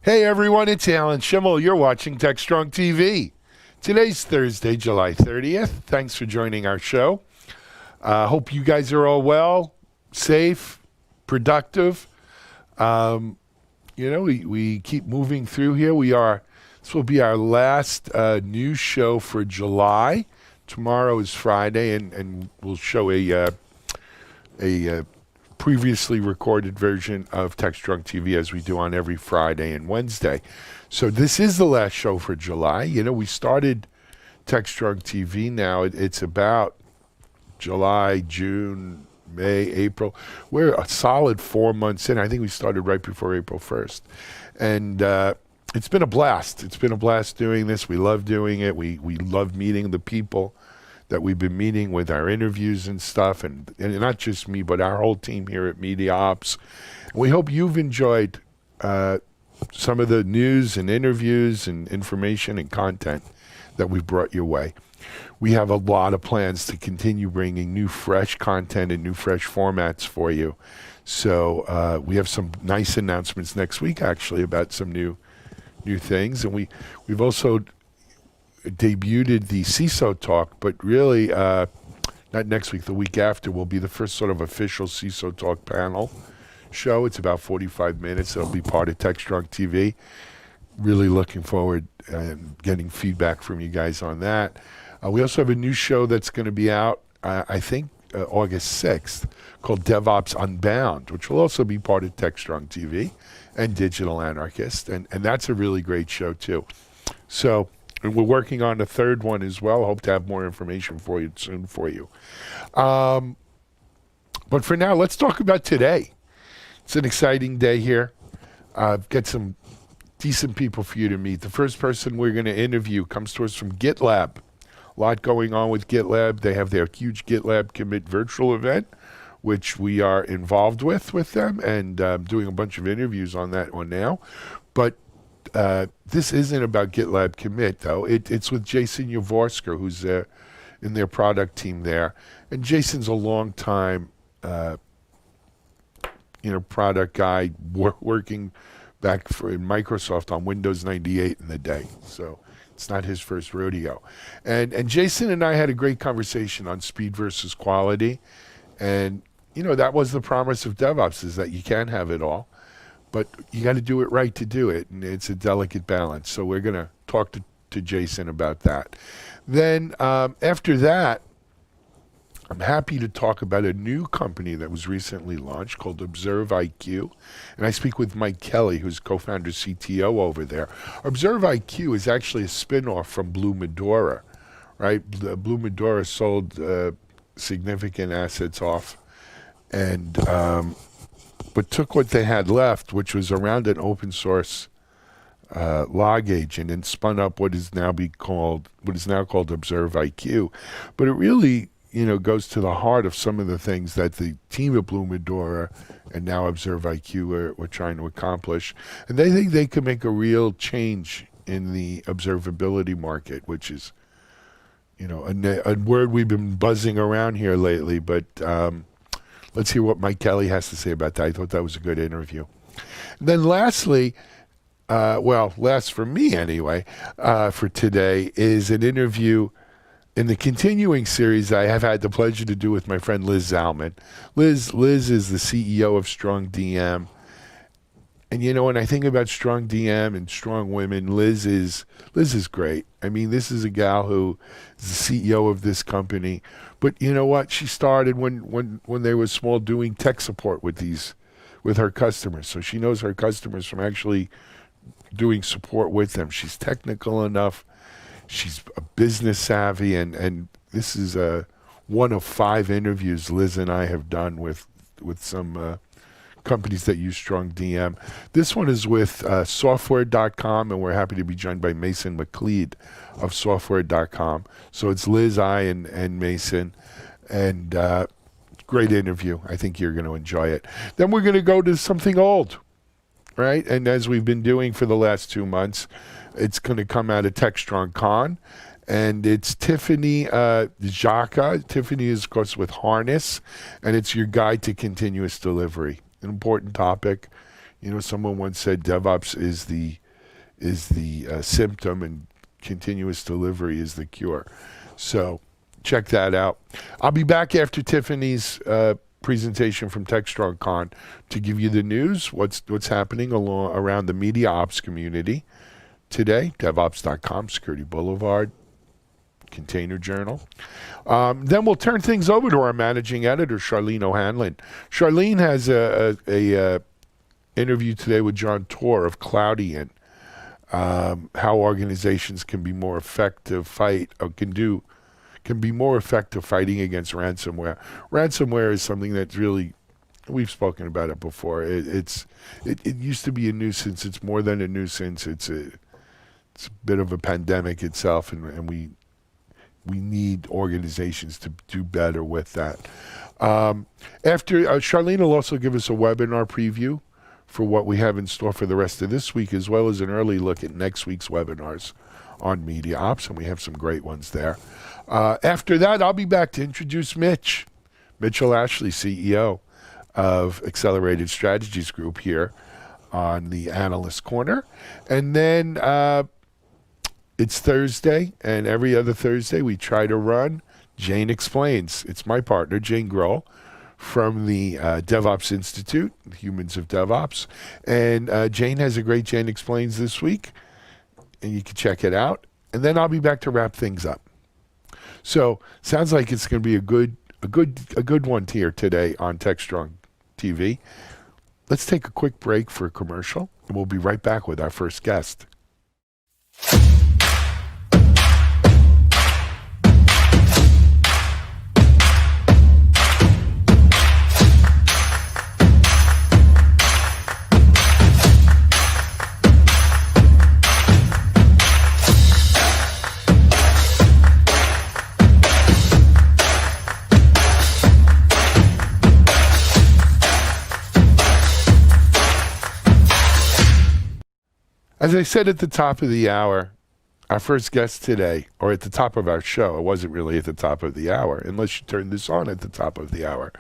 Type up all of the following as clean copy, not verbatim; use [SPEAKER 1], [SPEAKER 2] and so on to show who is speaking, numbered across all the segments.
[SPEAKER 1] Hey everyone, it's Alan Schimmel. You're watching TechStrong TV. Today's Thursday, July 30th. Thanks for joining our show. Hope you guys are all safe, productive. We keep moving through here. This will be our last news show for July. Tomorrow is Friday, and we'll show a previously recorded version of TechStrong TV as we do on every Friday and Wednesday. So this is the last show for July. We started TechStrong TV now. It's about July, June, May, April. We're a solid 4 months in. I think we started right before April 1st. And it's been a blast. It's been a blast doing this. We love doing it. We love meeting the people that we've been meeting with our interviews and stuff, and not just me, but our whole team here at Media Ops. We hope you've enjoyed some of the news and interviews and information and content that we've brought your way. We have a lot of plans to continue bringing new, fresh content and new, fresh formats for you. So we have some nice announcements next week, actually, about some new things, and we've also debuted the CISO Talk, but really not next week, the week after will be the first sort of official CISO Talk panel show. It's about 45 minutes. It'll be part of TechStrong TV. Really looking forward and getting feedback from you guys on that. We also have a new show that's going to be out, I think, August 6th, called DevOps Unbound, which will also be part of TechStrong TV and Digital Anarchist, and that's a really great show too. So, and we're working on a third one as well. Hope to have more information for you soon for you. But for now, let's talk about today. It's an exciting day here. I've got some decent people for you to meet. The first person we're going to interview comes to us from GitLab. A lot going on with GitLab. They have their huge GitLab Commit virtual event, which we are involved with them, and doing a bunch of interviews on that one now. But this isn't about GitLab Commit, though. It's with Jason Yavorska, who's in their product team there. And Jason's a long-time product guy working back in Microsoft on Windows 98 in the day. So it's not his first rodeo. And Jason and I had a great conversation on speed versus quality. And, that was the promise of DevOps, is that you can have it all. But you got to do it right to do it, and it's a delicate balance. So we're going to talk to Jason about that. Then after that, I'm happy to talk about a new company that was recently launched called ObserveIQ. And I speak with Mike Kelly, who's co-founder CTO over there. ObserveIQ is actually a spin-off from Blue Medora, right? Blue Medora sold significant assets off and but took what they had left, which was around an open source log agent, and spun up what is now called ObserveIQ. But it really, goes to the heart of some of the things that the team at Blue Medora and now ObserveIQ were trying to accomplish. And they think they could make a real change in the observability market, which is, a word we've been buzzing around here lately. But let's hear what Mike Kelly has to say about that. I thought that was a good interview. And then lastly, last for me anyway, for today, is an interview in the continuing series I have had the pleasure to do with my friend Liz Zalman. Liz is the CEO of Strong DM. And when I think about Strong DM and strong women, Liz is great. I mean, this is a gal who is the CEO of this company. But you know what? She started when they were small, doing tech support with her customers. So she knows her customers from actually doing support with them. She's technical enough. She's a business savvy, and this is one of 5 interviews Liz and I have done with some companies that use Strong DM. This one is with Software.com, and we're happy to be joined by Mason McLean of Software.com. So it's Liz, I, and Mason, and great interview. I think you're going to enjoy it. Then we're going to go to something old, right? And as we've been doing for the last 2 months, it's going to come out of TechStrong Con, and it's Tiffany Jaka. Tiffany is, of course, with Harness, and it's your guide to continuous delivery. An important topic. Someone once said DevOps is the symptom and continuous delivery is the cure. So check that out. I'll be back after Tiffany's presentation from TechStrong Con to give you the news, what's happening around the media ops community today, DevOps.com, Security Boulevard, Container Journal. Then we'll turn things over to our managing editor, Charlene ONeill. Charlene has a interview today with John Torr of Cloudian, how organizations can be more effective can be more effective fighting against ransomware. Ransomware is something that's really, we've spoken about it before. It used to be a nuisance. It's more than a nuisance. It's a bit of a pandemic itself, and we need organizations to do better with that. After Charlene will also give us a webinar preview for what we have in store for the rest of this week, as well as an early look at next week's webinars on Media Ops, and we have some great ones there. After that, I'll be back to introduce Mitchell Ashley, CEO of Accelerated Strategies Group here on the Analyst Corner. And then it's Thursday, and every other Thursday we try to run Jane Explains. It's my partner, Jane Grohl, from the DevOps Institute, Humans of DevOps. And Jane has a great Jane Explains this week, and you can check it out. And then I'll be back to wrap things up. So sounds like it's going to be a good one here today on TechStrong TV. Let's take a quick break for a commercial, and we'll be right back with our first guest. As I said at the top of the hour, our first guest today, or at the top of our show, it wasn't really at the top of the hour, unless you turn this on at the top of the hour.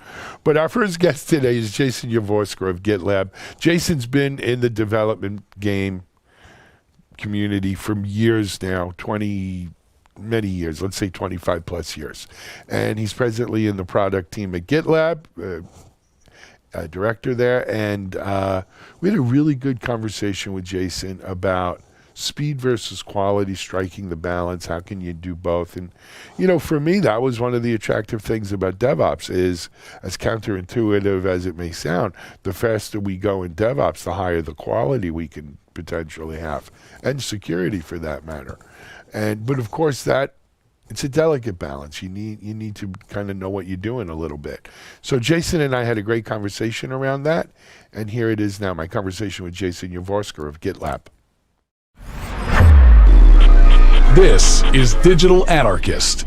[SPEAKER 1] But our first guest today is Jason Yavorska of GitLab. Jason's been in the development game community for years now, many years, let's say 25 plus years. And he's presently in the product team at GitLab, director there, and we had a really good conversation with Jason about speed versus quality, striking the balance. How can you do both? And for me, that was one of the attractive things about DevOps is, as counterintuitive as it may sound, the faster we go in DevOps, the higher the quality we can potentially have, and security for that matter. But of course it's a delicate balance. You need to kind of know what you're doing a little bit. So Jason and I had a great conversation around that, and here it is now, my conversation with Jason Yavorska of GitLab.
[SPEAKER 2] This is Digital Anarchist.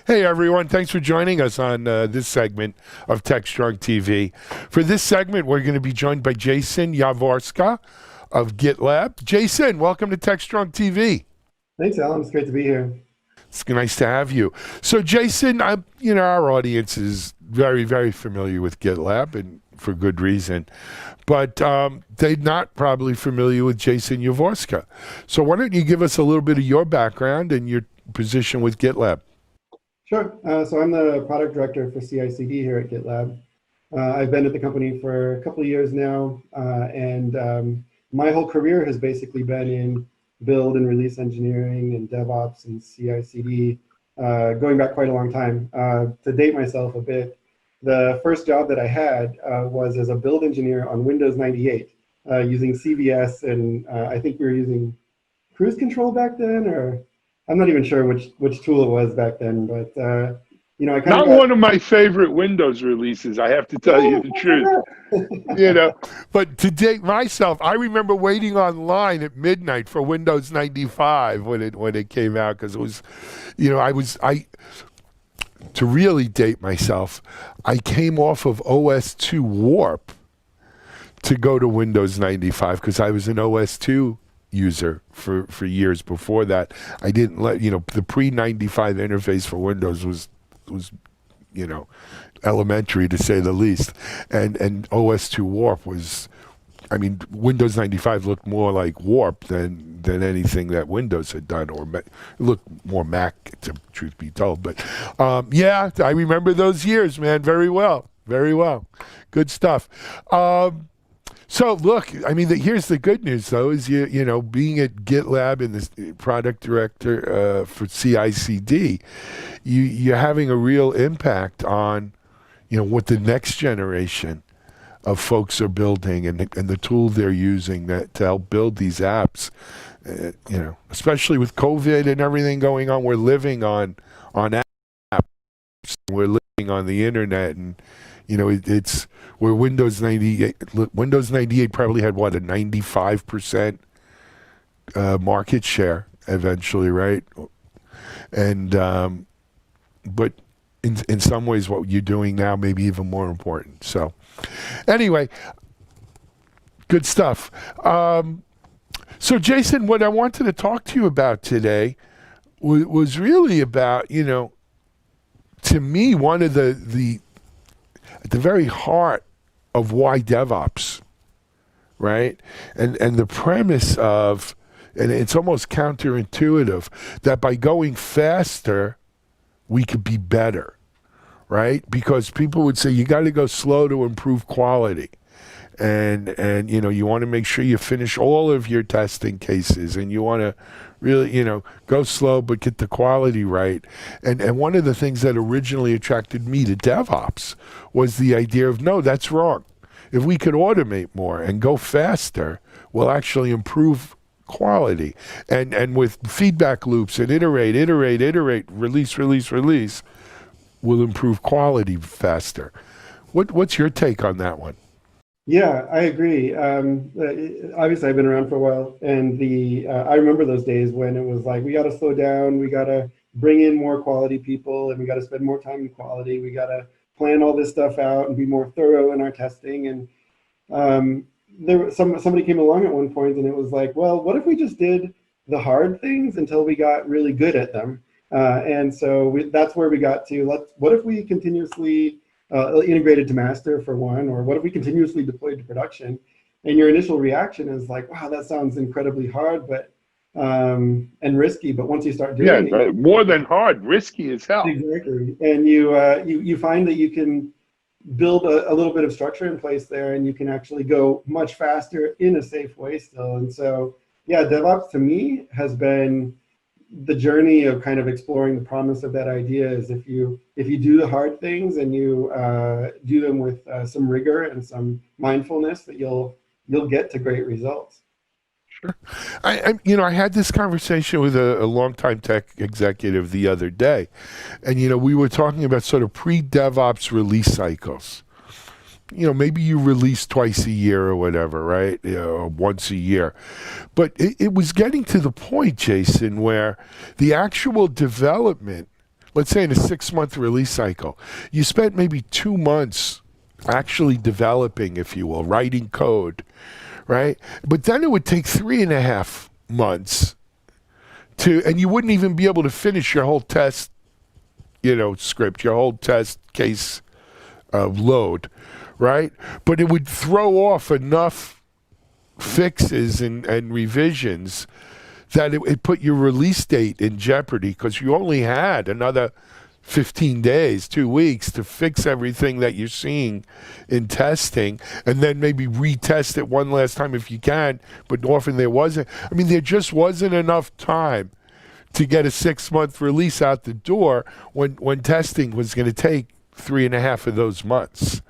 [SPEAKER 1] Hey everyone, thanks for joining us on this segment of TechStrong TV. For this segment, we're going to be joined by Jason Yavorska of GitLab. Jason, welcome to TechStrong TV.
[SPEAKER 3] Thanks, Alan. It's great to be here.
[SPEAKER 1] It's nice to have you. So, Jason, our audience is very, very familiar with GitLab, and for good reason. But they're not probably familiar with Jason Yavorska. So why don't you give us a little bit of your background and your position with GitLab?
[SPEAKER 3] Sure. So I'm the product director for CI/CD here at GitLab. I've been at the company for a couple of years now, and my whole career has basically been in build and release engineering and DevOps and CI/CD, going back quite a long time. To date myself a bit, the first job that I had was as a build engineer on Windows 98 using CVS, and I think we were using Cruise Control back then, or I'm not even sure which tool it was back then, but I kind
[SPEAKER 1] not one of my favorite Windows releases, I have to tell you the truth. But to date myself, I remember waiting online at midnight for Windows 95 when it came out, because it was, to really date myself, I came off of OS2 Warp to go to Windows 95 because I was an OS2 user for years before that. I didn't let, the pre-95 interface for Windows was elementary to say the least. And OS2 Warp was, I mean, Windows 95 looked more like Warp than anything that Windows had done, or it looked more Mac, to truth be told. But yeah, I remember those years, man, very well. Very well. Good stuff. So look, I mean, here's the good news, though, is being at GitLab and the product director for CI/CD, you're having a real impact on, what the next generation of folks are building and the tool they're using to help build these apps. Especially with COVID and everything going on, we're living on apps. We're living on the internet, and it's where Windows 98 probably had a 95% market share eventually, right? And but in some ways, what you're doing now may be even more important. So anyway, good stuff. So Jason, what I wanted to talk to you about today was really about, to me, one of the at the very heart of why DevOps, right? And the premise of, and it's almost counterintuitive, that by going faster, we could be better, right? Because people would say you got to go slow to improve quality. And you want to make sure you finish all of your testing cases, and you want to really, go slow but get the quality right. And one of the things that originally attracted me to DevOps was the idea of, no, that's wrong. If we could automate more and go faster, we'll actually improve quality. And with feedback loops and iterate, release, we'll improve quality faster. What's your take on that one?
[SPEAKER 3] Yeah, I agree. Obviously, I've been around for a while, and I remember those days when it was like, we got to slow down, we got to bring in more quality people, and we got to spend more time in quality. We got to plan all this stuff out and be more thorough in our testing. And somebody came along at one point, and it was like, well, what if we just did the hard things until we got really good at them? And so that's where we got to. What if we continuously integrated to master, for one, or what if we continuously deployed to production? And your initial reaction is like, wow, that sounds incredibly hard, but and risky. But once you start doing it,
[SPEAKER 1] more than hard, risky as hell.
[SPEAKER 3] Exactly. And you find that you can build a little bit of structure in place there, and you can actually go much faster in a safe way still. And so, yeah, DevOps to me has been the journey of kind of exploring the promise of that idea. Is if you do the hard things and you do them with some rigor and some mindfulness, that you'll get to great results.
[SPEAKER 1] Sure. I had this conversation with a longtime tech executive the other day, and we were talking about sort of pre-DevOps release cycles. Maybe you release twice a year or whatever, right? Or once a year. But it was getting to the point, Jason, where the actual development, let's say in a 6-month release cycle, you spent maybe 2 months actually developing, if you will, writing code, right? But then it would take 3.5 months and you wouldn't even be able to finish your whole test, script, your whole test case load. Right? But it would throw off enough fixes and revisions that it put your release date in jeopardy, because you only had another 15 days, 2 weeks to fix everything that you're seeing in testing, and then maybe retest it one last time if you can, but often there wasn't. I mean, there just wasn't enough time to get a 6-month release out the door when testing was going to take 3.5 of those months.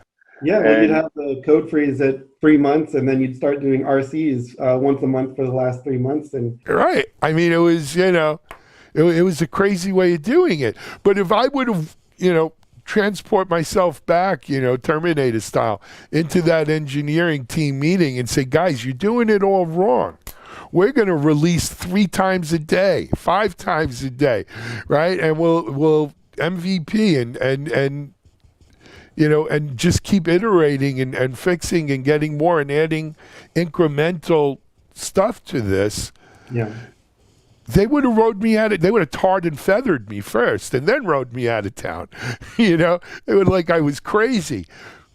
[SPEAKER 3] Yeah, well, you'd have the code freeze at 3 months, and then you'd start doing RCs once a month for the last 3 months. And
[SPEAKER 1] right. I mean, it was, it was a crazy way of doing it. But if I would have, transport myself back, Terminator style, into that engineering team meeting and say, guys, you're doing it all wrong. We're going to release 3 times a day, 5 times a day, right? And we'll MVP and and just keep iterating and fixing and getting more and adding incremental stuff to this.
[SPEAKER 3] Yeah.
[SPEAKER 1] they would have rode me out of, they would have tarred and feathered me first and then rode me out of town. You know, it was like I was crazy.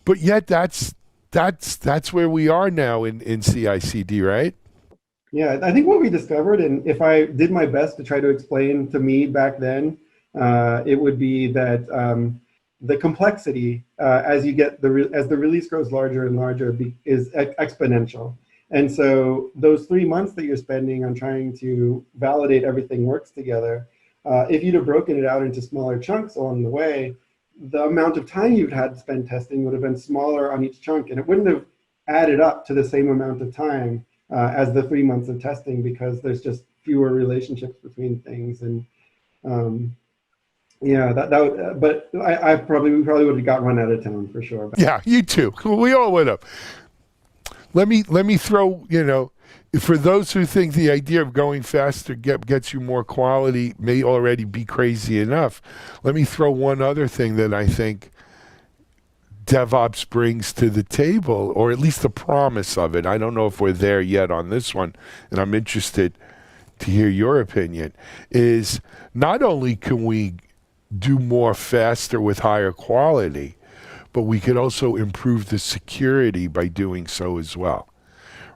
[SPEAKER 1] But yet that's where we are now in CI/CD, right?
[SPEAKER 3] Yeah, I think what we discovered, and if I did my best to try to explain to me back then, it would be that the complexity as you get as the release grows larger and larger is exponential. And so those 3 months that you're spending on trying to validate everything works together, if you'd have broken it out into smaller chunks along the way, the amount of time you'd had to spend testing would have been smaller on each chunk, and it wouldn't have added up to the same amount of time as the 3 months of testing, because there's just fewer relationships between things. And yeah, but we probably would have got run out of town for sure.
[SPEAKER 1] Yeah, you too. We all would have. Let me throw, you know, for those who think the idea of going faster gets you more quality may already be crazy enough, let me throw one other thing that I think DevOps brings to the table, or at least the promise of it. I don't know if we're there yet on this one, and I'm interested to hear your opinion, is not only can we do more faster with higher quality, but we could also improve the security by doing so as well,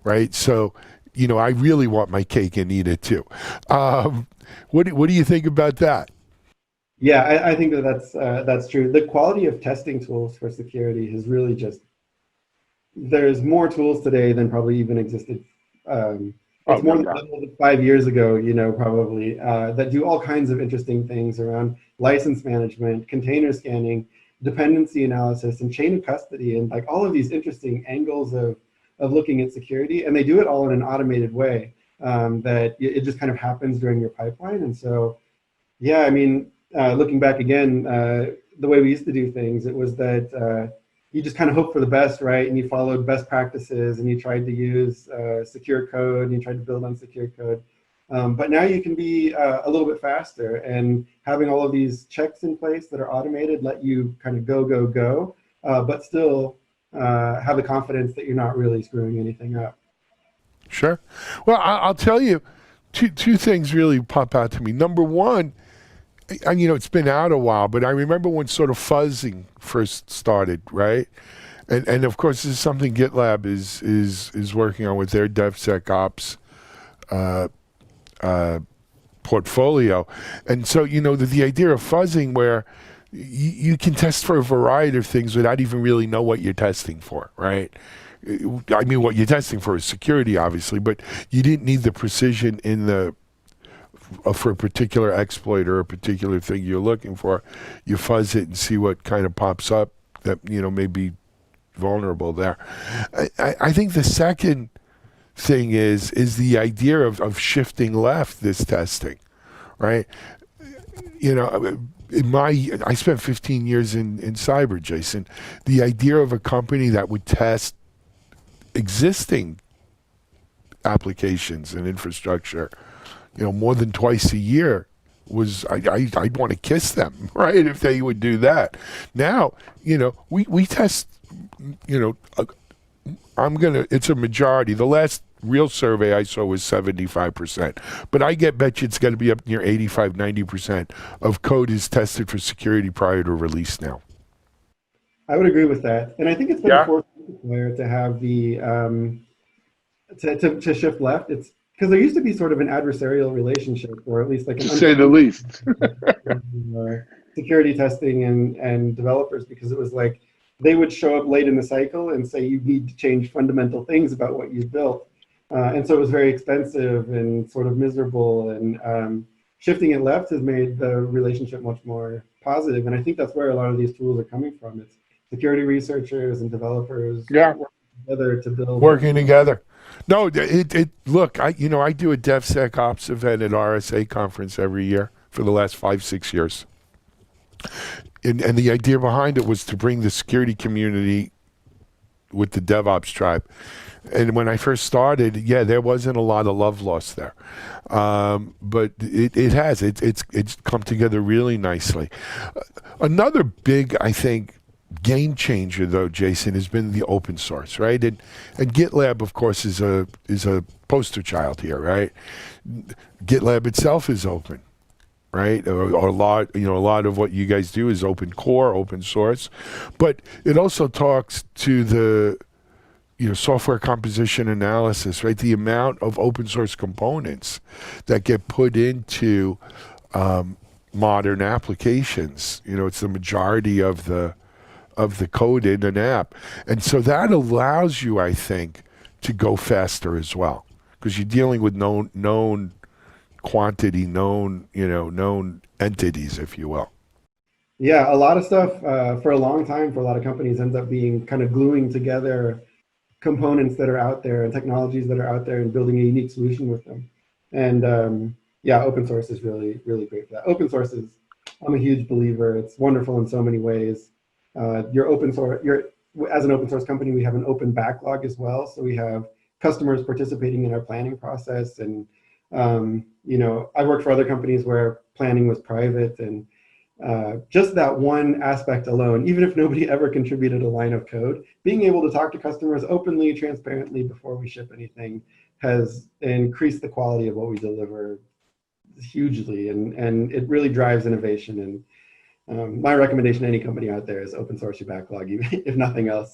[SPEAKER 1] right? So, you know, I really want my cake and eat it too. What do you think about that?
[SPEAKER 3] Yeah, I think that's true. The quality of testing tools for security has really there's more tools today than probably even existed. It's more than 5 years ago, you know, probably, that do all kinds of interesting things around license management, container scanning, dependency analysis, and chain of custody, and like all of these interesting angles of looking at security. And they do it all in an automated way that it just kind of happens during your pipeline. And so, yeah, I mean, looking back again, the way we used to do things, it was that you just kind of hope for the best, right? And you followed best practices, and you tried to use secure code, and you tried to build on secure code. But now you can be a little bit faster, and having all of these checks in place that are automated let you kind of go, but still have the confidence that you're not really screwing anything up.
[SPEAKER 1] Sure. Well, I'll tell you, two things really pop out to me. Number one, and you know, it's been out a while, but I remember when sort of fuzzing first started, right? And of course, this is something GitLab is working on with their DevSecOps portfolio. And so, you know, the idea of fuzzing where you can test for a variety of things without even really know what you're testing for, right? I mean, what you're testing for is security, obviously, but you didn't need the precision in the for a particular exploit or a particular thing you're looking for. You fuzz it and see what kind of pops up that, you know, may be vulnerable there. I think the second thing is the idea of shifting left this testing, right? You know, I spent 15 years in cyber, Jason. The idea of a company that would test existing applications and infrastructure, you know, more than twice a year was, I'd want to kiss them, right, if they would do that. Now, you know, we test, you know, it's a majority. The last real survey I saw was 75%, but I bet you it's got to be up near 85, 90% of code is tested for security prior to release now.
[SPEAKER 3] I would agree with that. And I think it's been a force multiplier to have the, to shift left. It's because there used to be sort of an adversarial relationship, or at least like,
[SPEAKER 1] to say the least,
[SPEAKER 3] security testing and developers, because it was like they would show up late in the cycle and say you need to change fundamental things about what you've built. And so it was very expensive and sort of miserable, and shifting it left has made the relationship much more positive. And I think that's where a lot of these tools are coming from. It's security researchers and developers working together to build. Working together.
[SPEAKER 1] No, look, I do a DevSecOps event at RSA conference every year for the last 5-6 years. And the idea behind it was to bring the security community with the DevOps tribe. And when I first started, there wasn't a lot of love lost there. But it's come together really nicely. Another big, I think, game changer, though, Jason, has been the open source, right? And GitLab, of course, is a poster child here, right? GitLab itself is open, right? Or a lot of what you guys do is open core, open source, but it also talks to the software composition analysis, right? The amount of open source components that get put into modern applications. It's the majority of the code in an app, and so that allows you, I think, to go faster as well, because you're dealing with known quantity, known entities, if you will.
[SPEAKER 3] Yeah, a lot of stuff for a long time for a lot of companies ends up being kind of gluing together components that are out there and technologies that are out there and building a unique solution with them. And yeah, open source is really, really great for that. Open source is, I'm a huge believer. It's wonderful in so many ways. As an open source company, we have an open backlog as well. So we have customers participating in our planning process. And, I worked for other companies where planning was private, and just that one aspect alone, even if nobody ever contributed a line of code, being able to talk to customers openly, transparently before we ship anything has increased the quality of what we deliver hugely, and it really drives innovation. And my recommendation to any company out there is open source your backlog, if nothing else.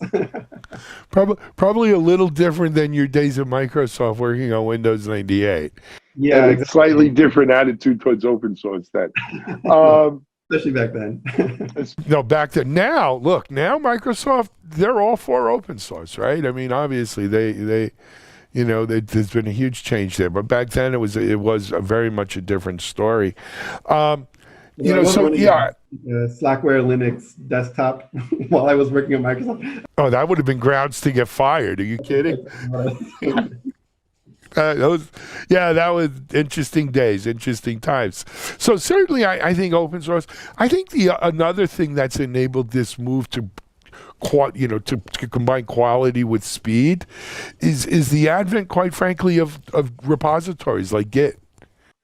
[SPEAKER 1] Probably a little different than your days at Microsoft working on Windows 98.
[SPEAKER 3] Yeah,
[SPEAKER 4] exactly. Slightly different attitude towards open source then.
[SPEAKER 3] Especially back then.
[SPEAKER 1] No, back then. Now Microsoft, they're all for open source, right? I mean, obviously there's been a huge change there, but back then it was very much a different story. Slackware
[SPEAKER 3] Linux desktop while I was working at Microsoft.
[SPEAKER 1] Oh, that would have been grounds to get fired. Are you kidding? That was interesting days, interesting times. So certainly, I think open source. I think another thing that's enabled this move to combine quality with speed is the advent, quite frankly, of repositories like Git.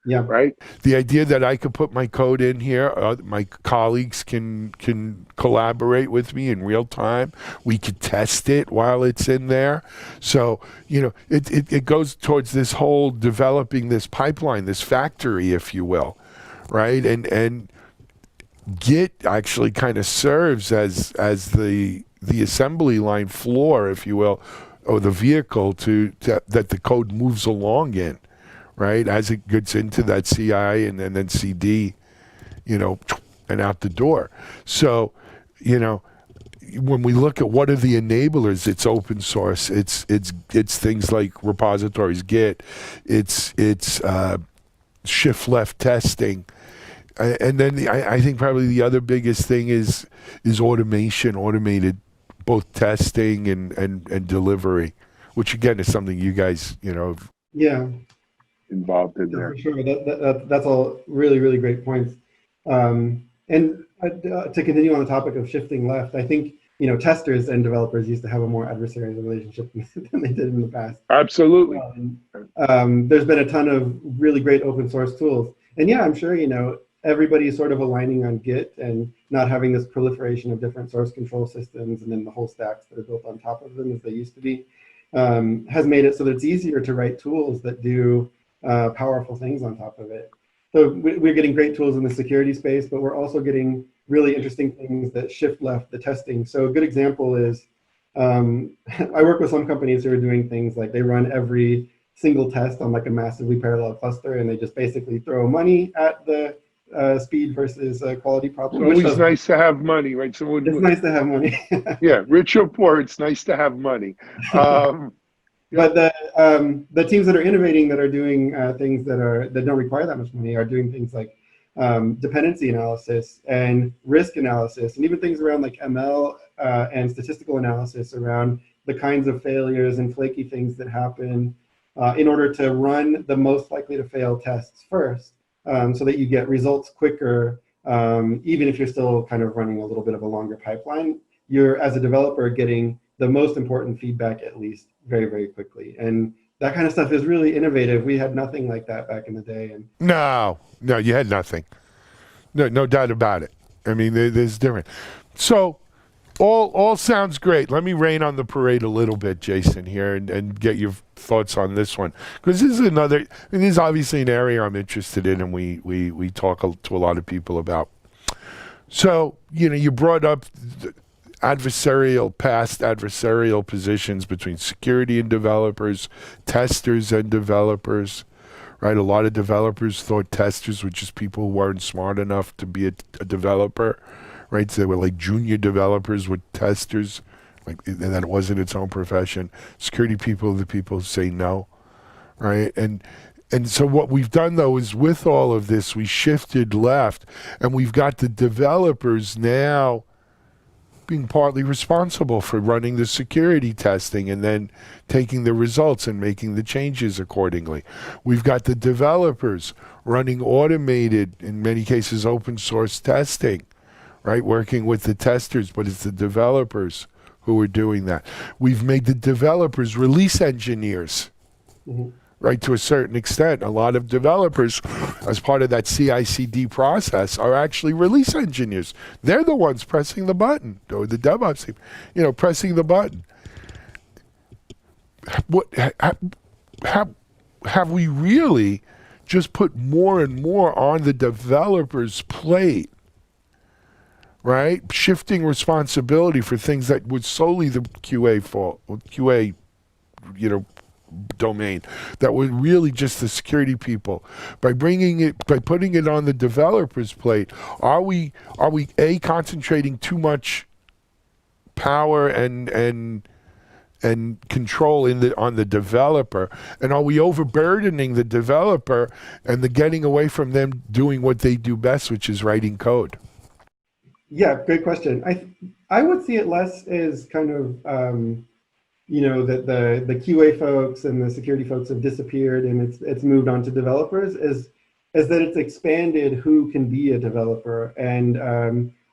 [SPEAKER 3] Yeah.
[SPEAKER 1] Right. The idea that I could put my code in here, my colleagues can collaborate with me in real time. We could test it while it's in there. So it goes towards this whole developing this pipeline, this factory, if you will, right? And Git actually kind of serves as the assembly line floor, if you will, or the vehicle that the code moves along in. Right, as it gets into that CI and then CD, and out the door. So, when we look at what are the enablers, it's open source. It's things like repositories, Git. It's shift left testing, and then I think probably the other biggest thing is automation, automated both testing and delivery, which again is something you guys
[SPEAKER 3] Yeah.
[SPEAKER 4] Involved in there.
[SPEAKER 3] For sure. That's all really, really great points. And to continue on the topic of shifting left, I think testers and developers used to have a more adversarial relationship than they did in the past.
[SPEAKER 4] Absolutely.
[SPEAKER 3] There's been a ton of really great open source tools, and yeah, I'm sure everybody's sort of aligning on Git and not having this proliferation of different source control systems and then the whole stacks that are built on top of them as they used to be, has made it so that it's easier to write tools that do powerful things on top of it. So we're getting great tools in the security space, but we're also getting really interesting things that shift left the testing. So a good example is I work with some companies who are doing things like they run every single test on like a massively parallel cluster, and they just basically throw money at the speed versus quality problem.
[SPEAKER 4] It's always nice to have money, right?
[SPEAKER 3] It's nice to have money.
[SPEAKER 4] Yeah, rich or poor, it's nice to have money.
[SPEAKER 3] But the teams that are innovating, that are doing things that don't require that much money, are doing things like dependency analysis and risk analysis, and even things around like ML and statistical analysis around the kinds of failures and flaky things that happen in order to run the most likely to fail tests first, so that you get results quicker, even if you're still kind of running a little bit of a longer pipeline. You're, as a developer, getting the most important feedback at least very, very quickly. And that kind of stuff is really innovative. We had nothing like that back in the day. And
[SPEAKER 1] No, you had nothing. No doubt about it. I mean, there's different. So all sounds great. Let me rain on the parade a little bit, Jason, here, and get your thoughts on this one, because this is another. I mean, this is obviously an area I'm interested in, and we talk to a lot of people about. So you brought up past adversarial positions between security and developers, testers and developers. Right, a lot of developers thought testers were just people who weren't smart enough to be a developer. Right, so they were like junior developers with testers, and that it wasn't its own profession. Security people are the people who say no, right? And so what we've done though is with all of this, we shifted left, and we've got the developers now being partly responsible for running the security testing and then taking the results and making the changes accordingly. We've got the developers running automated, in many cases open source testing, right? Working with the testers, but it's the developers who are doing that. We've made the developers release engineers, right, to a certain extent. A lot of developers, as part of that CI/CD process, are actually release engineers. They're the ones pressing the button, or the DevOps team, pressing the button. What have we really just put more and more on the developer's plate? Right, shifting responsibility for things that was solely the QA fault, or QA, domain, that were really just the security people. By putting it on the developer's plate, are we concentrating too much power and control on the developer, and are we overburdening the developer and getting away from them doing what they do best, which is writing code?
[SPEAKER 3] Yeah, great question. I would see it less as kind of that the QA folks and the security folks have disappeared and it's moved on to developers, as that it's expanded who can be a developer. And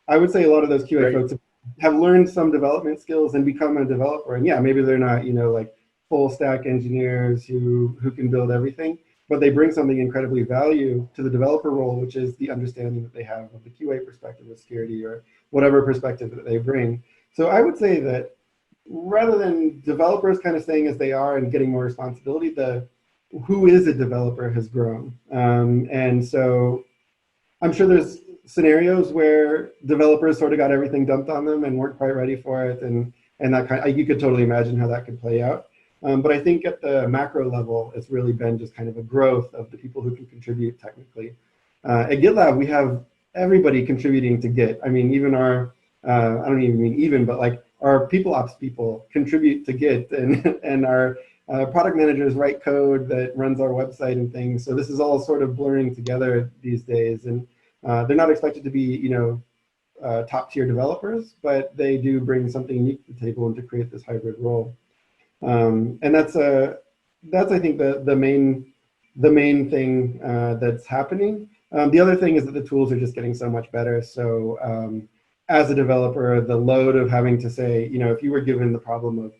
[SPEAKER 3] I would say a lot of those QA folks have learned some development skills and become a developer. And yeah, maybe they're not like full stack engineers who can build everything, but they bring something incredibly value to the developer role, which is the understanding that they have of the QA perspective of security or whatever perspective that they bring. So I would say that rather than developers kind of staying as they are and getting more responsibility, who is a developer has grown. And so I'm sure there's scenarios where developers sort of got everything dumped on them and weren't quite ready for it. And that you could totally imagine how that could play out. But I think at the macro level, it's really been just kind of a growth of the people who can contribute technically. At GitLab, we have everybody contributing to Git. I mean, even our, I don't even mean even, but like our people ops people contribute to Git, and our product managers write code that runs our website and things. So this is all sort of blurring together these days. And they're not expected to be, top tier developers, but they do bring something unique to the table and to create this hybrid role. And that's I think the main thing that's happening. The other thing is that the tools are just getting so much better. So as a developer, the load of having to say, if you were given the problem of,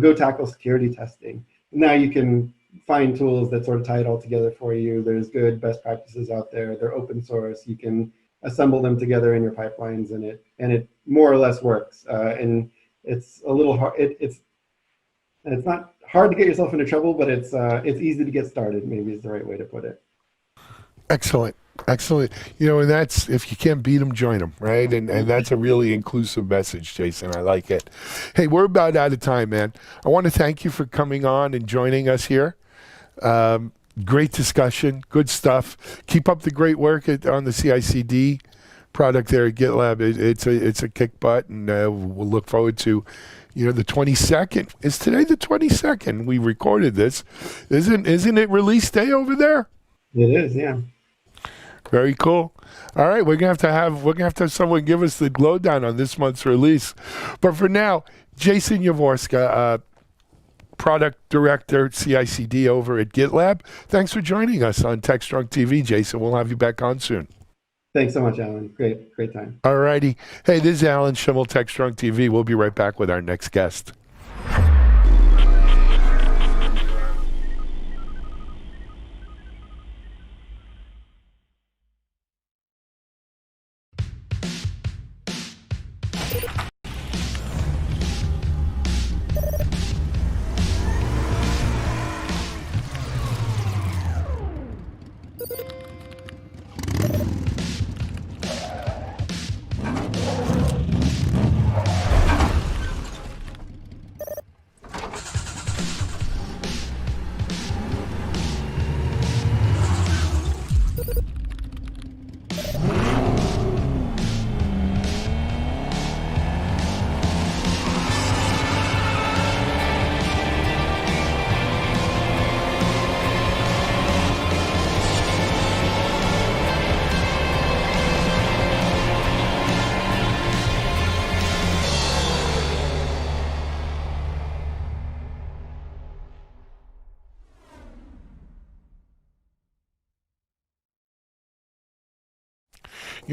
[SPEAKER 3] go tackle security testing, now you can find tools that sort of tie it all together for you. There's good best practices out there. They're open source. You can assemble them together in your pipelines, and it more or less works. And it's a little hard. It's not hard to get yourself into trouble, but it's easy to get started, maybe is the right way to put it.
[SPEAKER 1] Excellent. And that's, if you can't beat them, join them, right? And that's a really inclusive message, Jason. I like it. Hey, we're about out of time, man. I want to thank you for coming on and joining us here. Great discussion, good stuff. Keep up the great work on the CI/CD product there at GitLab. It's a kick butt, and we'll look forward to the 22nd. Is today the 22nd? We recorded this. Isn't it release day over there?
[SPEAKER 3] It is, yeah.
[SPEAKER 1] Very cool. All right, we're gonna have to have someone give us the lowdown on this month's release. But for now, Jason Yavorska, product director CI/CD over at GitLab. Thanks for joining us on TechStrong TV, Jason. We'll have you back on soon.
[SPEAKER 3] Thanks so much, Alan. Great time.
[SPEAKER 1] All righty. Hey, this is Alan Schimmel, TechStrong TV. We'll be right back with our next guest.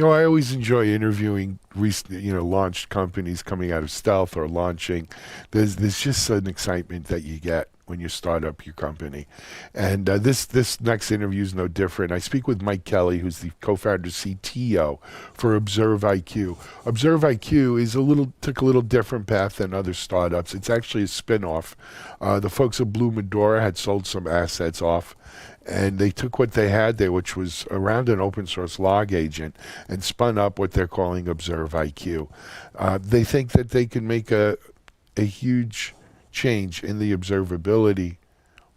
[SPEAKER 1] I always enjoy interviewing recent, launched companies coming out of stealth or launching. There's just an excitement that you get when you start up your company. And this next interview is no different. I speak with Mike Kelly, who's the co-founder CTO for ObserveIQ. ObserveIQ took a little different path than other startups. It's actually a spin-off. The folks at Blue Medora had sold some assets off, and they took what they had there, which was around an open source log agent, and spun up what they're calling ObserveIQ. They think that they can make a huge change in the observability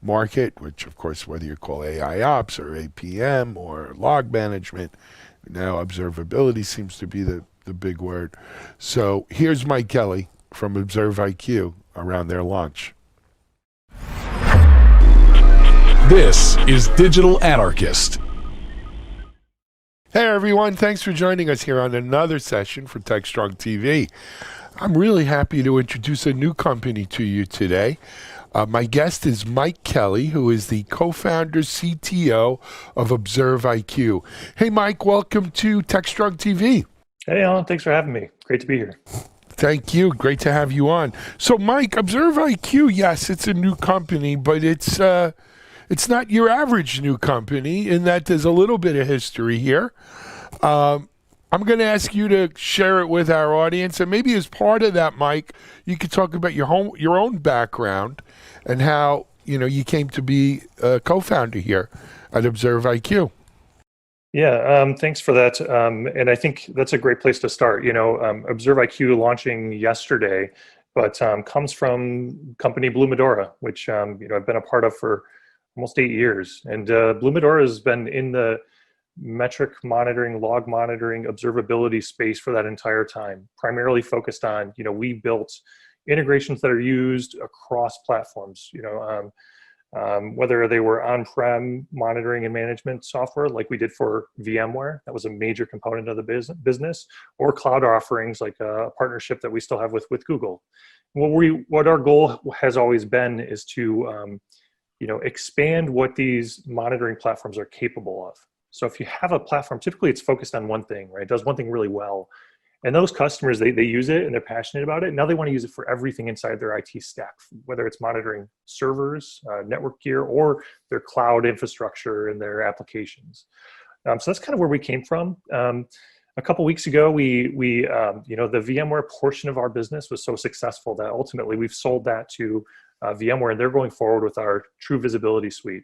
[SPEAKER 1] market, which of course, whether you call AI ops or APM or log management, now observability seems to be the big word. So here's Mike Kelly from ObserveIQ around their launch.
[SPEAKER 2] This is Digital Anarchist.
[SPEAKER 1] Hey everyone, thanks for joining us here on another session for TechStrong TV. I'm really happy to introduce a new company to you today. My guest is Mike Kelly, who is the co-founder CTO of ObserveIQ. Hey Mike, welcome to TechStrong TV.
[SPEAKER 5] Hey Alan, thanks for having me. Great to be here.
[SPEAKER 1] Thank you. Great to have you on. So Mike, ObserveIQ, yes, it's a new company, but it's not your average new company in that there's a little bit of history here. I'm going to ask you to share it with our audience, and maybe as part of that, Mike, you could talk about your own background and how you came to be a co-founder here at ObserveIQ.
[SPEAKER 5] Yeah, thanks for that. And I think that's a great place to start. ObserveIQ launching yesterday, but comes from company Blue Medora, which I've been a part of for almost 8 years. And Blue Medora has been in the metric monitoring, log monitoring, observability space for that entire time, primarily focused on, we built integrations that are used across platforms, whether they were on-prem monitoring and management software like we did for VMware, that was a major component of the business, or cloud offerings like a partnership that we still have with Google. What our goal has always been is to expand what these monitoring platforms are capable of. So if you have a platform, typically it's focused on one thing, right? It does one thing really well. And those customers, they use it and they're passionate about it. Now they want to use it for everything inside their IT stack, whether it's monitoring servers, network gear, or their cloud infrastructure and their applications. So that's kind of where we came from. A couple weeks ago, the VMware portion of our business was so successful that ultimately we've sold that to VMware, and they're going forward with our True Visibility Suite.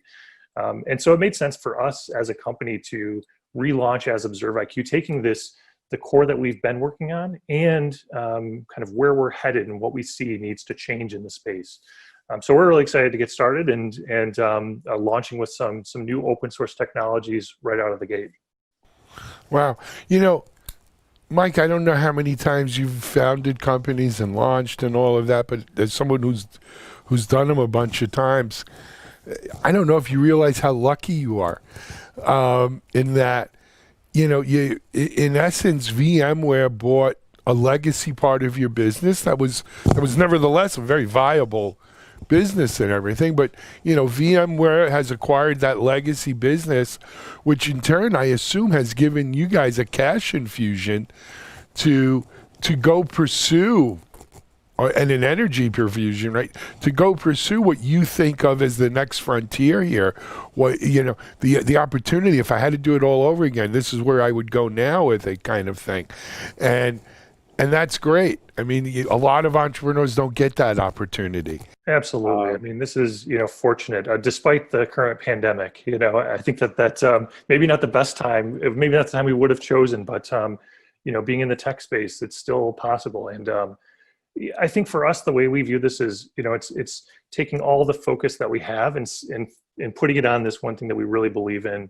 [SPEAKER 5] And so it made sense for us as a company to relaunch as ObserveIQ, taking the core that we've been working on and kind of where we're headed and what we see needs to change in the space. So we're really excited to get started and launching with some new open source technologies right out of the gate.
[SPEAKER 1] Wow. Mike, I don't know how many times you've founded companies and launched and all of that, but as someone who's done them a bunch of times, I don't know if you realize how lucky you are in that, you in essence, VMware bought a legacy part of your business that was nevertheless a very viable business and everything. But, VMware has acquired that legacy business, which in turn, I assume, has given you guys a cash infusion to go pursue and an energy perfusion, right? To go pursue what you think of as the next frontier here. What the opportunity. If I had to do it all over again, this is where I would go now with it, kind of thing, and that's great. I mean, a lot of entrepreneurs don't get that opportunity.
[SPEAKER 5] Absolutely. I mean, this is fortunate, despite the current pandemic. I think that's maybe not the best time. Maybe not the time we would have chosen, but being in the tech space, it's still possible. And I think for us, the way we view this is, it's taking all the focus that we have and putting it on this one thing that we really believe in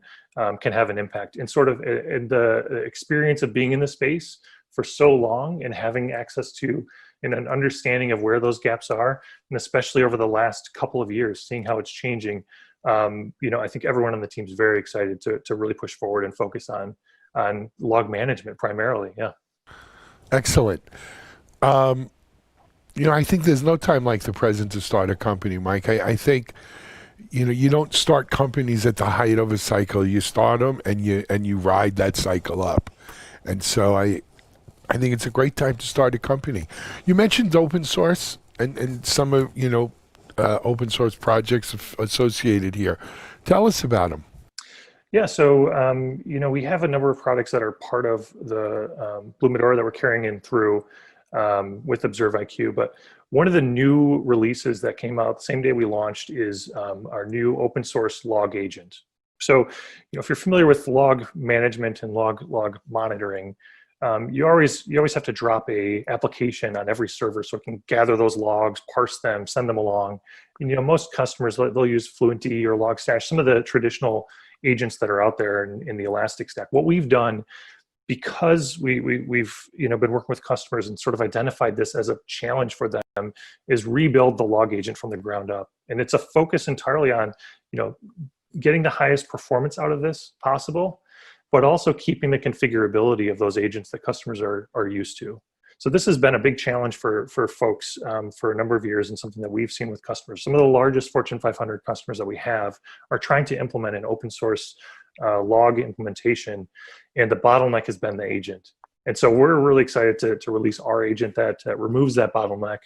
[SPEAKER 5] can have an impact. And sort of in the experience of being in the space for so long and having access to and an understanding of where those gaps are, and especially over the last couple of years, seeing how it's changing, I think everyone on the team is very excited to really push forward and focus on log management primarily. Yeah.
[SPEAKER 1] Excellent. I think there's no time like the present to start a company, Mike. I think, you don't start companies at the height of a cycle. You start them and you ride that cycle up. And so I think it's a great time to start a company. You mentioned open source and some of, open source projects associated here. Tell us about them.
[SPEAKER 5] Yeah, so we have a number of products that are part of the Blue Medora that we're carrying in through with ObserveIQ. But one of the new releases that came out the same day we launched is our new open source log agent. So, if you're familiar with log management and log monitoring, you always have to drop a application on every server so it can gather those logs, parse them, send them along. And, most customers, they'll use Fluentd or Logstash, some of the traditional agents that are out there in the Elastic stack. What we've done, because we've been working with customers and sort of identified this as a challenge for them, is rebuild the log agent from the ground up. And it's a focus entirely on, getting the highest performance out of this possible, but also keeping the configurability of those agents that customers are used to. So this has been a big challenge for folks for a number of years, and something that we've seen with customers. Some of the largest Fortune 500 customers that we have are trying to implement an open source log implementation, and the bottleneck has been the agent. And so we're really excited to release our agent that removes that bottleneck,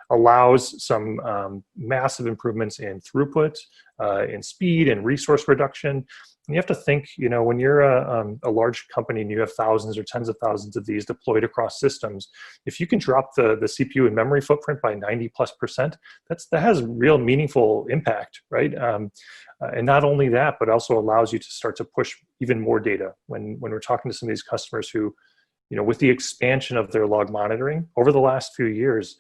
[SPEAKER 5] allows some massive improvements in throughput, in speed and resource reduction. And you have to think, when you're a large company and you have thousands or tens of thousands of these deployed across systems, if you can drop the CPU and memory footprint by 90+%, that has real meaningful impact, right? And not only that, but also allows you to start to push even more data. When we're talking to some of these customers who, with the expansion of their log monitoring over the last few years,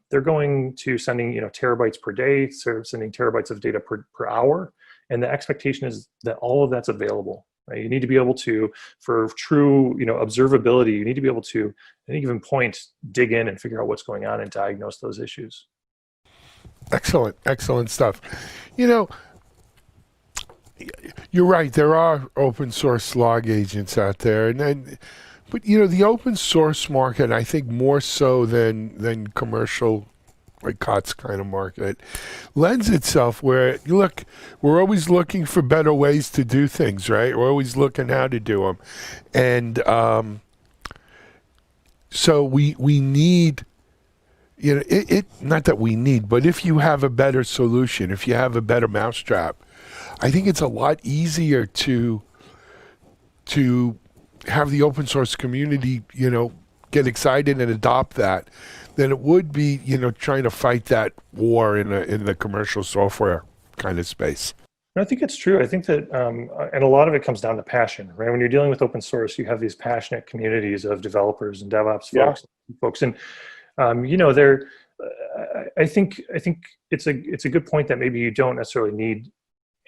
[SPEAKER 5] they're going to sending terabytes per day, sending terabytes of data per hour. And the expectation is that all of that's available. Right? You need to be able to, for true observability, you need to be able to, at any given point, dig in and figure out what's going on and diagnose those issues.
[SPEAKER 1] Excellent stuff. You're right. There are open source log agents out there, but the open source market, I think more so than commercial, like COTS kind of market, lends itself where we're always looking for better ways to do things, right? We're always looking how to do them, and so we need. Not that we need, but if you have a better solution, if you have a better mousetrap, I think it's a lot easier to have the open source community, get excited and adopt that than it would be, trying to fight that war in the commercial software kind of space.
[SPEAKER 5] I think it's true. I think that, and a lot of it comes down to passion, right? When you're dealing with open source, you have these passionate communities of developers and DevOps folks, and they're. I think it's a good point that maybe you don't necessarily need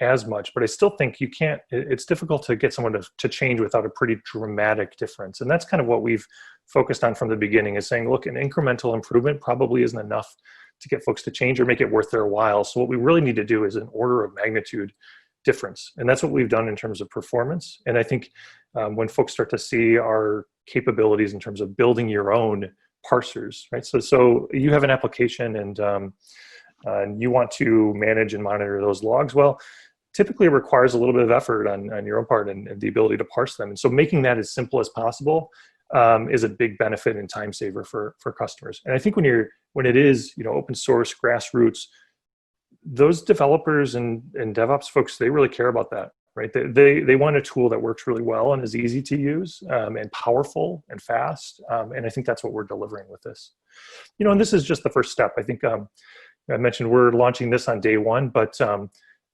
[SPEAKER 5] as much, but I still think you can't. It's difficult to get someone to change without a pretty dramatic difference, and that's kind of what we've focused on from the beginning. Is saying, look, an incremental improvement probably isn't enough to get folks to change or make it worth their while. So what we really need to do is an order of magnitude difference, and that's what we've done in terms of performance. And I think when folks start to see our capabilities in terms of building your own parsers, right? So you have an application and you want to manage and monitor those logs. Well, typically it requires a little bit of effort on your own part and the ability to parse them. And so making that as simple as possible is a big benefit and time saver for customers. And I think when it is open source, grassroots, those developers and DevOps folks, they really care about that. Right? They want a tool that works really well and is easy to use and powerful and fast. And I think that's what we're delivering with this. And this is just the first step. I think I mentioned we're launching this on day one, but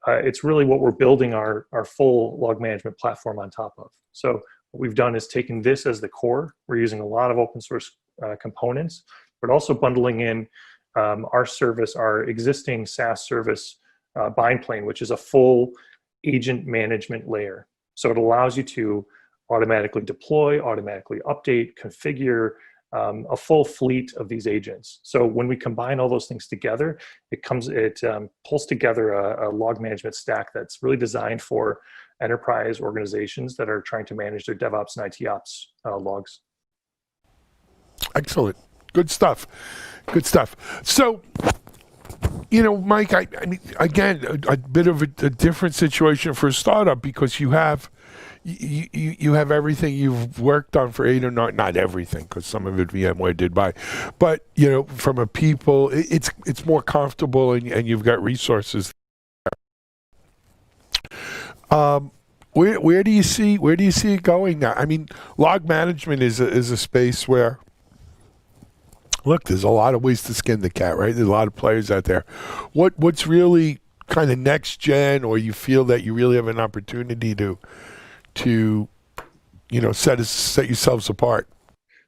[SPEAKER 5] it's really what we're building our full log management platform on top of. So what we've done is taken this as the core. We're using a lot of open source components, but also bundling in our service, our existing SaaS service Bindplane, which is a full agent management layer. So it allows you to automatically deploy, automatically update, configure a full fleet of these agents. So when we combine all those things together, it pulls together a log management stack that's really designed for enterprise organizations that are trying to manage their DevOps and IT ops logs.
[SPEAKER 1] Excellent. Good stuff. So, Mike, I mean, again, a bit of a different situation for a startup because you have you have everything you've worked on for 8 or 9, not everything, because some of it VMware did buy, but from a people, it's more comfortable, and you've got resources. Where do you see it going now? I mean, log management is a space where, look, there's a lot of ways to skin the cat, right? There's a lot of players out there. What's really kind of next gen, or you feel that you really have an opportunity to set yourselves apart?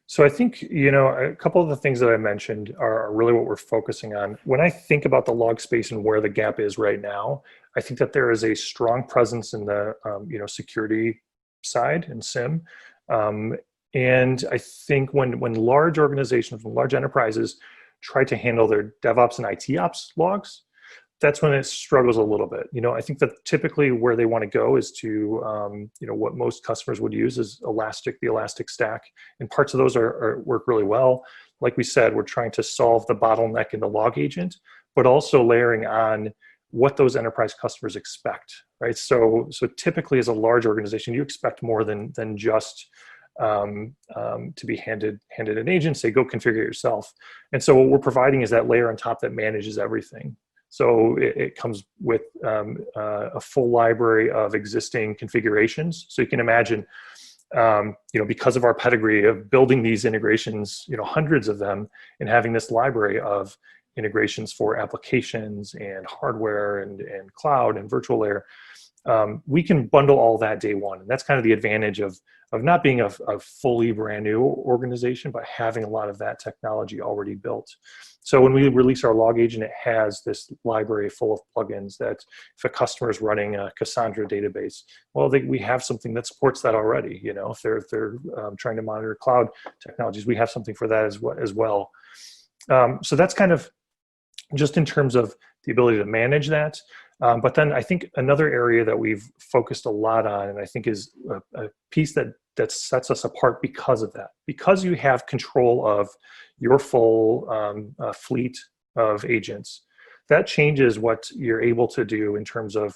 [SPEAKER 5] So I think, a couple of the things that I mentioned are really what we're focusing on. When I think about the log space and where the gap is right now, I think that there is a strong presence in the, security side and SIM. And I think when large organizations, when large enterprises try to handle their DevOps and IT ops logs, that's when it struggles a little bit. I think that typically where they want to go is to, what most customers would use is the Elastic Stack, and parts of those work really well. Like we said, we're trying to solve the bottleneck in the log agent, but also layering on what those enterprise customers expect, right? So typically, as a large organization, you expect more than just to be handed an agent, say, go configure it yourself. And so what we're providing is that layer on top that manages everything. So it comes with a full library of existing configurations. So you can imagine, because of our pedigree of building these integrations, hundreds of them, and having this library of integrations for applications and hardware and cloud and virtual layer, we can bundle all that day one. And that's kind of the advantage of not being a fully brand new organization, but having a lot of that technology already built. So when we release our log agent, it has this library full of plugins that if a customer is running a Cassandra database, well, we have something that supports that already. If they're trying to monitor cloud technologies, we have something for that as well. So that's kind of just in terms of the ability to manage that. But then I think another area that we've focused a lot on, and I think is a piece that sets us apart because of that, because you have control of your full fleet of agents, that changes what you're able to do in terms of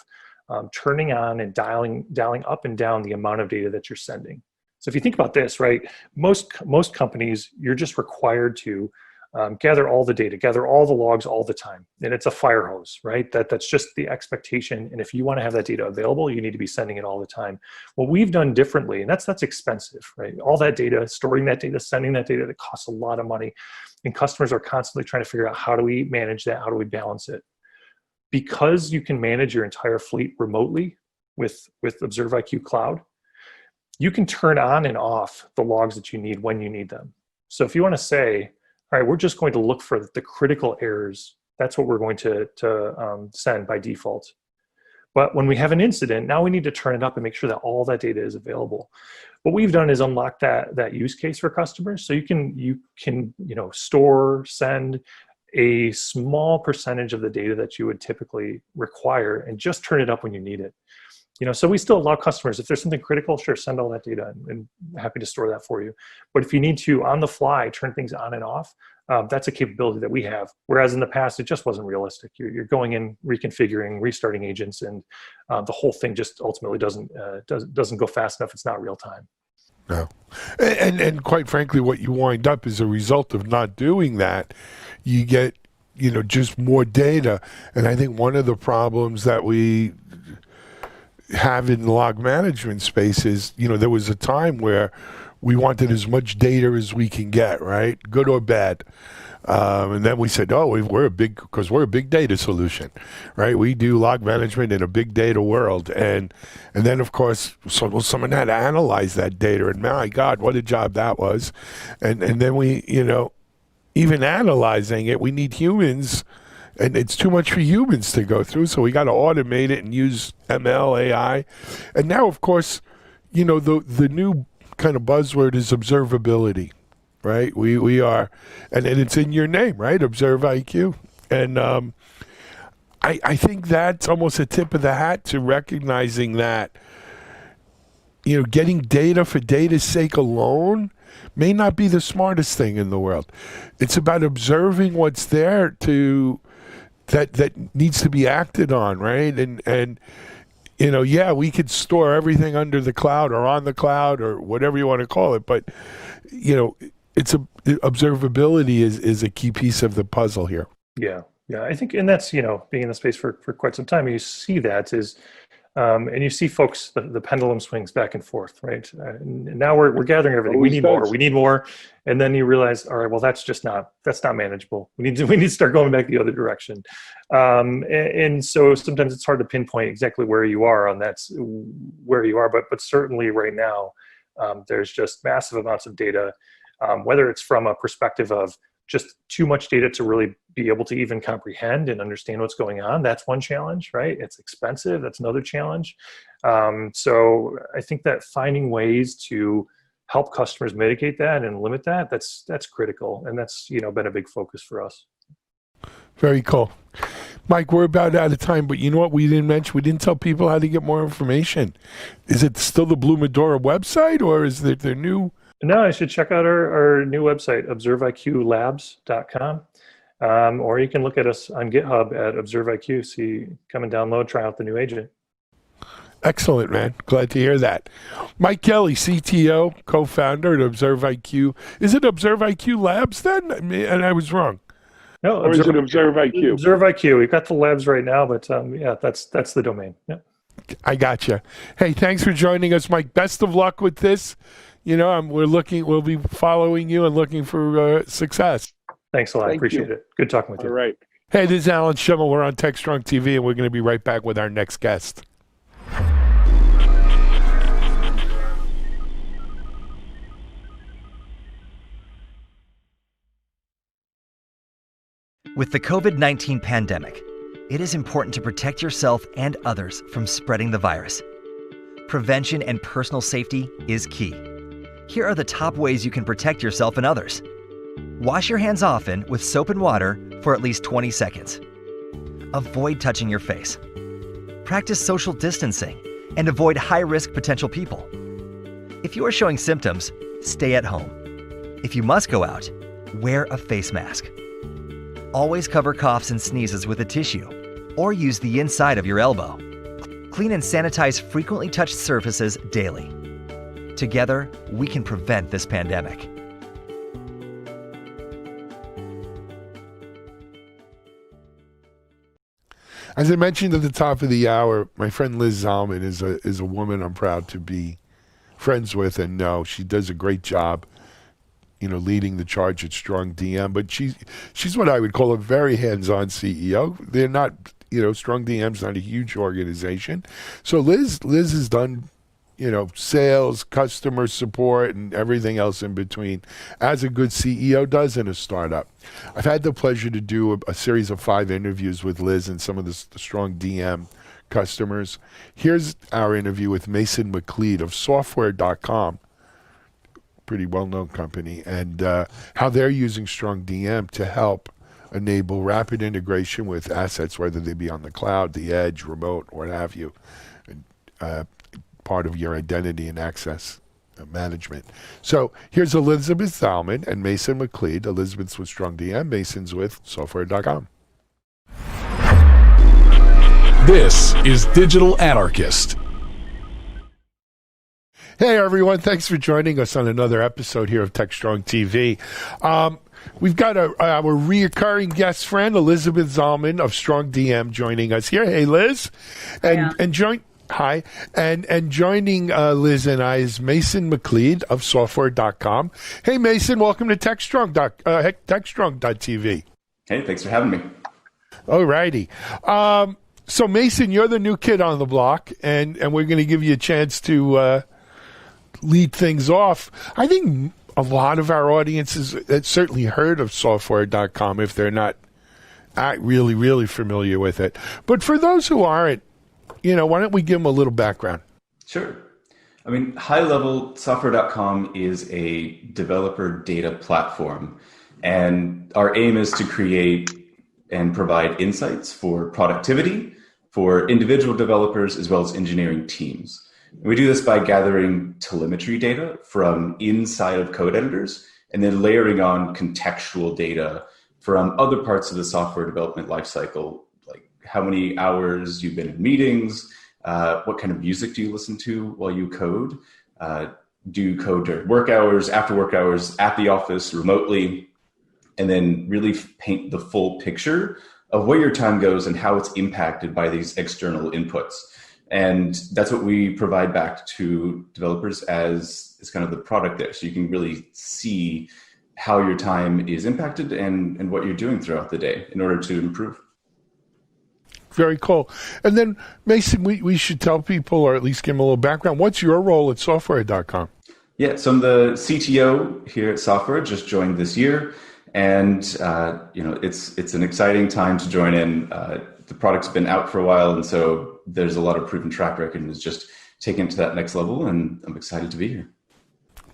[SPEAKER 5] turning on and dialing up and down the amount of data that you're sending. So if you think about this, right, most companies, you're just required to gather all the data, gather all the logs all the time. And it's a fire hose, right? That's just the expectation. And if you want to have that data available, you need to be sending it all the time. What we've done differently, and that's expensive, right? All that data, storing that data, sending that data, that costs a lot of money. And customers are constantly trying to figure out, how do we manage that? How do we balance it? Because you can manage your entire fleet remotely with ObserveIQ Cloud, you can turn on and off the logs that you need when you need them. So if you want to say, all right, we're just going to look for the critical errors, that's what we're going to send by default. But when we have an incident, now we need to turn it up and make sure that all that data is available. What we've done is unlock that use case for customers. So you can store, send a small percentage of the data that you would typically require and just turn it up when you need it. So we still allow customers, if there's something critical, sure, send all that data, and happy to store that for you. But if you need to, on the fly, turn things on and off, that's a capability that we have. Whereas in the past, it just wasn't realistic. You're going in, reconfiguring, restarting agents, and the whole thing just ultimately doesn't go fast enough. It's not real time.
[SPEAKER 1] No. And quite frankly, what you wind up as a result of not doing that, you get, just more data. And I think one of the problems that we have in the log management space is, there was a time where we wanted as much data as we can get, right? Good or bad. And then we said, we're a big data solution, right? We do log management in a big data world. And then, of course, someone had to analyze that data. And my God, what a job that was. And then we, even analyzing it, we need humans. And it's too much for humans to go through, so we got to automate it and use ML, AI. And now, of course, the new kind of buzzword is observability, right? We are, and it's in your name, right? ObserveIQ. And I think that's almost a tip of the hat to recognizing that, getting data for data's sake alone may not be the smartest thing in the world. It's about observing what's there that needs to be acted on, right? And yeah, we could store everything under the cloud or on the cloud or whatever you want to call it, but observability is a key piece of the puzzle here.
[SPEAKER 5] Yeah. I think, and that's, being in the space for quite some time, you see that is, and you see folks, the pendulum swings back and forth, right? And now we're gathering everything.
[SPEAKER 4] Always
[SPEAKER 5] We need more. And then you realize, all right, well, that's not manageable. We need to start going back the other direction. And so sometimes it's hard to pinpoint exactly where you are on that's where you are, but certainly right now, there's just massive amounts of data, whether it's from a perspective of just too much data to really be able to even comprehend and understand what's going on. That's one challenge, right? It's expensive. That's another challenge. So I think that finding ways to help customers mitigate that and limit that, that's critical. And that's, been a big focus for us.
[SPEAKER 1] Very cool. Mike, we're about out of time, but you know what we didn't mention? We didn't tell people how to get more information. Is it still the Blue Medora website, or is it their new...
[SPEAKER 5] No, I should check out our new website, ObserveIQLabs.com. Or you can look at us on GitHub at ObserveIQ. See, come and download, try out the new agent.
[SPEAKER 1] Excellent, man. Glad to hear that. Mike Kelly, CTO, co-founder at ObserveIQ. Is it ObserveIQ Labs then? And I was wrong.
[SPEAKER 5] No,
[SPEAKER 4] Or is it ObserveIQ?
[SPEAKER 5] ObserveIQ. We've got the labs right now, but that's the domain. Yeah.
[SPEAKER 1] I gotcha. Hey, thanks for joining us, Mike. Best of luck with this. We'll be following you and looking for success.
[SPEAKER 5] Thanks a lot.
[SPEAKER 4] Thank
[SPEAKER 5] Appreciate
[SPEAKER 4] you.
[SPEAKER 5] it. Good talking with you.
[SPEAKER 4] All right.
[SPEAKER 1] Hey, this is Alan Schimmel. We're on TechStrong TV, and we're going to be right back with our next guest.
[SPEAKER 6] With the COVID-19 pandemic, it is important to protect yourself and others from spreading the virus. Prevention and personal safety is key. Here are the top ways you can protect yourself and others. Wash your hands often with soap and water for at least 20 seconds. Avoid touching your face. Practice social distancing and avoid high-risk potential people. If you are showing symptoms, stay at home. If you must go out, wear a face mask. Always cover coughs and sneezes with a tissue or use the inside of your elbow. Clean and sanitize frequently touched surfaces daily. Together, we can prevent this pandemic.
[SPEAKER 1] As I mentioned at the top of the hour, my friend Liz Zalman is a woman I'm proud to be friends with and know. She does a great job, leading the charge at Strong DM. But she's what I would call a very hands-on CEO. They're not, Strong DM's not a huge organization. So Liz has done, sales, customer support, and everything else in between, as a good CEO does in a startup. I've had the pleasure to do a series of 5 interviews with Liz and some of the Strong DM customers. Here's our interview with Mason McLean of Software.com, pretty well-known company, and how they're using Strong DM to help enable rapid integration with assets, whether they be on the cloud, the edge, remote, what have you, and, part of your identity and access management. So here's Elizabeth Zalman and Mason McLean. Elizabeth's with Strong DM, Mason's with Software.com.
[SPEAKER 2] This is Digital Anarchist.
[SPEAKER 1] Hey everyone, thanks for joining us on another episode here of TechStrong TV. We've got our reoccurring guest friend, Elizabeth Zalman of Strong DM, joining us here. Hey Liz. Hi. And joining Liz and I is Mason McLean of Software.com. Hey Mason, welcome to TechStrong.tv.
[SPEAKER 7] Hey, thanks for having me.
[SPEAKER 1] All righty. So Mason, you're the new kid on the block, and we're going to give you a chance to lead things off. I think a lot of our audiences have certainly heard of Software.com if they're not really, really familiar with it. But for those who aren't, why don't we give them a little background?
[SPEAKER 7] Sure. I mean, high level, Software.com is a developer data platform. And our aim is to create and provide insights for productivity for individual developers as well as engineering teams. And we do this by gathering telemetry data from inside of code editors and then layering on contextual data from other parts of the software development lifecycle, like how many hours you've been in meetings, What kind of music do you listen to while you code? Do you code during work hours, after work hours, at the office, remotely? And then really paint the full picture of where your time goes and how it's impacted by these external inputs. And that's what we provide back to developers as kind of the product there. So you can really see how your time is impacted and what you're doing throughout the day in order to improve.
[SPEAKER 1] Very cool. And then, Mason, we should tell people, or at least give them a little background. What's your role at software.com?
[SPEAKER 7] Yeah, so I'm the CTO here at Software, just joined this year. And, it's an exciting time to join in. The product's been out for a while, and so there's a lot of proven track record, and it's just taking it to that next level, and I'm excited to be here.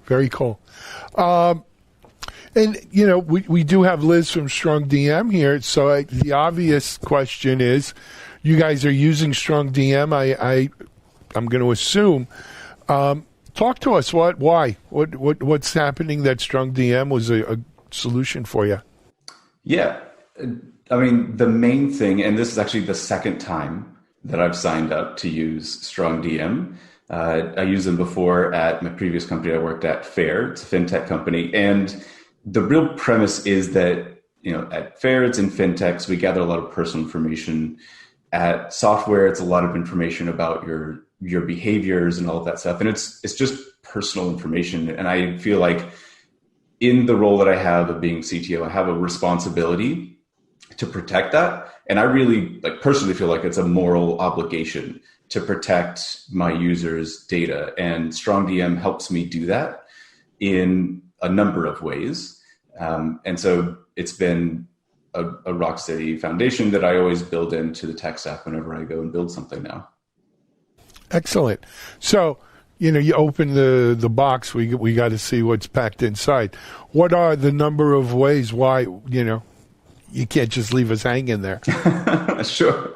[SPEAKER 1] Very cool. And, we do have Liz from Strong DM here. So the obvious question is, you guys are using Strong DM. I'm going to assume. Talk to us. Why? What's happening that Strong DM was a solution for you?
[SPEAKER 7] Yeah. I mean, the main thing, and this is actually the second time that I've signed up to use Strong DM. I used them before at my previous company I worked at, Fair. It's a fintech company. And the real premise is that, at Fair, it's in fintechs, we gather a lot of personal information. At Software, it's a lot of information about your behaviors and all of that stuff. And it's just personal information. And I feel like in the role that I have of being CTO, I have a responsibility to protect that. And I really personally feel like it's a moral obligation to protect my users' data. And Strong DM helps me do that in a number of ways. And so it's been a rock steady foundation that I always build into the tech stack whenever I go and build something now. Excellent.
[SPEAKER 1] So, you open the box, we got to see what's packed inside. What are the number of ways why, you can't just leave us hanging there?
[SPEAKER 7] Sure.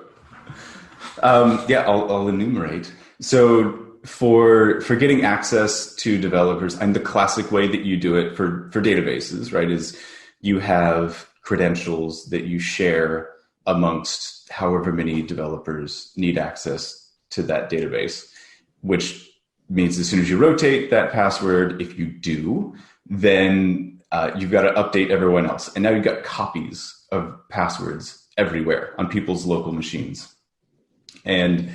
[SPEAKER 7] I'll enumerate. So for getting access to developers, and the classic way that you do it for databases, right, is you have credentials that you share amongst however many developers need access to that database, which means as soon as you rotate that password, if you do, then you've got to update everyone else. And now you've got copies of passwords everywhere on people's local machines. And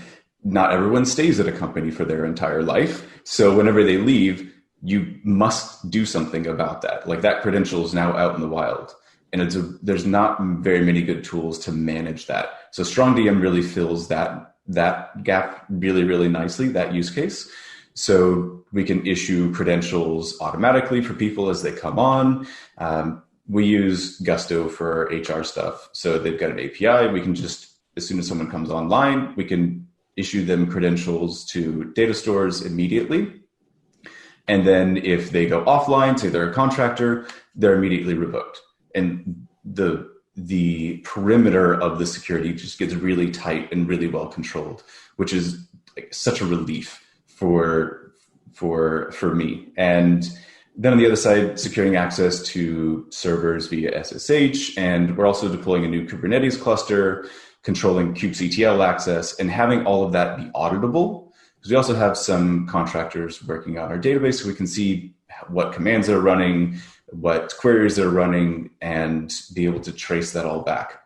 [SPEAKER 7] not everyone stays at a company for their entire life. So whenever they leave, you must do something about that. Like, that credential is now out in the wild. And there's not very many good tools to manage that. So StrongDM really fills that gap really, really nicely, that use case. So we can issue credentials automatically for people as they come on. We use Gusto for HR stuff. So they've got an API. We can just, as soon as someone comes online, we can issue them credentials to data stores immediately. And then if they go offline, say they're a contractor, they're immediately revoked. And the perimeter of the security just gets really tight and really well controlled, which is such a relief for me. And then on the other side, securing access to servers via SSH. And we're also deploying a new Kubernetes cluster, controlling kubectl access, and having all of that be auditable. Because we also have some contractors working on our database, so we can see what commands are running, what queries are running, and be able to trace that all back.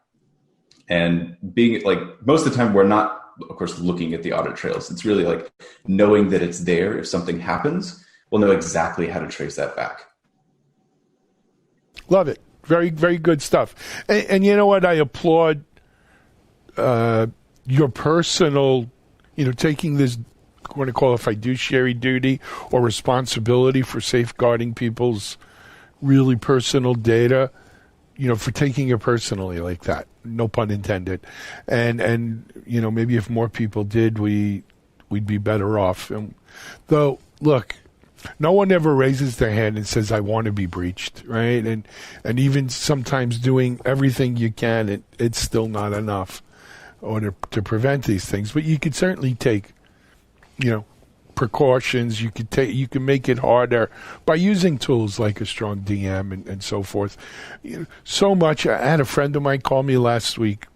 [SPEAKER 7] And being most of the time, we're not, of course, looking at the audit trails. It's really knowing that it's there. If something happens, we'll know exactly how to trace that back.
[SPEAKER 1] Love it. Very, very good stuff. And you know what? I applaud your personal, taking this, I want to call it fiduciary duty or responsibility for safeguarding people's really personal data, for taking it personally like that. No pun intended. And maybe if more people did, we'd be better off. Though, look, no one ever raises their hand and says, I want to be breached, right? And even sometimes doing everything you can, it's still not enough to prevent these things. But you could certainly take, precautions. You can make it harder by using tools like a Strong DM and so forth. So much. I had a friend of mine call me last week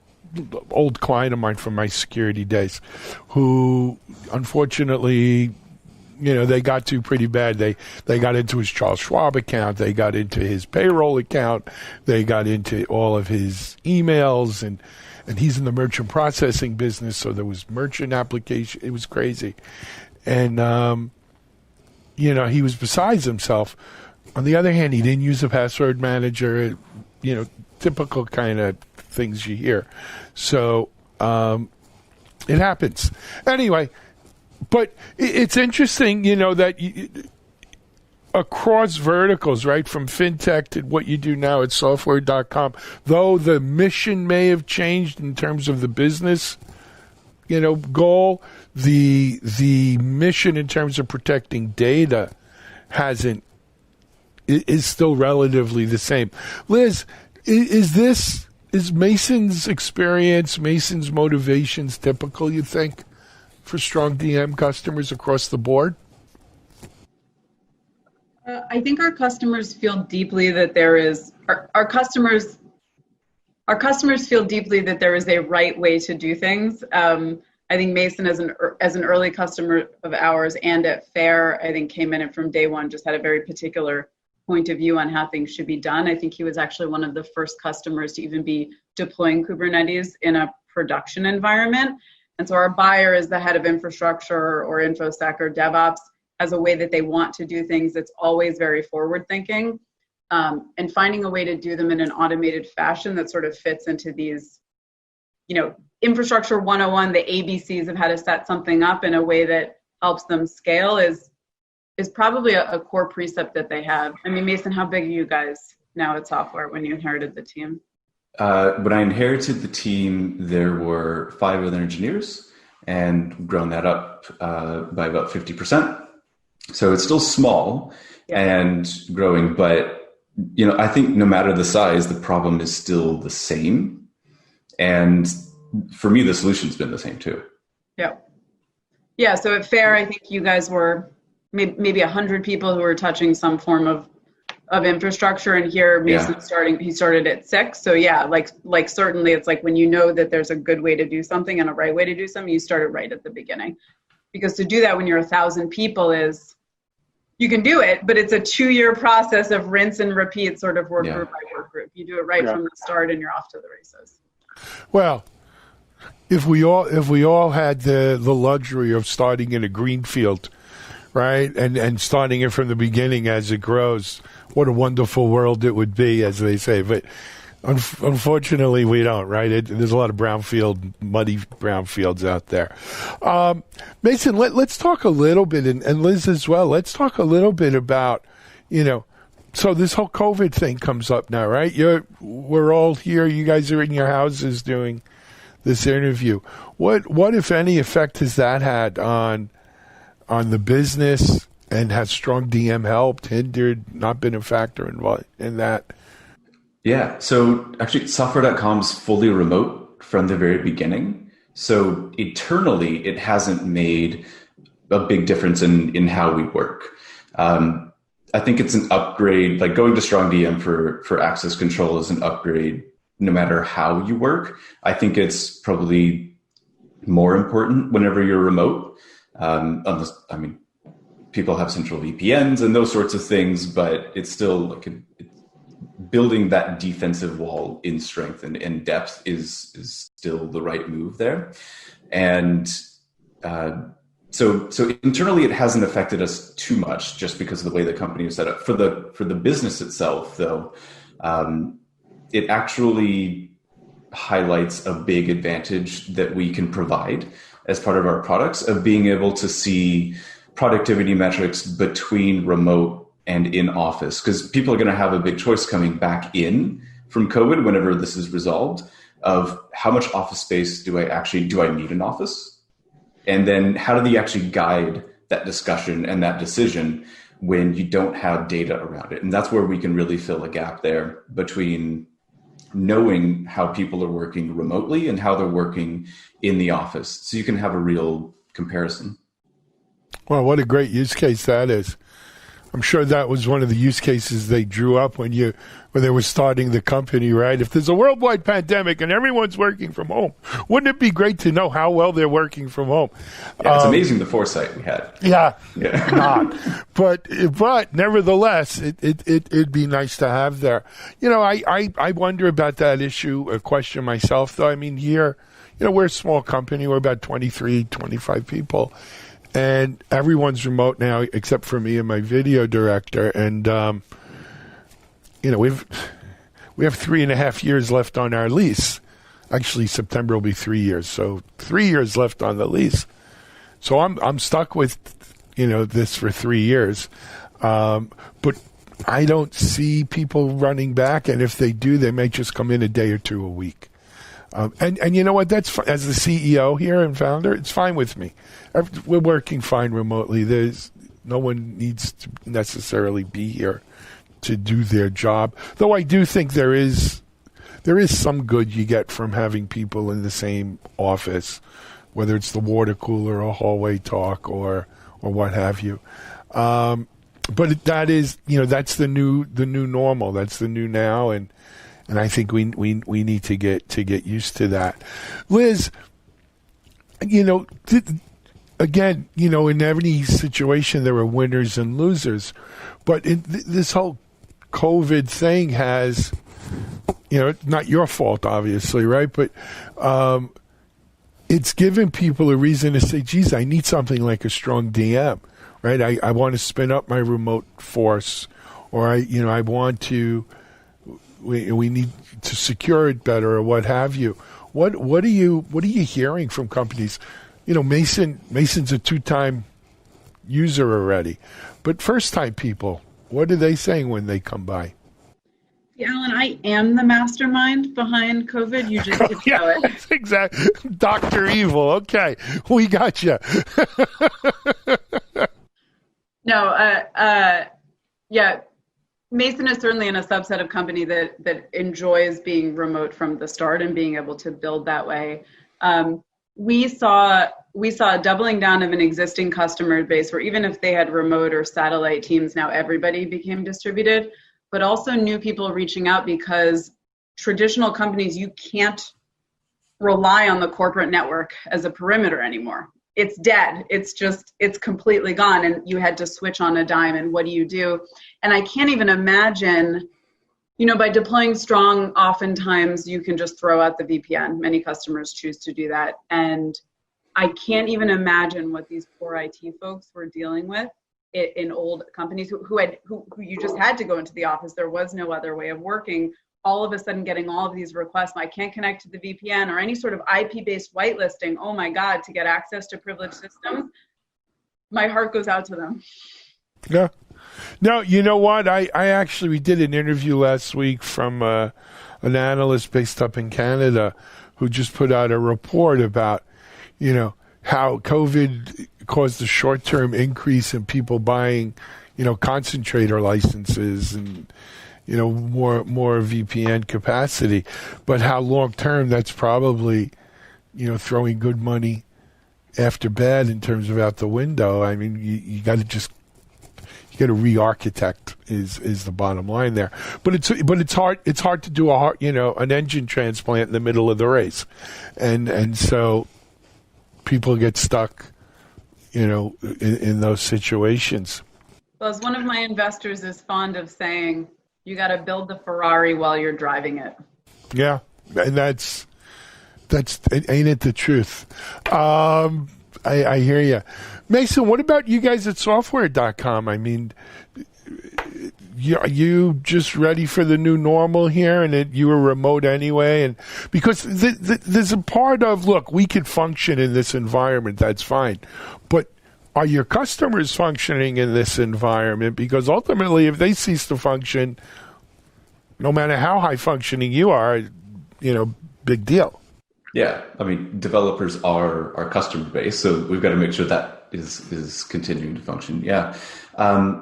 [SPEAKER 1] old client of mine from my security days, who unfortunately, they got to pretty bad. They got into his Charles Schwab account. They got into his payroll account. They got into all of his emails, and he's in the merchant processing business, so there was merchant application. It was crazy. And, he was besides himself. On the other hand, he didn't use a password manager, typical kind of things you hear. So it happens. Anyway, but it's interesting, that across verticals, right, from fintech to what you do now at software.com, though the mission may have changed in terms of the business, goal, the mission in terms of protecting data is still relatively the same. Liz, is Mason's experience, Mason's motivations typical, you think, for strong DM customers across the board?
[SPEAKER 8] I think our customers feel deeply that our customers feel deeply that there is a right way to do things. I think Mason, as an early customer of ours and at Fair, I think came in and from day one just had a very particular point of view on how things should be done. I think he was actually one of the first customers to even be deploying Kubernetes in a production environment. And so our buyer is the head of infrastructure or InfoSec or DevOps as a way that they want to do things that's always very forward thinking, and finding a way to do them in an automated fashion that sort of fits into these, infrastructure 101, the ABCs of how to set something up in a way that helps them scale is probably a core precept that they have. I mean, Mason, how big are you guys now at Software when you inherited the team?
[SPEAKER 7] When I inherited the team, there were 5 other engineers, and grown that up by about 50%. So it's still small and growing, but I think no matter the size, the problem is still the same. And for me, the solution's been the same too.
[SPEAKER 8] Yeah. So at Fair, I think you guys were maybe 100 people who were touching some form of infrastructure, and here Mason he started at 6. So like certainly it's like when you know that there's a good way to do something and a right way to do something, you start it right at the beginning. Because to do that when you're 1,000 people you can do it, but it's a 2-year process of rinse and repeat, sort of work group by work group. You do it right from the start and you're off to the races.
[SPEAKER 1] Well, if we all had the luxury of starting in a greenfield, right, and starting it from the beginning as it grows, what a wonderful world it would be, as they say. But unfortunately, we don't, right? There's a lot of muddy brownfields out there. Mason, let's talk a little bit, and Liz as well, let's talk a little bit about, so this whole COVID thing comes up now, right? We're all here. You guys are in your houses doing this interview. What if any, effect has that had on the business, and has strong DM helped, hindered, not been a factor in that?
[SPEAKER 7] Yeah, so actually software.com's fully remote from the very beginning. So internally, it hasn't made a big difference in how we work. I think it's an upgrade, like going to strong DM for access control is an upgrade no matter how you work. I think it's probably more important whenever you're remote. People have central VPNs and those sorts of things, but it's still like building that defensive wall in strength and in depth is still the right move there. And so internally, it hasn't affected us too much just because of the way the company is set up. For the business itself, though, it actually highlights a big advantage that we can provide as part of our products of being able to see productivity metrics between remote and in office, because people are going to have a big choice coming back in from COVID whenever this is resolved of how much office space do I need an office? And then how do they actually guide that discussion and that decision when you don't have data around it? And that's where we can really fill a gap there between knowing how people are working remotely and how they're working in the office. So you can have a real comparison.
[SPEAKER 1] Well, what a great use case that is. I'm sure that was one of the use cases they drew up when they were starting the company, right? If there's a worldwide pandemic and everyone's working from home, wouldn't it be great to know how well they're working from home?
[SPEAKER 7] Yeah, it's amazing the foresight we had.
[SPEAKER 1] Yeah. Not. But nevertheless, it'd be nice to have there. I wonder about that issue, a question myself, though. I mean, here, we're a small company. We're about 23, 25 people. And everyone's remote now, except for me and my video director. And, we have 3.5 years left on our lease. Actually, September will be 3 years. So 3 years left on the lease. So I'm stuck with, this for 3 years. But I don't see people running back. And if they do, they may just come in a day or two a week. And you know what? That's as the CEO here and founder, it's fine with me. We're working fine remotely. No one needs to necessarily be here to do their job. Though I do think there is some good you get from having people in the same office, whether it's the water cooler or hallway talk or what have you. But that is, that's the new normal. That's the new now, and I think we need to get used to that. Liz, again, in every situation there are winners and losers, but this whole COVID thing has, not your fault, obviously, right? But it's given people a reason to say, geez, I need something like a strong DM, right? I want to spin up my remote force, or I want to, we need to secure it better, or what have you. What are you hearing from companies? Mason's a 2-time user already, but first-time people, what are they saying when they come by?
[SPEAKER 8] Yeah, Alan, I am the mastermind behind COVID. You just didn't know it.
[SPEAKER 1] Exactly. Dr. Evil. Okay, we got you.
[SPEAKER 8] No, yeah, Mason is certainly in a subset of company that enjoys being remote from the start and being able to build that way. We saw a doubling down of an existing customer base where even if they had remote or satellite teams, now everybody became distributed, but also new people reaching out because traditional companies, you can't rely on the corporate network as a perimeter anymore. It's dead. It's completely gone. And you had to switch on a dime. And what do you do? And I can't even imagine, by deploying Strong, oftentimes you can just throw out the VPN. Many customers choose to do that. And I can't even imagine what these poor IT folks were dealing with in old companies who you just had to go into the office. There was no other way of working. All of a sudden getting all of these requests, I can't connect to the VPN or any sort of IP-based whitelisting, oh my God, to get access to privileged systems, my heart goes out to them.
[SPEAKER 1] Yeah. No, you know what? We did an interview last week from an analyst based up in Canada who just put out a report about, how COVID caused a short-term increase in people buying, concentrator licenses and, more VPN capacity, but how long-term that's probably, throwing good money after bad in terms of out the window. I mean, you got to re-architect is the bottom line there. But it's hard to do an engine transplant in the middle of the race, and so people get stuck, in those situations.
[SPEAKER 8] Well, as one of my investors is fond of saying, you got to build the Ferrari while you're driving it.
[SPEAKER 1] Yeah, and that's ain't it the truth? I hear you. Mason, what about you guys at Software.com? I mean, are you just ready for the new normal here, and you were remote anyway? And because there's a part of, look, we could function in this environment, that's fine, but are your customers functioning in this environment? Because ultimately, if they cease to function, no matter how high functioning you are, big deal.
[SPEAKER 7] Yeah, I mean, developers are our customer base, so we've got to make sure that is continuing to function. Yeah,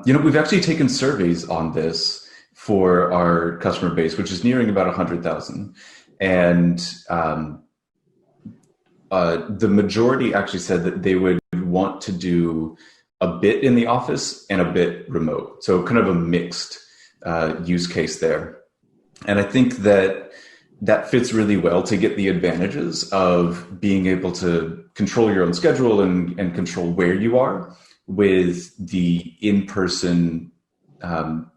[SPEAKER 7] we've actually taken surveys on this for our customer base, which is nearing about 100,000, and the majority actually said that they would want to do a bit in the office and a bit remote. So kind of a mixed use case there. And I think that fits really well to get the advantages of being able to control your own schedule and control where you are with the in-person, being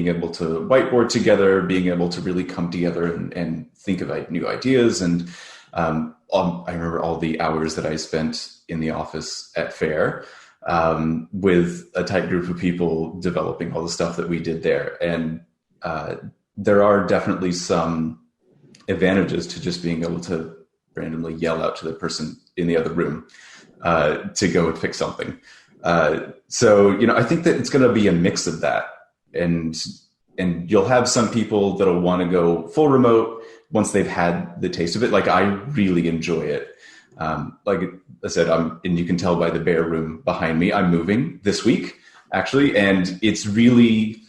[SPEAKER 7] able to whiteboard together, being able to really come together and think of new ideas. And I remember all the hours that I spent in the office at Fair with a tight group of people developing all the stuff that we did there. And there are definitely some advantages to just being able to randomly yell out to the person in the other room to go and fix something. So I think that it's going to be a mix of that. And you'll have some people that'll want to go full remote once they've had the taste of it. Like, I really enjoy it. Like I said, and you can tell by the bare room behind me, I'm moving this week, actually. And it's really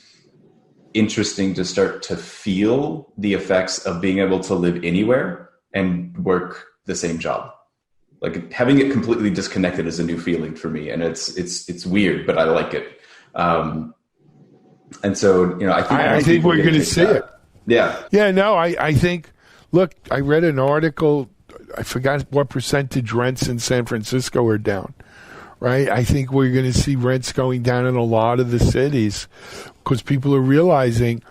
[SPEAKER 7] interesting to start to feel the effects of being able to live anywhere and work the same job. Like, having it completely disconnected is a new feeling for me. And it's weird, but I like it. And so,
[SPEAKER 1] I think we're going to see it.
[SPEAKER 7] Yeah.
[SPEAKER 1] Yeah, no, I think, look, I read an article, I forgot what percentage rents in San Francisco are down, right? I think we're going to see rents going down in a lot of the cities because people are realizing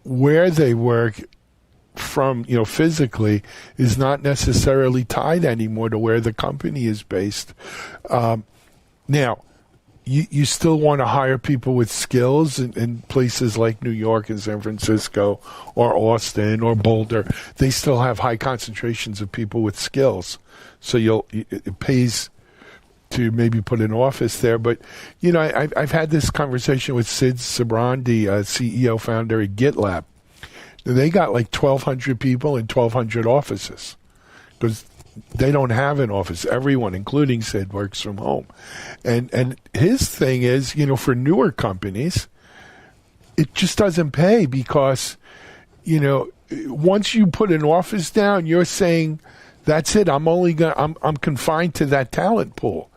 [SPEAKER 1] where they work from, physically is not necessarily tied anymore to where the company is based. Now, you still want to hire people with skills in places like New York and San Francisco or Austin or Boulder. They still have high concentrations of people with skills. So it pays to maybe put an office there. But, I've had this conversation with Sid Sibrandy, CEO founder at GitLab. They got like 1,200 people and 1,200 offices because they don't have an office. Everyone, including Sid, works from home. And his thing is, for newer companies, it just doesn't pay because, once you put an office down, you're saying, that's it. I'm confined to that talent pool.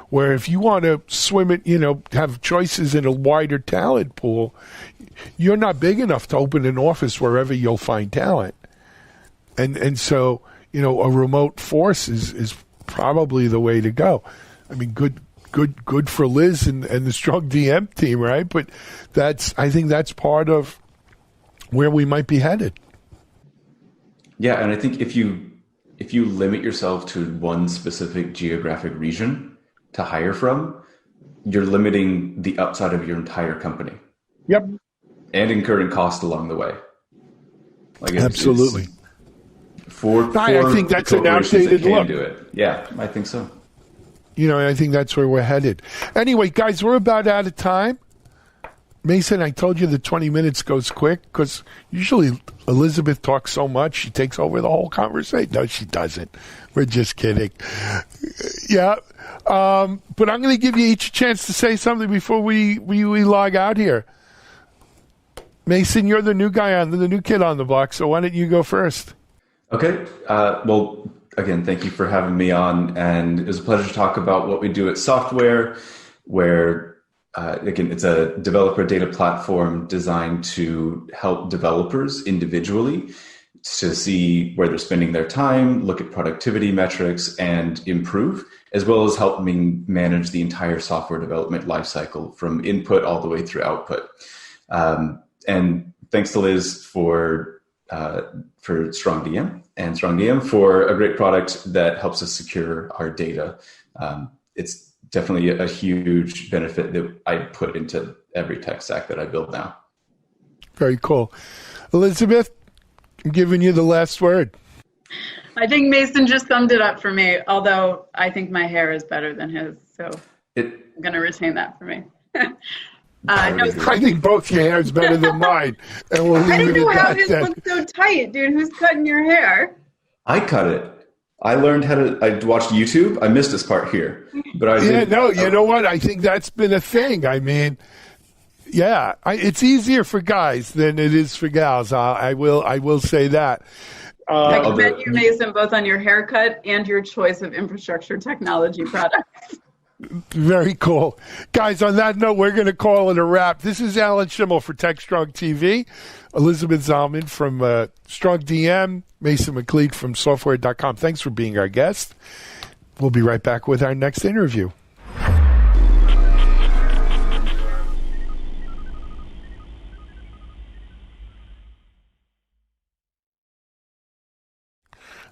[SPEAKER 1] Where if you want to swim it, have choices in a wider talent pool, you're not big enough to open an office wherever you'll find talent. And so, a remote force is probably the way to go. I mean, good for Liz and the strong DM team, right? But I think that's part of where we might be headed.
[SPEAKER 7] Yeah, and I think if you limit yourself to one specific geographic region to hire from, you're limiting the upside of your entire company.
[SPEAKER 1] Yep.
[SPEAKER 7] And incurring cost along the way.
[SPEAKER 1] Absolutely.
[SPEAKER 7] I
[SPEAKER 1] think that's an outdated look.
[SPEAKER 7] Do it. Yeah, I think so.
[SPEAKER 1] I think that's where we're headed. Anyway, guys, we're about out of time. Mason, I told you the 20 minutes goes quick because usually Elizabeth talks so much, she takes over the whole conversation. No, she doesn't. We're just kidding. Yeah. But I'm going to give you each a chance to say something before we log out here. Mason, you're the new kid on the block, so why don't you go first?
[SPEAKER 7] Okay. Well, again, thank you for having me on. And it was a pleasure to talk about what we do at Software, where, again, it's a developer data platform designed to help developers individually to see where they're spending their time, look at productivity metrics, and improve, as well as helping manage the entire software development lifecycle from input all the way through output. And thanks to Liz for StrongDM and StrongDM for a great product that helps us secure our data. It's definitely a huge benefit that I put into every tech stack that I build now.
[SPEAKER 1] Very cool. Elizabeth, I'm giving you the last word.
[SPEAKER 8] I think Mason just summed it up for me, although I think my hair is better than his, so I'm going to retain that for me.
[SPEAKER 1] I think both your hair is better than mine. And we'll
[SPEAKER 8] I
[SPEAKER 1] leave
[SPEAKER 8] don't know
[SPEAKER 1] it
[SPEAKER 8] how
[SPEAKER 1] at
[SPEAKER 8] his
[SPEAKER 1] that.
[SPEAKER 8] looks so tight, dude. Who's cutting your hair?
[SPEAKER 7] I cut it. I learned I watched YouTube. I missed this part here, but I did.
[SPEAKER 1] You know what? I think that's been a thing. I mean, it's easier for guys than it is for gals. I will say that.
[SPEAKER 8] I commend you, Mason, both on your haircut and your choice of infrastructure technology products.
[SPEAKER 1] Very cool. Guys, on that note, we're going to call it a wrap. This is Alan Schimmel for TechStrong TV, Elizabeth Zalman from Strong DM, Mason McLean from Software.com. Thanks for being our guest. We'll be right back with our next interview.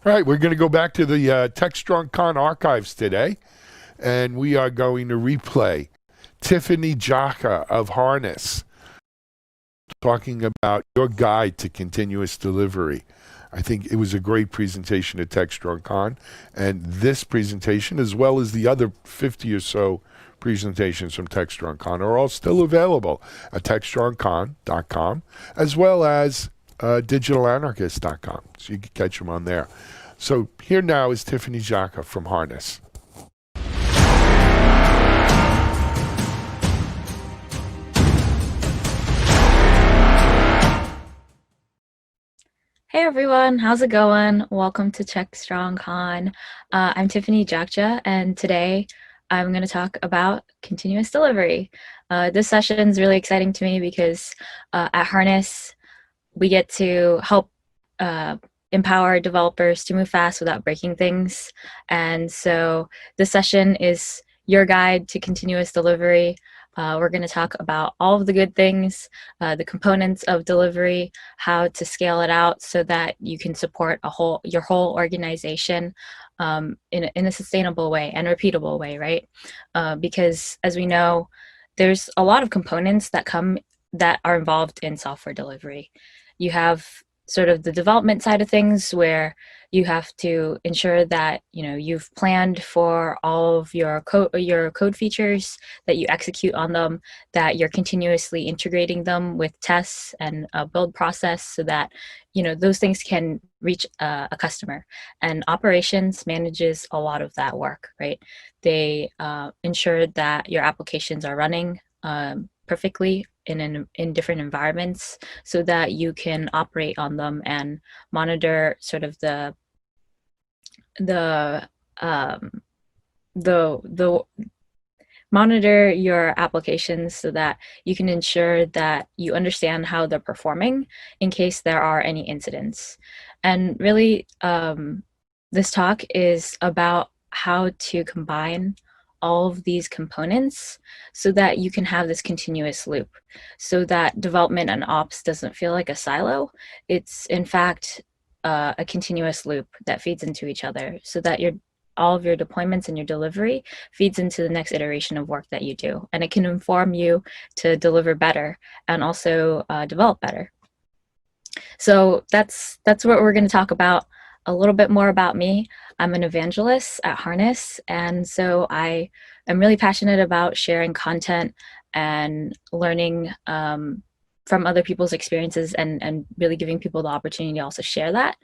[SPEAKER 1] All right, we're going to go back to the TechStrong Con archives today, and we are going to replay Tiffany Jaka of Harness talking about your guide to continuous delivery. I think it was a great presentation at TechStrong Con, and this presentation, as well as the other 50 or so presentations from TechStrong Con, are all still available at TechStrongCon.com, as well as digitalanarchist.com, so you can catch them on there. So here now is Tiffany Jaka from Harness.
[SPEAKER 9] Hey everyone, how's it going? Welcome to TechStrong Con. I'm Tiffany Jakja, and today I'm going to talk about continuous delivery. This session is really exciting to me because at Harness, we get to help empower developers to move fast without breaking things. And so this session is your guide to continuous delivery. We're going to talk about all of the good things, the components of delivery, how to scale it out so that you can support your whole organization in a sustainable way and repeatable way, right? Because as we know, there's a lot of components that are involved in software delivery. You have sort of the development side of things where you have to ensure that you've planned for all of your code features, that you execute on them, that you're continuously integrating them with tests and a build process so that those things can reach a customer. And operations manages a lot of that work, right? They ensure that your applications are running perfectly in different environments so that you can operate on them and monitor sort of the monitor your applications so that you can ensure that you understand how they're performing in case there are any incidents. And really, this talk is about how to combine all of these components so that you can have this continuous loop, so that development and ops doesn't feel like a silo. It's in fact a continuous loop that feeds into each other so that all of your deployments and your delivery feeds into the next iteration of work that you do. And it can inform you to deliver better and also develop better. So that's what we're going to talk about. A little bit more about me. I'm an evangelist at Harness, and so I am really passionate about sharing content and learning from other people's experiences and really giving people the opportunity to also share that.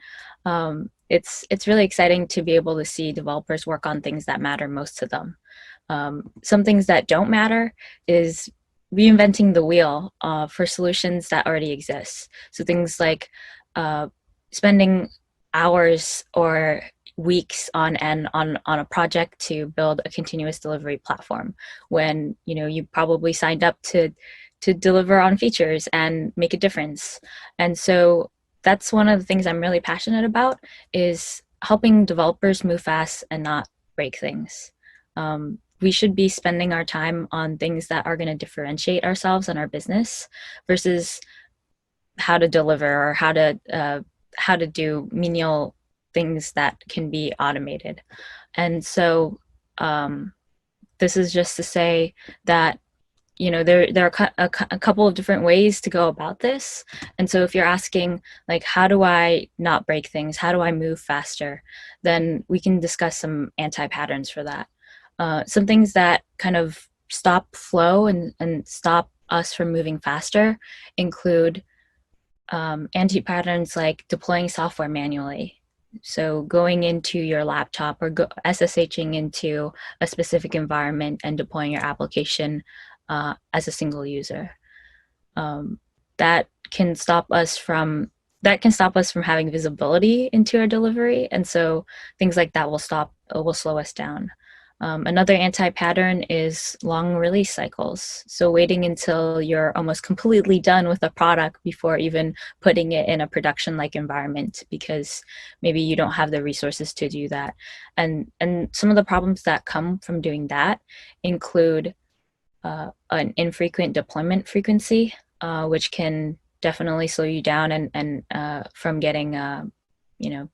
[SPEAKER 9] It's really exciting to be able to see developers work on things that matter most to them. Some things that don't matter is reinventing the wheel for solutions that already exist. So things like spending hours or weeks on end on a project to build a continuous delivery platform when you probably signed up to deliver on features and make a difference. And so that's one of the things I'm really passionate about, is helping developers move fast and not break things. We should be spending our time on things that are going to differentiate ourselves and our business versus how to deliver or how to do menial things that can be automated. And so this is just to say that there are a couple of different ways to go about this. And so if you're asking, like, how do I not break things? How do I move faster? Then we can discuss some anti-patterns for that. Some things that kind of stop flow and stop us from moving faster include anti-patterns like deploying software manually. So going into your laptop or SSHing into a specific environment and deploying your application as a single user. That can stop us from having visibility into our delivery, and so things like that will slow us down. Another anti-pattern is long release cycles. So waiting until you're almost completely done with a product before even putting it in a production-like environment, because maybe you don't have the resources to do that. And some of the problems that come from doing that include an infrequent deployment frequency, which can definitely slow you down and from getting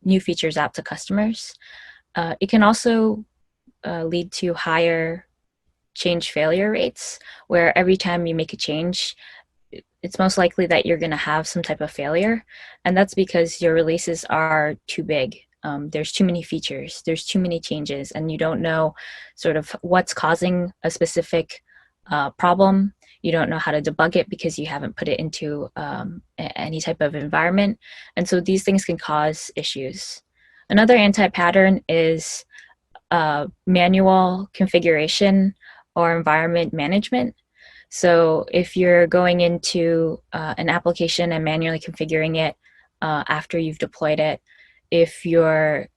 [SPEAKER 9] new features out to customers. It can also lead to higher change failure rates, where every time you make a change, it's most likely that you're going to have some type of failure. And that's because your releases are too big. There's too many features, there's too many changes, and you don't know sort of what's causing a specific problem. You don't know how to debug it because you haven't put it into any type of environment. And so these things can cause issues. Another anti-pattern is manual configuration or environment management. So if you're going into an application and manually configuring it after you've deployed it, if you're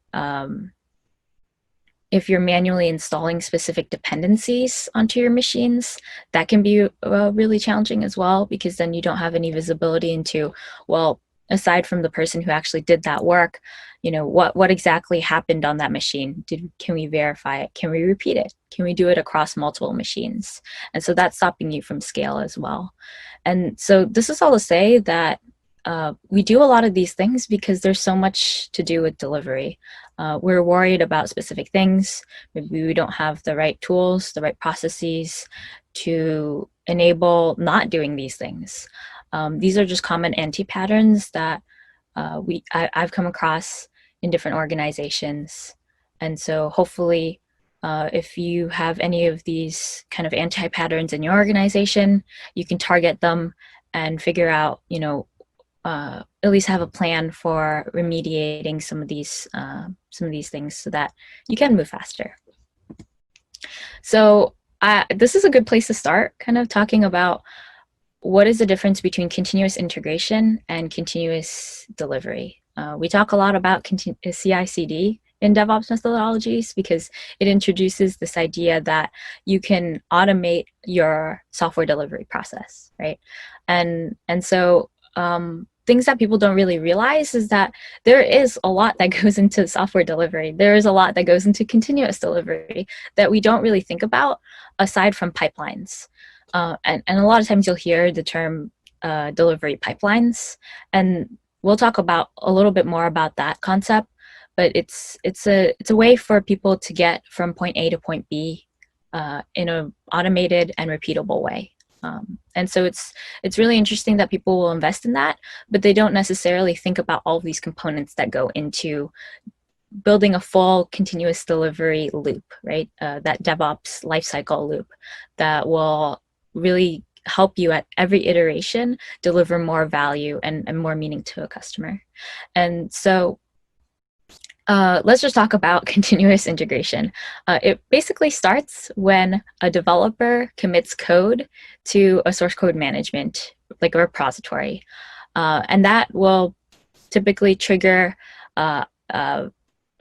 [SPEAKER 9] manually installing specific dependencies onto your machines, that can be really challenging as well, because then you don't have any visibility into, well, aside from the person who actually did that work, what exactly happened on that machine? Can we verify it? Can we repeat it? Can we do it across multiple machines? And so that's stopping you from scale as well. And so this is all to say that we do a lot of these things because there's so much to do with delivery. We're worried about specific things. Maybe we don't have the right tools, the right processes to enable not doing these things. These are just common anti-patterns that I've come across in different organizations. And so hopefully, if you have any of these kind of anti-patterns in your organization, you can target them and figure out, at least have a plan for remediating some of these things so that you can move faster. So this is a good place to start, kind of talking about what is the difference between continuous integration and continuous delivery. We talk a lot about CI/CD in DevOps methodologies because it introduces this idea that you can automate your software delivery process, right? And so things that people don't really realize is that there is a lot that goes into software delivery. There is a lot that goes into continuous delivery that we don't really think about aside from pipelines. And a lot of times you'll hear the term delivery pipelines, and we'll talk about a little bit more about that concept, but it's a way for people to get from point A to point B in an automated and repeatable way. And so it's really interesting that people will invest in that, but they don't necessarily think about all of these components that go into building a full continuous delivery loop, right? That DevOps lifecycle loop that will really help you at every iteration deliver more value and more meaning to a customer. And so let's just talk about continuous integration. It basically starts when a developer commits code to a source code management, like a repository. And that will typically trigger a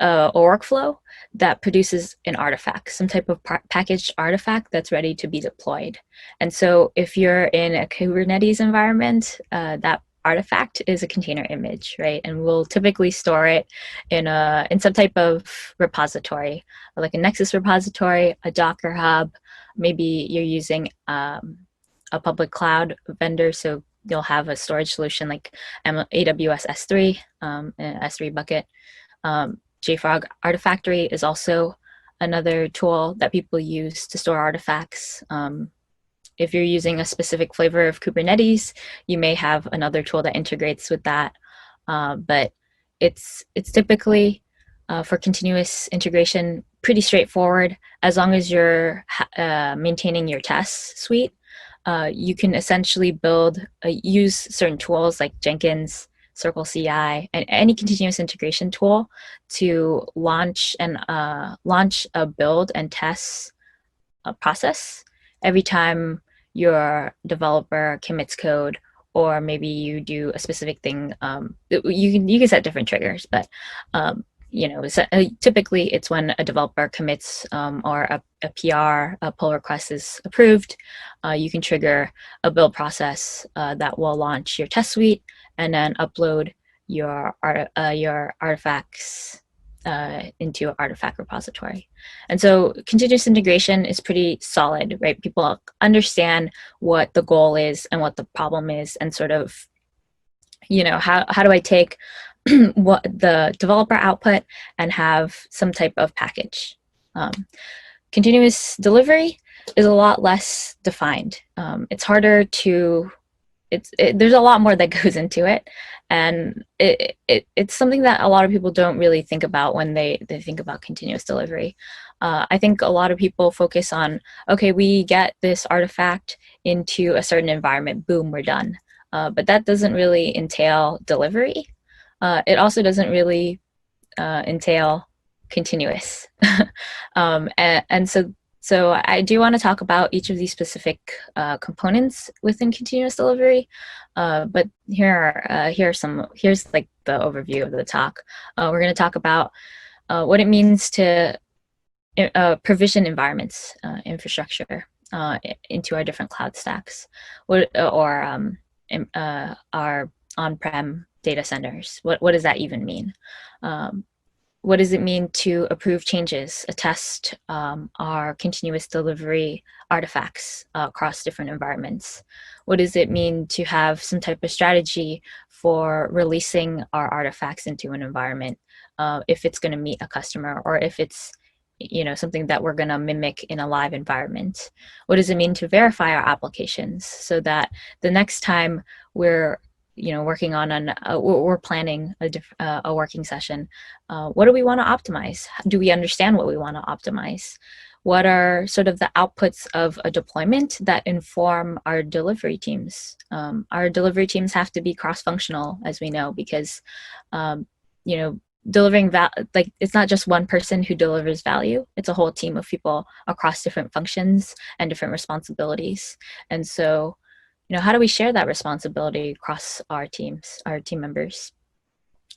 [SPEAKER 9] workflow that produces an artifact, some type of packaged artifact that's ready to be deployed. And so if you're in a Kubernetes environment, that artifact is a container image, right? And we'll typically store it in some type of repository, like a Nexus repository, a Docker hub. Maybe you're using a public cloud vendor, so you'll have a storage solution like AWS S3, an S3 bucket. JFrog Artifactory is also another tool that people use to store artifacts. If you're using a specific flavor of Kubernetes, you may have another tool that integrates with that. But it's typically, for continuous integration, pretty straightforward. As long as you're maintaining your test suite, you can essentially use certain tools like Jenkins, Circle CI, and any continuous integration tool to launch a build and test process every time your developer commits code, or maybe you do a specific thing. You can set different triggers, but typically it's when a developer commits or a PR, a pull request is approved, you can trigger a build process that will launch your test suite and then upload your artifacts into an artifact repository. And so continuous integration is pretty solid, right? People understand what the goal is and what the problem is, and sort of, how do I take what the developer output and have some type of package. Continuous delivery is a lot less defined. It's harder to, there's a lot more that goes into it. And it's something that a lot of people don't really think about when they think about continuous delivery. I think a lot of people focus on, okay, we get this artifact into a certain environment, boom, we're done. But that doesn't really entail delivery. It also doesn't really entail continuous. And so I do want to talk about each of these specific components within continuous delivery. But here's like the overview of the talk. We're going to talk about what it means to provision environments, infrastructure into our different cloud stacks, or our on-prem data centers. What does that even mean? What does it mean to approve changes, attest our continuous delivery artifacts across different environments? What does it mean to have some type of strategy for releasing our artifacts into an environment if it's going to meet a customer, or if it's something that we're going to mimic in a live environment? What does it mean to verify our applications so that the next time we're working on we're planning a working session, what do we want to optimize? Do we understand what we want to optimize? What are sort of the outputs of a deployment that inform our delivery teams? Our delivery teams have to be cross-functional, as we know, because delivering like, it's not just one person who delivers value, it's a whole team of people across different functions and different responsibilities. And so how do we share that responsibility across our teams, our team members?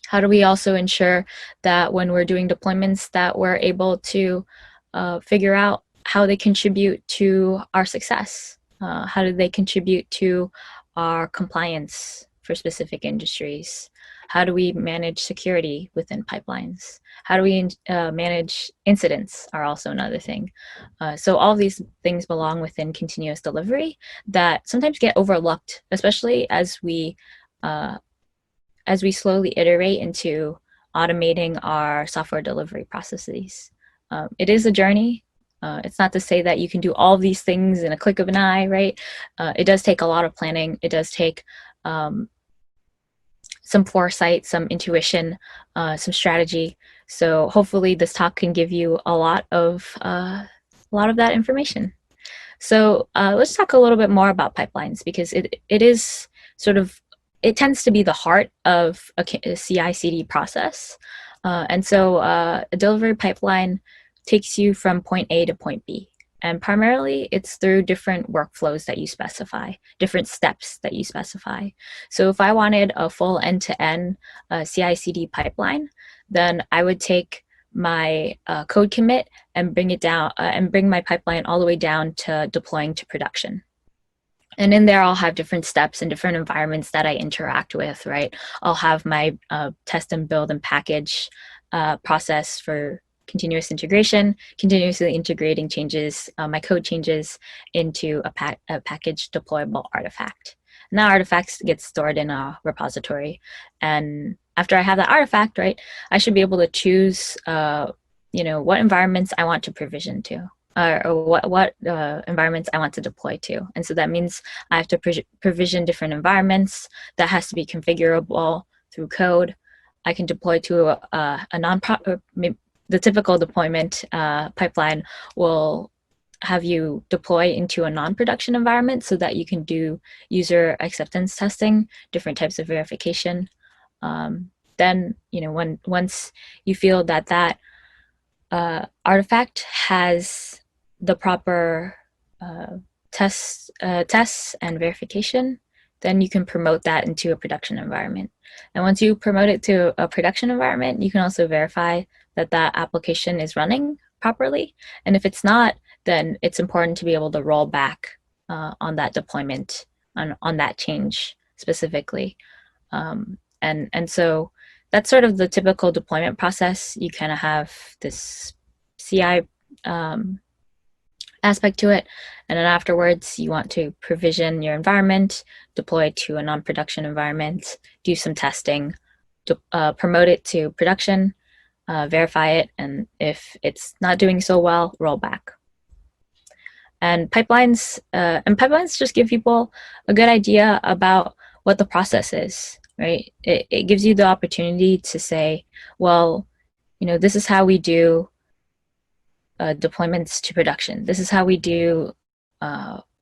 [SPEAKER 9] How do we also ensure that when we're doing deployments that we're able to figure out how they contribute to our success? How do they contribute to our compliance for specific industries? How do we manage security within pipelines? How do we manage incidents are also another thing. So all of these things belong within continuous delivery that sometimes get overlooked, especially as we slowly iterate into automating our software delivery processes. It is a journey. It's not to say that you can do all of these things in a click of an eye, right? It does take a lot of planning. It does take some foresight, some intuition, some strategy. So hopefully this talk can give you a lot of that information. So let's talk a little bit more about pipelines, because it is sort of, it tends to be the heart of a CI/CD process. And so a delivery pipeline takes you from point A to point B. And primarily, it's through different workflows that you specify, different steps that you specify. So if I wanted a full end-to-end CI/CD pipeline, then I would take my code commit and bring it down and bring my pipeline all the way down to deploying to production. And in there, I'll have different steps and different environments that I interact with, right? I'll have my test and build and package process for continuous integration, continuously integrating changes, my code changes into a package deployable artifact. And that artifact gets stored in a repository. And after I have that artifact, right, I should be able to choose, what environments I want to provision to, or what environments I want to deploy to. And so that means I have to provision different environments. That has to be configurable through code. I can deploy to the typical deployment pipeline will have you deploy into a non-production environment so that you can do user acceptance testing, different types of verification. Then, once you feel that artifact has the proper tests and verification, then you can promote that into a production environment. And once you promote it to a production environment, you can also verify that that application is running properly. And if it's not, then it's important to be able to roll back on that deployment, on that change specifically. And so that's sort of the typical deployment process. You kind of have this CI aspect to it. And then afterwards, you want to provision your environment, deploy to a non-production environment, do some testing, promote it to production, verify it, and if it's not doing so well, roll back. And pipelines just give people a good idea about what the process is, right? It gives you the opportunity to say, well, this is how we do deployments to production. This is how we do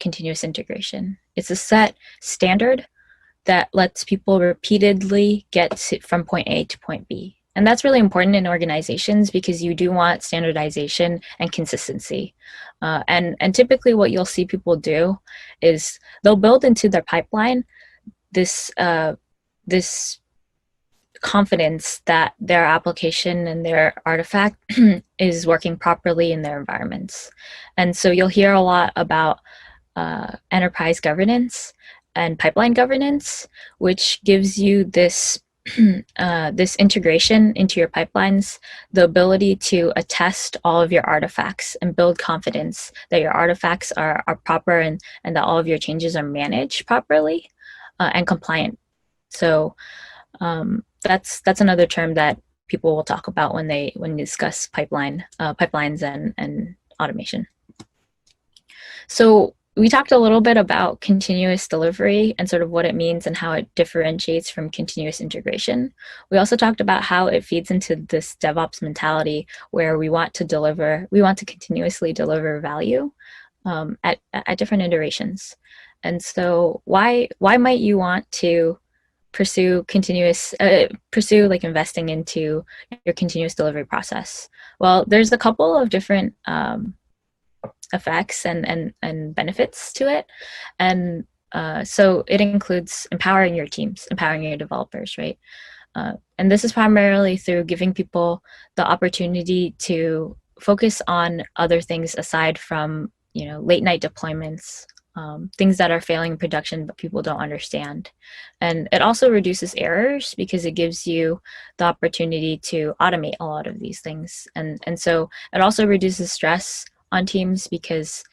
[SPEAKER 9] continuous integration. It's a set standard that lets people repeatedly get from point A to point B. And that's really important in organizations because you do want standardization and consistency. And typically what you'll see people do is they'll build into their pipeline this confidence that their application and their artifact is working properly in their environments. And so you'll hear a lot about enterprise governance and pipeline governance, which gives you this this integration into your pipelines, the ability to attest all of your artifacts and build confidence that your artifacts are proper and that all of your changes are managed properly and compliant. So that's another term that people will talk about when they discuss pipelines and automation. So we talked a little bit about continuous delivery and sort of what it means and how it differentiates from continuous integration. We also talked about how it feeds into this DevOps mentality where we want to continuously deliver value at different iterations. And so why might you want to pursue like investing into your continuous delivery process? Well, there's a couple of different effects and benefits to it. And so it includes empowering your teams, empowering your developers, right? And this is primarily through giving people the opportunity to focus on other things aside from, late night deployments, things that are failing in production but people don't understand. And it also reduces errors because it gives you the opportunity to automate a lot of these things. And so it also reduces stress on teams because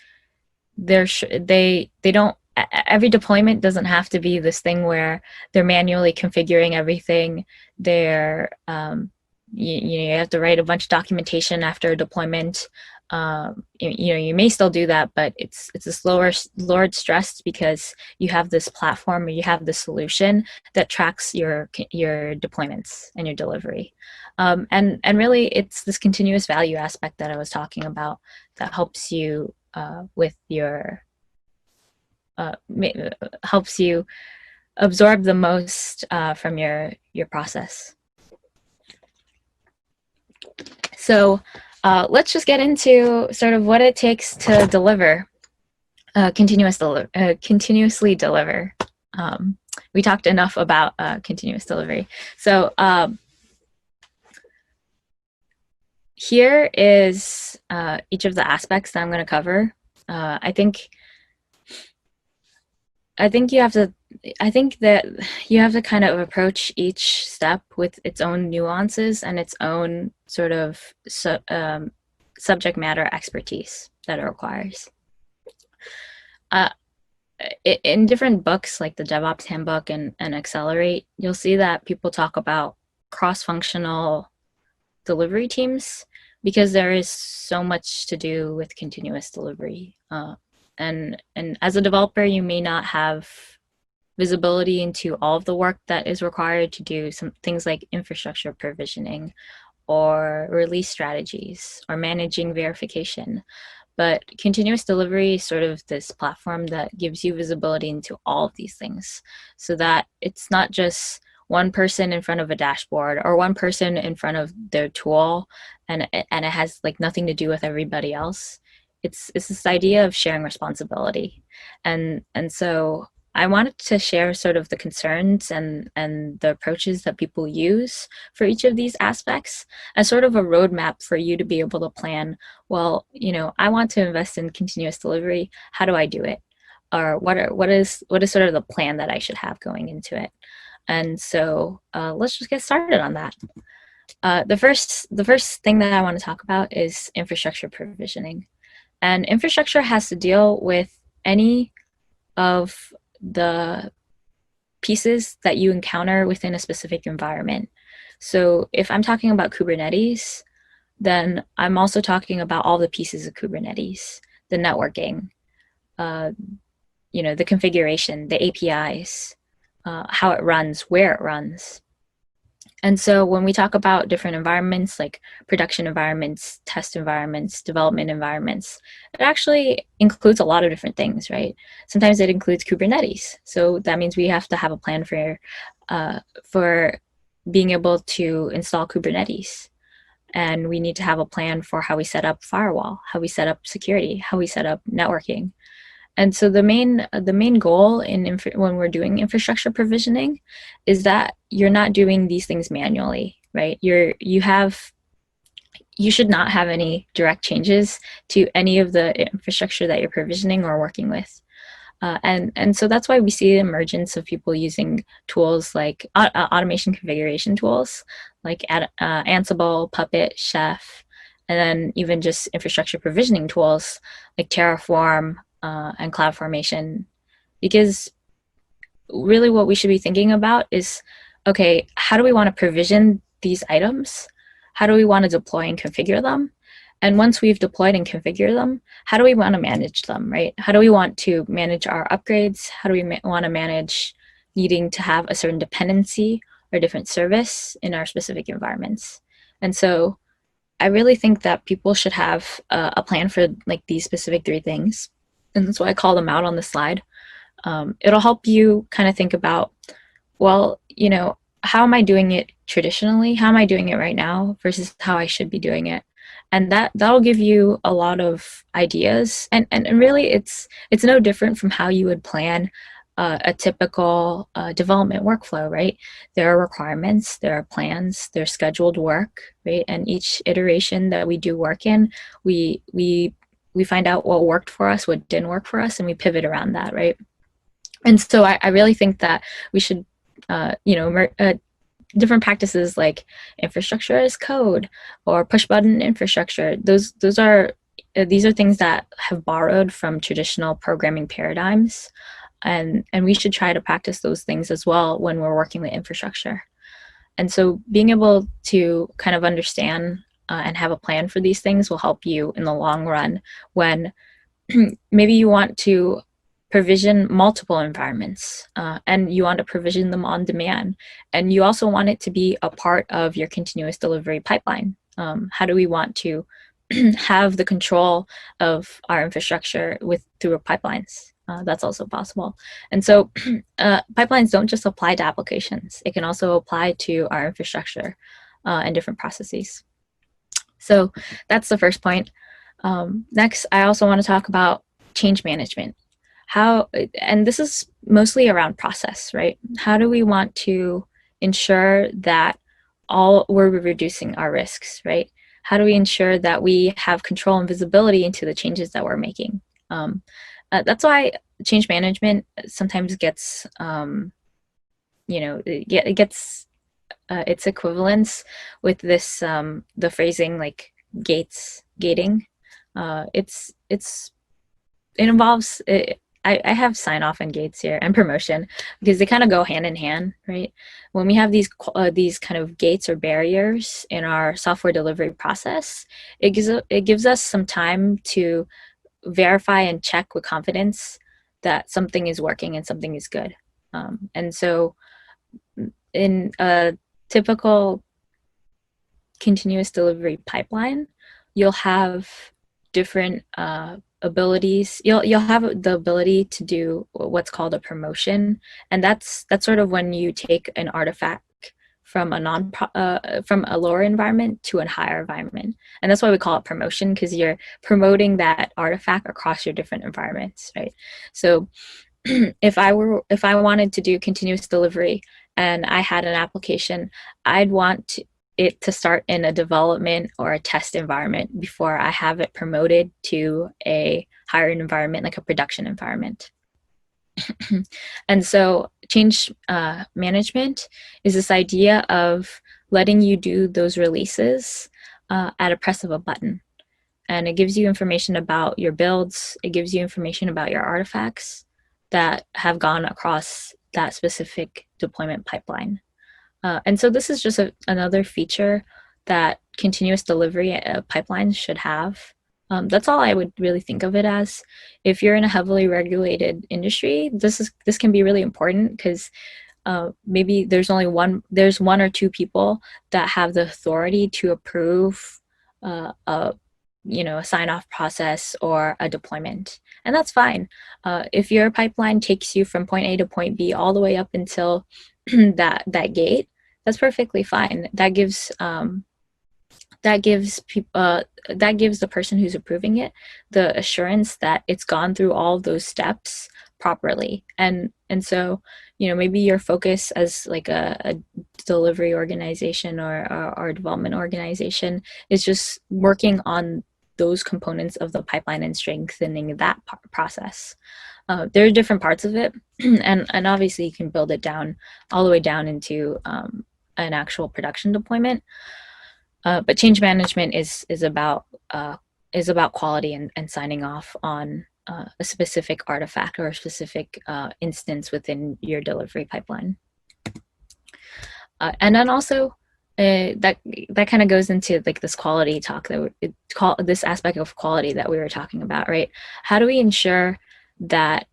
[SPEAKER 9] every deployment doesn't have to be this thing where they're manually configuring everything. You have to write a bunch of documentation after a deployment. You may still do that, but it's a lowered stress because you have this platform or you have this solution that tracks your deployments and your delivery. And really it's this continuous value aspect that I was talking about that helps you helps you absorb the most from your process. So let's just get into sort of what it takes to deliver, continuously deliver. We talked enough about continuous delivery. So here is each of the aspects that I'm going to cover. I think that you have to kind of approach each step with its own nuances and its own sort of subject matter expertise that it requires. In different books like the DevOps Handbook and Accelerate, you'll see that people talk about cross-functional delivery teams because there is so much to do with continuous delivery. And as a developer, you may not have visibility into all of the work that is required to do some things like infrastructure provisioning or release strategies or managing verification. But continuous delivery is sort of this platform that gives you visibility into all of these things so that it's not just one person in front of a dashboard or one person in front of their tool and it has like nothing to do with everybody else. It's this idea of sharing responsibility. And so I wanted to share sort of the concerns and the approaches that people use for each of these aspects as sort of a roadmap for you to be able to plan, well, I want to invest in continuous delivery. How do I do it? Or what is sort of the plan that I should have going into it? And so let's just get started on that. The first thing that I want to talk about is infrastructure provisioning. And infrastructure has to deal with any of the pieces that you encounter within a specific environment. So if I'm talking about Kubernetes, then I'm also talking about all the pieces of Kubernetes, the networking, the configuration, the APIs, how it runs, where it runs. And so when we talk about different environments like production environments, test environments, development environments, it actually includes a lot of different things, right? Sometimes it includes Kubernetes. So that means we have to have a plan for being able to install Kubernetes. And we need to have a plan for how we set up firewall, how we set up security, how we set up networking. And so the main goal when we're doing infrastructure provisioning is that you're not doing these things manually, right? You should not have any direct changes to any of the infrastructure that you're provisioning or working with. And so that's why we see the emergence of people using tools like automation configuration tools like Ansible, Puppet, Chef, and then even just infrastructure provisioning tools like Terraform, and CloudFormation, because really what we should be thinking about is, okay, how do we want to provision these items? How do we want to deploy and configure them? And once we've deployed and configured them, how do we want to manage them, right? How do we want to manage our upgrades? How do we want to manage needing to have a certain dependency or different service in our specific environments? And so I really think that people should have a plan for like these specific 3 things. And that's why I call them out on the slide. It'll help you kind of think about, well, how am I doing it traditionally? How am I doing it right now versus how I should be doing it? And that'll give you a lot of ideas. And really, it's no different from how you would plan a typical development workflow, right? There are requirements, there are plans, there's scheduled work, right? And each iteration that we do work in, we find out what worked for us, what didn't work for us, and we pivot around that, right? And so I really think that we should, different practices like infrastructure as code or push button infrastructure. These are things that have borrowed from traditional programming paradigms, and we should try to practice those things as well when we're working with infrastructure. And so being able to kind of understand and have a plan for these things will help you in the long run when maybe you want to provision multiple environments and you want to provision them on demand. And you also want it to be a part of your continuous delivery pipeline. How do we want to have the control of our infrastructure through pipelines? That's also possible. And so pipelines don't just apply to applications. It can also apply to our infrastructure and different processes. So that's the first point. Next, I also want to talk about change management. And this is mostly around process, right? How do we want to ensure that we're reducing our risks, right? How do we ensure that we have control and visibility into the changes that we're making? That's why change management sometimes gets, it gets its equivalence with this the phrasing like gating. It involves I have sign off and gates here and promotion because they kind of go hand in hand, right? When we have these kind of gates or barriers in our software delivery process, it gives us some time to verify and check with confidence that something is working and something is good. And so in a typical continuous delivery pipeline, you'll have different abilities. You'll have the ability to do what's called a promotion, and that's sort of when you take an artifact from a lower environment to a higher environment, and that's why we call it promotion, because you're promoting that artifact across your different environments, right? So if I wanted to do continuous delivery and I had an application, I'd want it to start in a development or a test environment before I have it promoted to a higher environment, like a production environment. And so change management is this idea of letting you do those releases at a press of a button. And it gives you information about your builds. It gives you information about your artifacts that have gone across that specific deployment pipeline. And so this is just another feature that continuous delivery pipelines should have. That's all I would really think of it as. If you're in a heavily regulated industry, this can be really important because maybe there's one or two people that have the authority to approve a sign-off process or a deployment, and that's fine. If your pipeline takes you from point A to point B all the way up until that gate, that's perfectly fine. That gives the person who's approving it the assurance that it's gone through all of those steps properly. And so, maybe your focus as like a delivery organization or a development organization is just working on those components of the pipeline and strengthening that process. There are different parts of it, and obviously you can build it down all the way down into an actual production deployment. But change management is about quality and signing off on a specific artifact or a specific instance within your delivery pipeline. And then also that kind of goes into like this quality talk this aspect of quality that we were talking about, right? How do we ensure that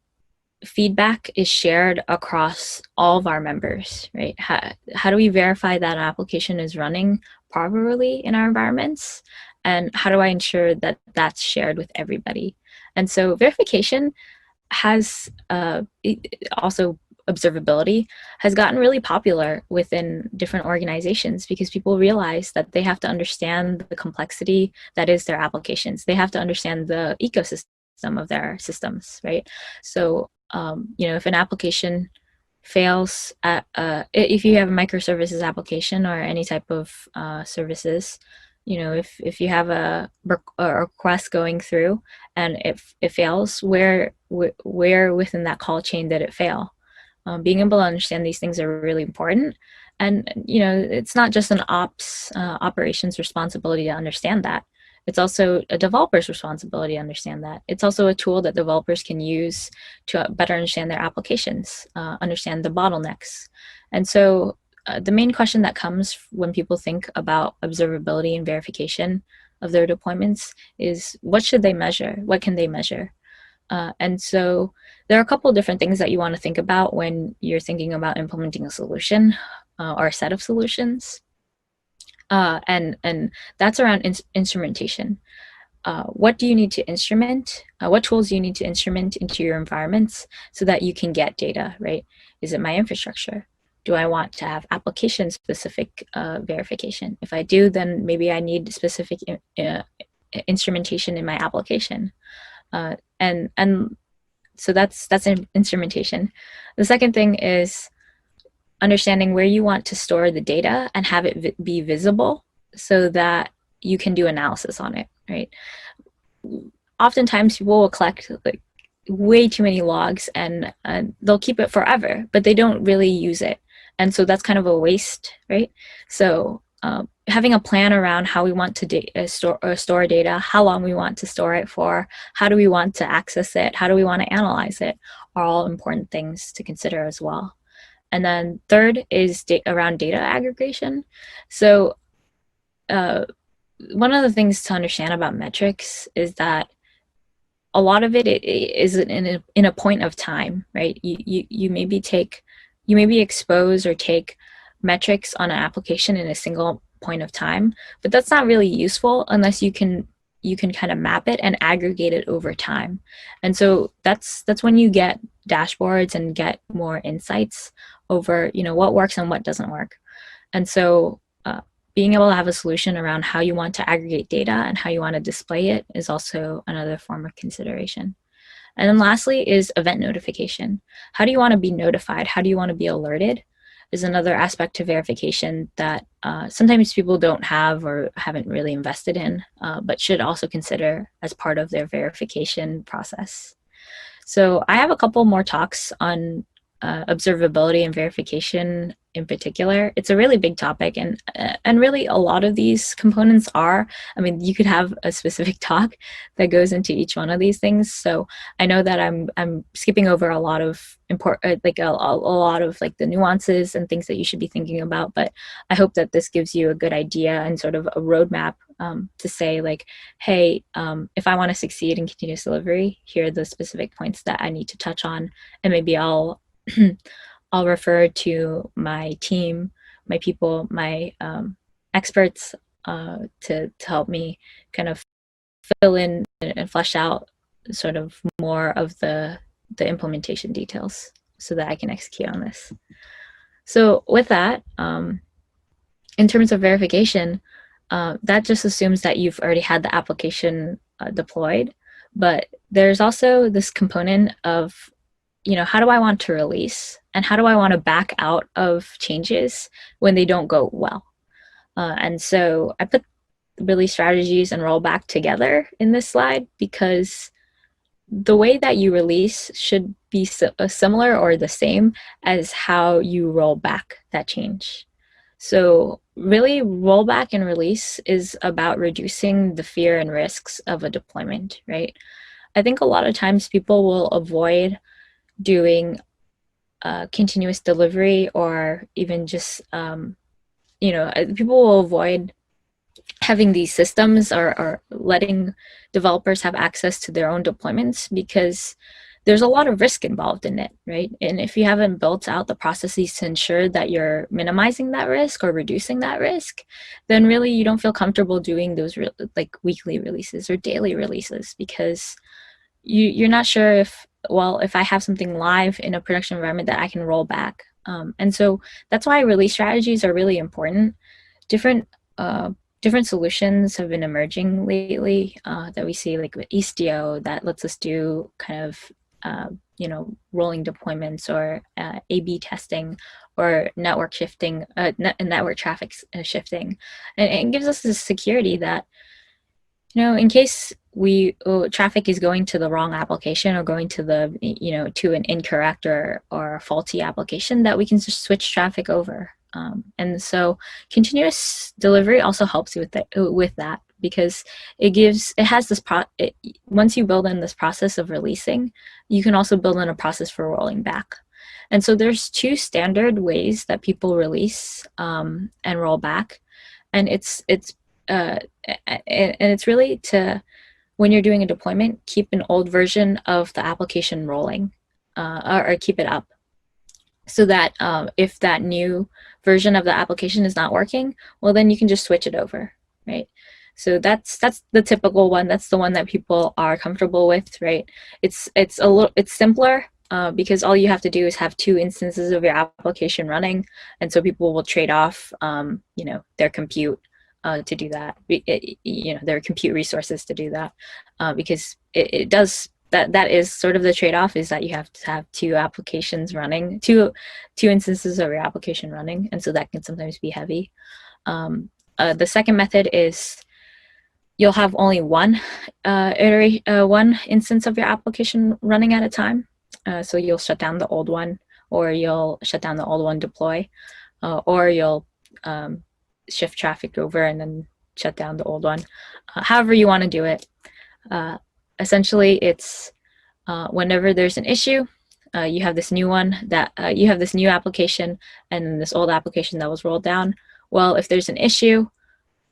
[SPEAKER 9] feedback is shared across all of our members, right? How do we verify that an application is running properly in our environments? And how do I ensure that that's shared with everybody? And so verification has also observability has gotten really popular within different organizations because people realize that they have to understand the complexity that is their applications. They have to understand the ecosystem of their systems, right? So, if an application fails if you have a microservices application or any type of services, if you have a request going through and it fails, where within that call chain did it fail? Being able to understand these things are really important. And, it's not just an operations responsibility to understand that. It's also a developer's responsibility to understand that. It's also a tool that developers can use to better understand their applications, understand the bottlenecks. And so the main question that comes when people think about observability and verification of their deployments is, what should they measure? What can they measure? And so there are a couple of different things that you want to think about when you're thinking about implementing a solution or a set of solutions. And that's around instrumentation. What do you need to instrument? What tools do you need to instrument into your environments so that you can get data, right? Is it my infrastructure? Do I want to have application-specific verification? If I do, then maybe I need specific instrumentation in my application. And so that's instrumentation. The second thing is understanding where you want to store the data and have it be visible so that you can do analysis on it, right? Oftentimes people will collect like way too many logs and they'll keep it forever, but they don't really use it. And so that's kind of a waste, right? So having a plan around how we want to store data, how long we want to store it for, how do we want to access it, how do we want to analyze it, are all important things to consider as well. And then third is around data aggregation. So one of the things to understand about metrics is that a lot of it is in a point of time, right? You maybe expose or take metrics on an application in a single point of time, but that's not really useful unless you can kind of map it and aggregate it over time. And so that's when you get dashboards and get more insights over what works and what doesn't work. And so being able to have a solution around how you want to aggregate data and how you want to display it is also another form of consideration. And then lastly is event notification. How do you want to be notified? How do you want to be alerted? Is another aspect to verification that sometimes people don't have or haven't really invested in, but should also consider as part of their verification process. So I have a couple more talks on observability and verification in particular. It's a really big topic, and really a lot of these components are, I mean, you could have a specific talk that goes into each one of these things. So I know that I'm skipping over a lot of important, like a lot of like the nuances and things that you should be thinking about, but I hope that this gives you a good idea and sort of a roadmap to say like, hey, if I want to succeed in continuous delivery, here are the specific points that I need to touch on, and maybe I'll refer to my team, my people, my experts to help me kind of fill in and flesh out sort of more of the implementation details so that I can execute on this. So with that, in terms of verification, that just assumes that you've already had the application deployed, but there's also this component of, you know, how do I want to release and how do I want to back out of changes when they don't go well? And so I put the release strategies and rollback together in this slide because the way that you release should be similar or the same as how you roll back that change. So really, rollback and release is about reducing the fear and risks of a deployment, right? I think a lot of times people will avoid doing continuous delivery, or even just, you know, people will avoid having these systems or letting developers have access to their own deployments because there's a lot of risk involved in it, right? And if you haven't built out the processes to ensure that you're minimizing that risk or reducing that risk, then really you don't feel comfortable doing those like weekly releases or daily releases because you're not sure if, well, if I have something live in a production environment that I can roll back. And so that's why release strategies are really important. Different solutions have been emerging lately that we see, like with Istio, that lets us do kind of, you know, rolling deployments or A/B testing or network shifting, network traffic shifting. And it gives us the security that, you know, in case traffic is going to the wrong application or going to the, you know, to an incorrect or faulty application, that we can just switch traffic over. And so continuous delivery also helps with that because it has this once you build in this process of releasing, you can also build in a process for rolling back. And so there's two standard ways that people release and roll back, and it's really to, when you're doing a deployment, keep an old version of the application rolling or keep it up, so that if that new version of the application is not working, well, then you can just switch it over, right? So that's the typical one. That's the one that people are comfortable with, right? It's simpler because all you have to do is have 2 instances of your application running, and so people will trade off, you know, their compute to do that, you know, their compute resources to do that, because it does. That is sort of the trade-off, is that you have to have 2 applications running, two instances of your application running, and so that can sometimes be heavy. The second method is you'll have only one instance of your application running at a time. So you'll shut down the old one, or you'll shut down the old one, deploy, or you'll shift traffic over and then shut down the old one. However you want to do it. Essentially, it's whenever there's an issue, you have this new one that you have this new application and this old application that was rolled down. Well, if there's an issue,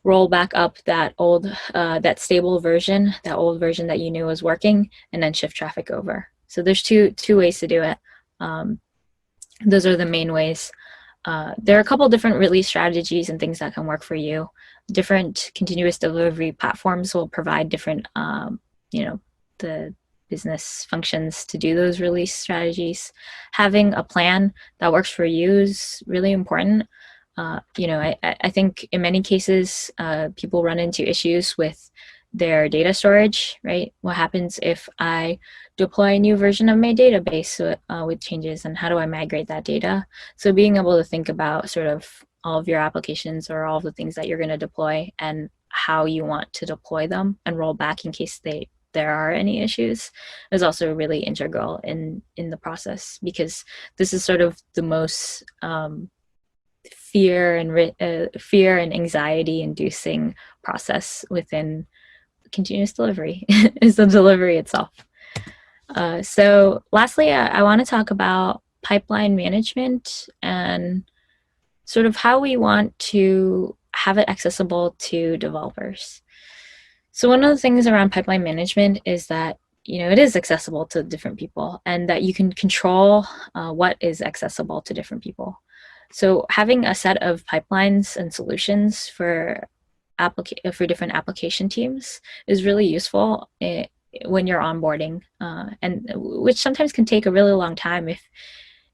[SPEAKER 9] roll back up that old, that stable version, that old version that you knew was working, and then shift traffic over. So there's two ways to do it. Those are the main ways. There are a couple different release strategies and things that can work for you. Different continuous delivery platforms will provide different, you know, the business functions to do those release strategies. Having a plan that works for you is really important. You know, I think in many cases, people run into issues with their data storage, right? What happens if I deploy a new version of my database with changes, and how do I migrate that data? So being able to think about sort of all of your applications or all of the things that you're going to deploy and how you want to deploy them and roll back in case there are any issues is also really integral in the process, because this is sort of the most fear and anxiety inducing process within continuous delivery is the delivery itself. So lastly, I want to talk about pipeline management and sort of how we want to have it accessible to developers. So one of the things around pipeline management is that, you know, it is accessible to different people, and that you can control what is accessible to different people. So having a set of pipelines and solutions for different application teams is really useful when you're onboarding, and which sometimes can take a really long time if,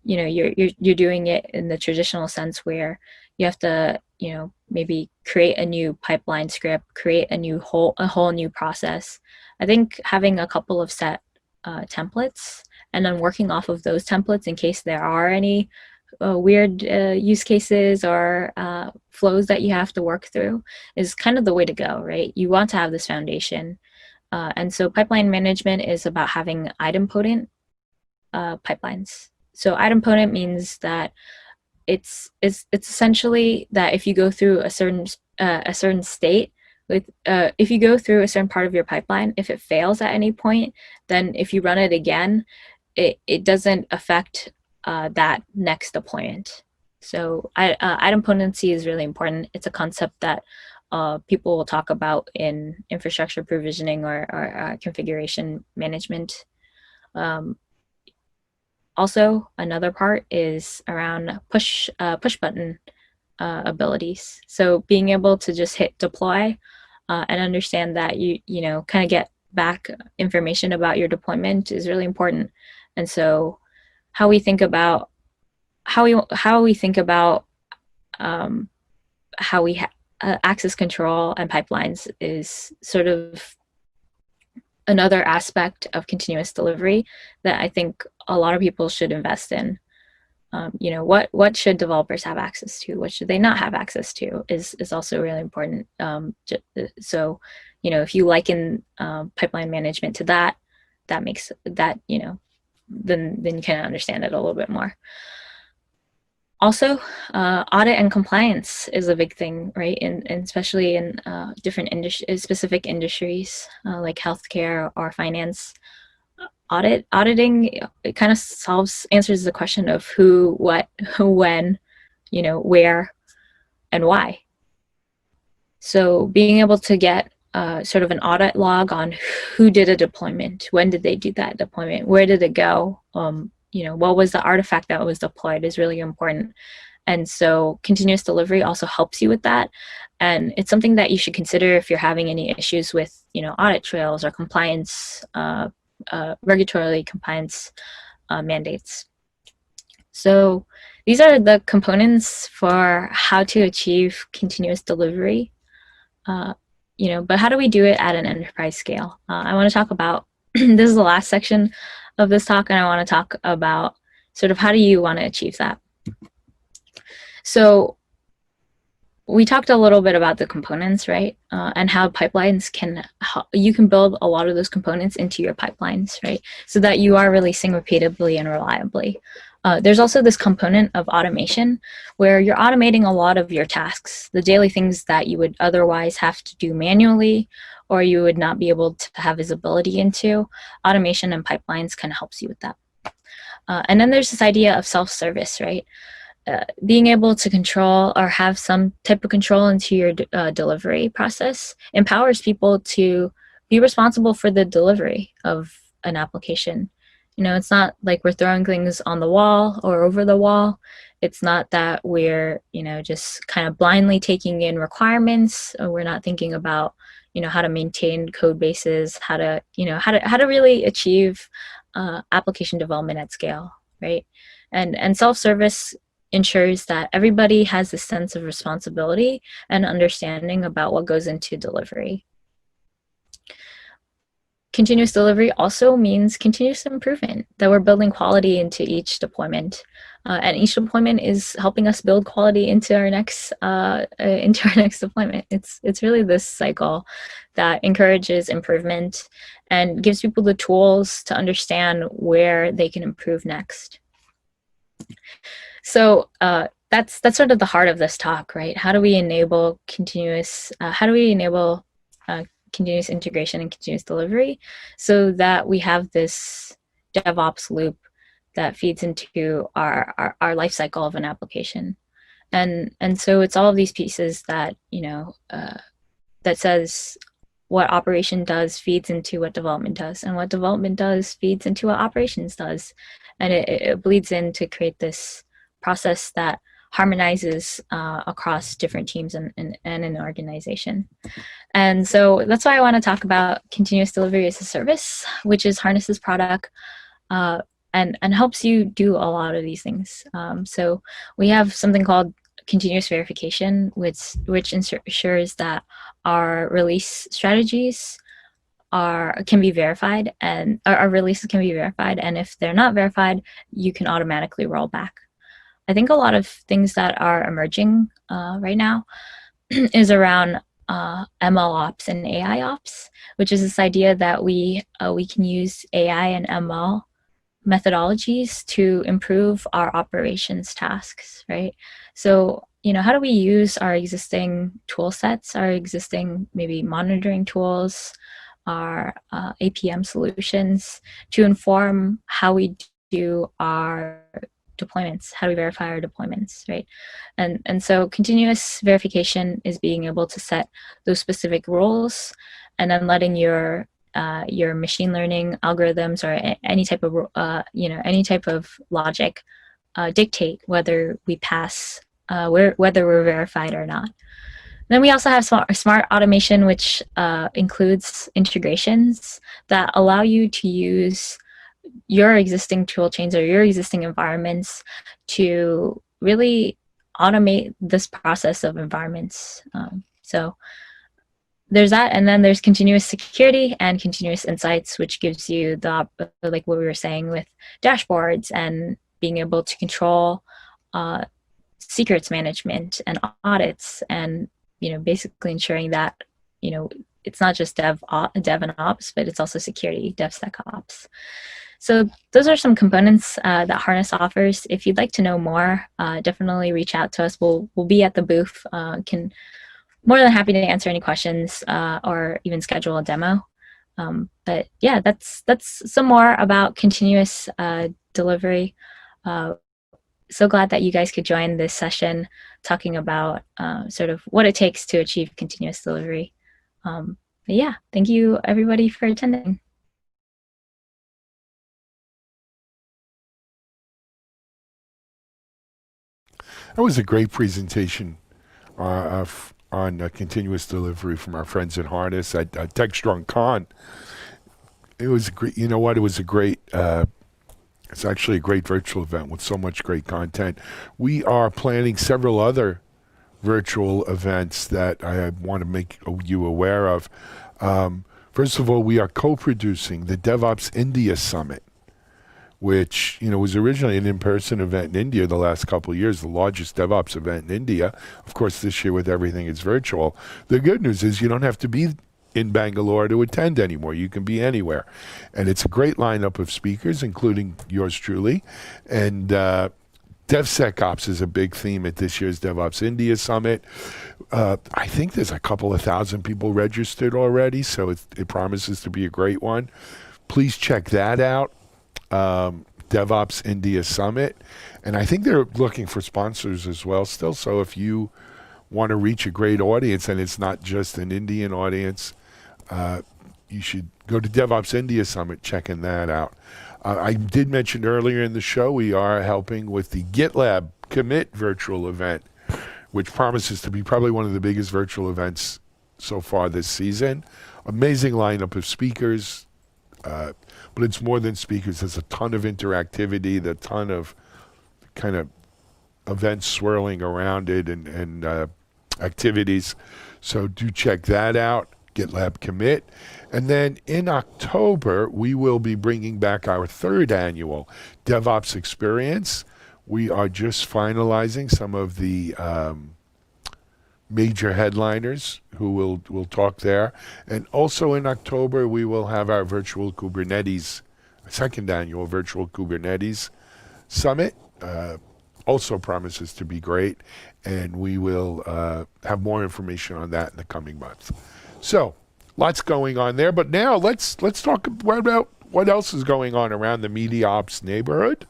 [SPEAKER 9] you know, you're doing it in the traditional sense where you have to, you know, maybe create a new pipeline script, create a whole new process. I think having a couple of set templates and then working off of those templates in case there are any weird use cases or flows that you have to work through is kind of the way to go, right? You want to have this foundation. And so pipeline management is about having idempotent pipelines. So idempotent means that it's essentially that if you go through a certain state with if you go through a certain part of your pipeline, if it fails at any point, then if you run it again, it doesn't affect that next deployment. So idempotency is really important. It's a concept that people will talk about in infrastructure provisioning or configuration management. Also, another part is around push button abilities. So being able to just hit deploy and understand that you know kind of get back information about your deployment is really important. And so how we think about access control and pipelines is sort of another aspect of continuous delivery that I think a lot of people should invest in. You know, what should developers have access to? What should they not have access to is also really important. So, you know, if you liken pipeline management to that makes that, you know, then you can understand it a little bit more. Also, audit and compliance is a big thing, right? And especially in different specific industries like healthcare or finance. Auditing, it kind of answers the question of who, what, who, when, you know, where, and why. So being able to get sort of an audit log on who did a deployment, when did they do that deployment, where did it go, you know, what was the artifact that was deployed is really important. And so continuous delivery also helps you with that. And it's something that you should consider if you're having any issues with, you know, audit trails or compliance, regulatory compliance mandates. So these are the components for how to achieve continuous delivery. You know, but how do we do it at an enterprise scale? I want to talk about, this is the last section of this talk, and I want to talk about sort of how do you want to achieve that. So we talked a little bit about the components, right? And how pipelines you can build a lot of those components into your pipelines, right? So that you are releasing repeatably and reliably. There's also this component of automation where you're automating a lot of your tasks, the daily things that you would otherwise have to do manually or you would not be able to have visibility into. Automation and pipelines kind of helps you with that. And then there's this idea of self-service, right? Being able to control or have some type of control into your delivery process empowers people to be responsible for the delivery of an application. You know, it's not like we're throwing things on the wall or over the wall. It's not that we're, you know, just kind of blindly taking in requirements. Or we're not thinking about, you know, how to maintain code bases, how to, you know, how to really achieve application development at scale, right? And self-service ensures that everybody has a sense of responsibility and understanding about what goes into delivery. continuous delivery also means continuous improvement, that we're building quality into each deployment. And each deployment is helping us build quality into our next deployment. It's really this cycle that encourages improvement and gives people the tools to understand where they can improve next. So that's sort of the heart of this talk, right? How do we enable continuous continuous integration and continuous delivery so that we have this DevOps loop that feeds into our life cycle of an application? And so it's all of these pieces that, that says what operation does feeds into what development does, and what development does feeds into what operations does. And it bleeds in to create this process that harmonizes across different teams and an organization. And so that's why I want to talk about continuous delivery as a service, which is Harness's product, and helps you do a lot of these things. So we have something called continuous verification, which ensures that our release strategies can be verified, and our releases can be verified. And if they're not verified, you can automatically roll back. I think a lot of things that are emerging right now is around ML ops and AI ops, which is this idea that we can use AI and ML methodologies to improve our operations tasks, right? So, how do we use our existing tool sets, our existing maybe monitoring tools, our APM solutions to inform how we do our deployments, how do we verify our deployments, right? And so continuous verification is being able to set those specific rules, and then letting your machine learning algorithms or any type of logic dictate whether we pass, whether we're verified or not. Then we also have smart automation, which includes integrations that allow you to use your existing tool chains or your existing environments to really automate this process of environments. So there's that, and then there's continuous security and continuous insights, which gives you like what we were saying with dashboards and being able to control secrets management and audits, and basically ensuring that it's not just dev and ops, but it's also security, DevSecOps. So those are some components that Harness offers. If you'd like to know more, definitely reach out to us. We'll be at the booth. More than happy to answer any questions or even schedule a demo. But yeah, that's some more about continuous delivery. So glad that you guys could join this session talking about sort of what it takes to achieve continuous delivery. But yeah, thank you everybody for attending.
[SPEAKER 1] That was a great presentation on continuous delivery from our friends at Harness at TechStrong Con. It was great. It was a great. It's actually a great virtual event with so much great content. We are planning several other virtual events that I want to make you aware of. First of all, we are co-producing the DevOps India Summit, which was originally an in-person event in India the last couple of years, the largest DevOps event in India. Of course, this year with everything, it's virtual. The good news is you don't have to be in Bangalore to attend anymore. You can be anywhere. And it's a great lineup of speakers, including yours truly. And DevSecOps is a big theme at this year's DevOps India Summit. I think there's a couple of thousand people registered already, so it promises to be a great one. Please check that out. DevOps India Summit, and I think they're looking for sponsors as well still, so if you want to reach a great audience and it's not just an Indian audience, you should go to DevOps India Summit, checking that out. I did mention earlier in the show we are helping with the GitLab Commit virtual event, which promises to be probably one of the biggest virtual events so far this season. Amazing lineup of speakers, but it's more than speakers. There's a ton of interactivity, a ton of kind of events swirling around it and activities. So do check that out. GitLab commit. And then in October, we will be bringing back our 3rd annual DevOps experience. We are just finalizing some of the major headliners who will talk there. And also in October, we will have our virtual Kubernetes, 2nd annual virtual Kubernetes summit. Also promises to be great. And we will have more information on that in the coming month. So lots going on there. But now let's talk about what else is going on around the media ops neighborhood.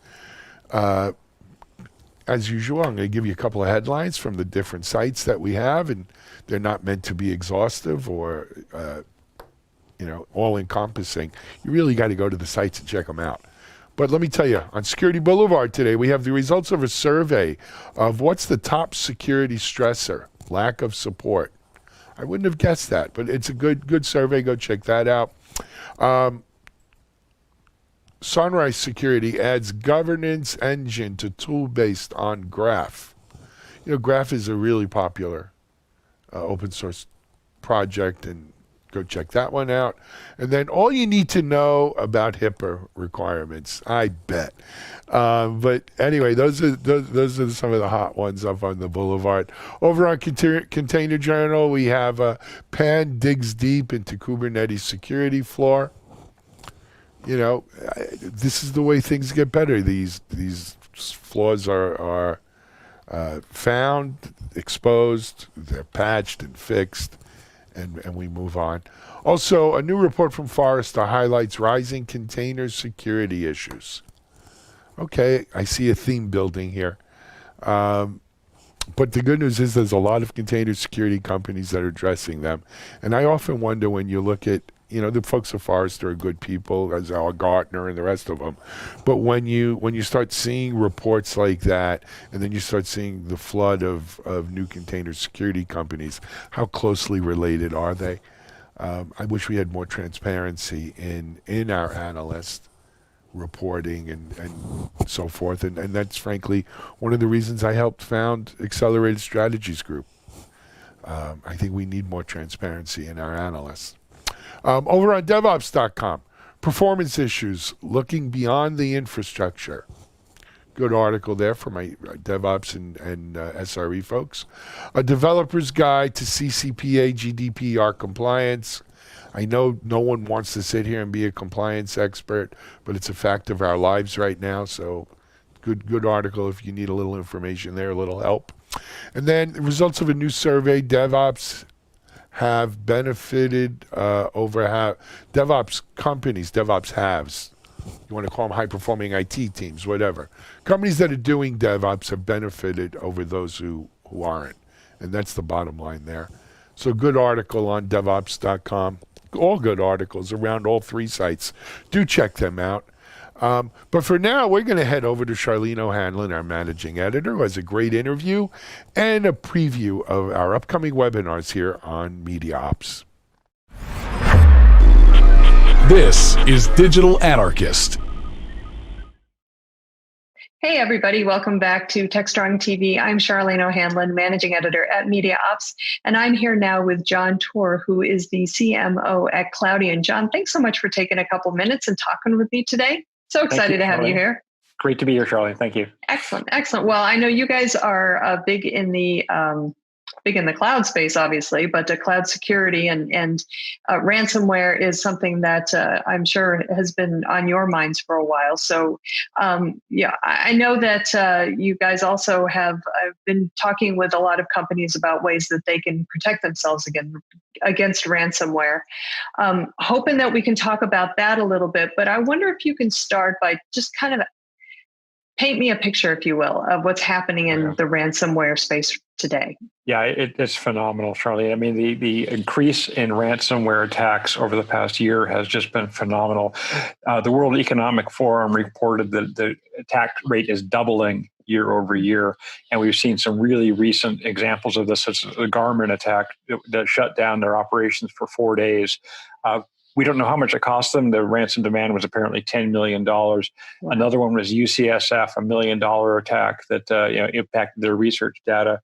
[SPEAKER 1] As usual, I'm going to give you a couple of headlines from the different sites that we have, and they're not meant to be exhaustive or, all-encompassing. You really got to go to the sites and check them out. But let me tell you, on Security Boulevard today, we have the results of a survey of what's the top security stressor, lack of support. I wouldn't have guessed that, but it's a good survey. Go check that out. Sunrise Security adds governance engine to tool based on Graph. Graph is a really popular open source project, and go check that one out. And then all you need to know about HIPAA requirements, I bet. But anyway, those are some of the hot ones up on the boulevard. Over on Container Journal, we have Pan digs deep into Kubernetes security flaw. This is the way things get better. These flaws are found, exposed, they're patched and fixed, and we move on. Also, a new report from Forrester highlights rising container security issues. Okay, I see a theme building here. But the good news is there's a lot of container security companies that are addressing them. And I often wonder when you look at, the folks at Forrester are good people, as are Gartner and the rest of them. But when you start seeing reports like that, and then you start seeing the flood of new container security companies, how closely related are they? I wish we had more transparency in our analyst reporting and so forth. And that's frankly one of the reasons I helped found Accelerated Strategies Group. I think we need more transparency in our analysts. Over on DevOps.com, performance issues, looking beyond the infrastructure. Good article there for my DevOps and SRE folks. A developer's guide to CCPA GDPR compliance. I know no one wants to sit here and be a compliance expert, but it's a fact of our lives right now. So good article if you need a little information there, a little help. And then the results of a new survey, DevOps have benefited over how DevOps companies, DevOps haves, you want to call them high-performing IT teams, whatever. Companies that are doing DevOps have benefited over those who aren't. And that's the bottom line there. So good article on DevOps.com. All good articles around all 3 sites. Do check them out. But for now, we're going to head over to Charlene ONeill, our managing editor, who has a great interview and a preview of our upcoming webinars here on Media Ops.
[SPEAKER 2] This is Digital Anarchist.
[SPEAKER 10] Hey everybody, welcome back to TechStrong TV. I'm Charlene ONeill, managing editor at Media Ops, and I'm here now with John Tour, who is the CMO at Cloudian. John, thanks so much for taking a couple minutes and talking with me today. So excited to have you here.
[SPEAKER 11] Great to be here, Charlene. Thank you.
[SPEAKER 10] Excellent, excellent. Well, I know you guys are big in the cloud space, obviously, but cloud security and ransomware is something that I'm sure has been on your minds for a while. So, I know that you guys also have been talking with a lot of companies about ways that they can protect themselves against ransomware. Hoping that we can talk about that a little bit, but I wonder if you can start by just kind of paint me a picture, if you will, of what's happening in the ransomware space today.
[SPEAKER 11] Yeah, it's phenomenal, Charlie. I mean, the increase in ransomware attacks over the past year has just been phenomenal. The World Economic Forum reported that the attack rate is doubling year over year. And we've seen some really recent examples of this, such as the Garmin attack that shut down their operations for 4 days. We don't know how much it cost them. The ransom demand was apparently $10 million. Wow. Another one was UCSF, $1 million attack that impacted their research data.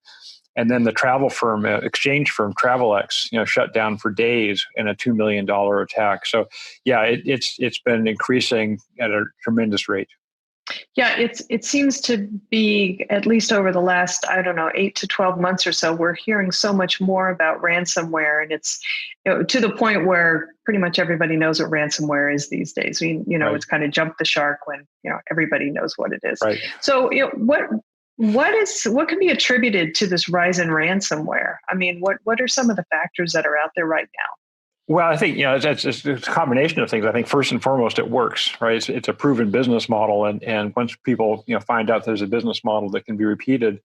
[SPEAKER 11] And then the travel firm, exchange firm, TravelX, shut down for days in a $2 million attack. So, yeah, it's been increasing at a tremendous rate.
[SPEAKER 10] Yeah, it seems to be, at least over the last, 8 to 12 months or so, we're hearing so much more about ransomware, and it's to the point where pretty much everybody knows what ransomware is these days.
[SPEAKER 11] Right.
[SPEAKER 10] It's kind of jumped the shark when everybody knows what it is.
[SPEAKER 11] Right.
[SPEAKER 10] So what can be attributed to this rise in ransomware? I mean, what are some of the factors that are out there right now?
[SPEAKER 11] Well, I think it's a combination of things. I think first and foremost, it works, right? It's a proven business model, and once people find out there's a business model that can be repeated,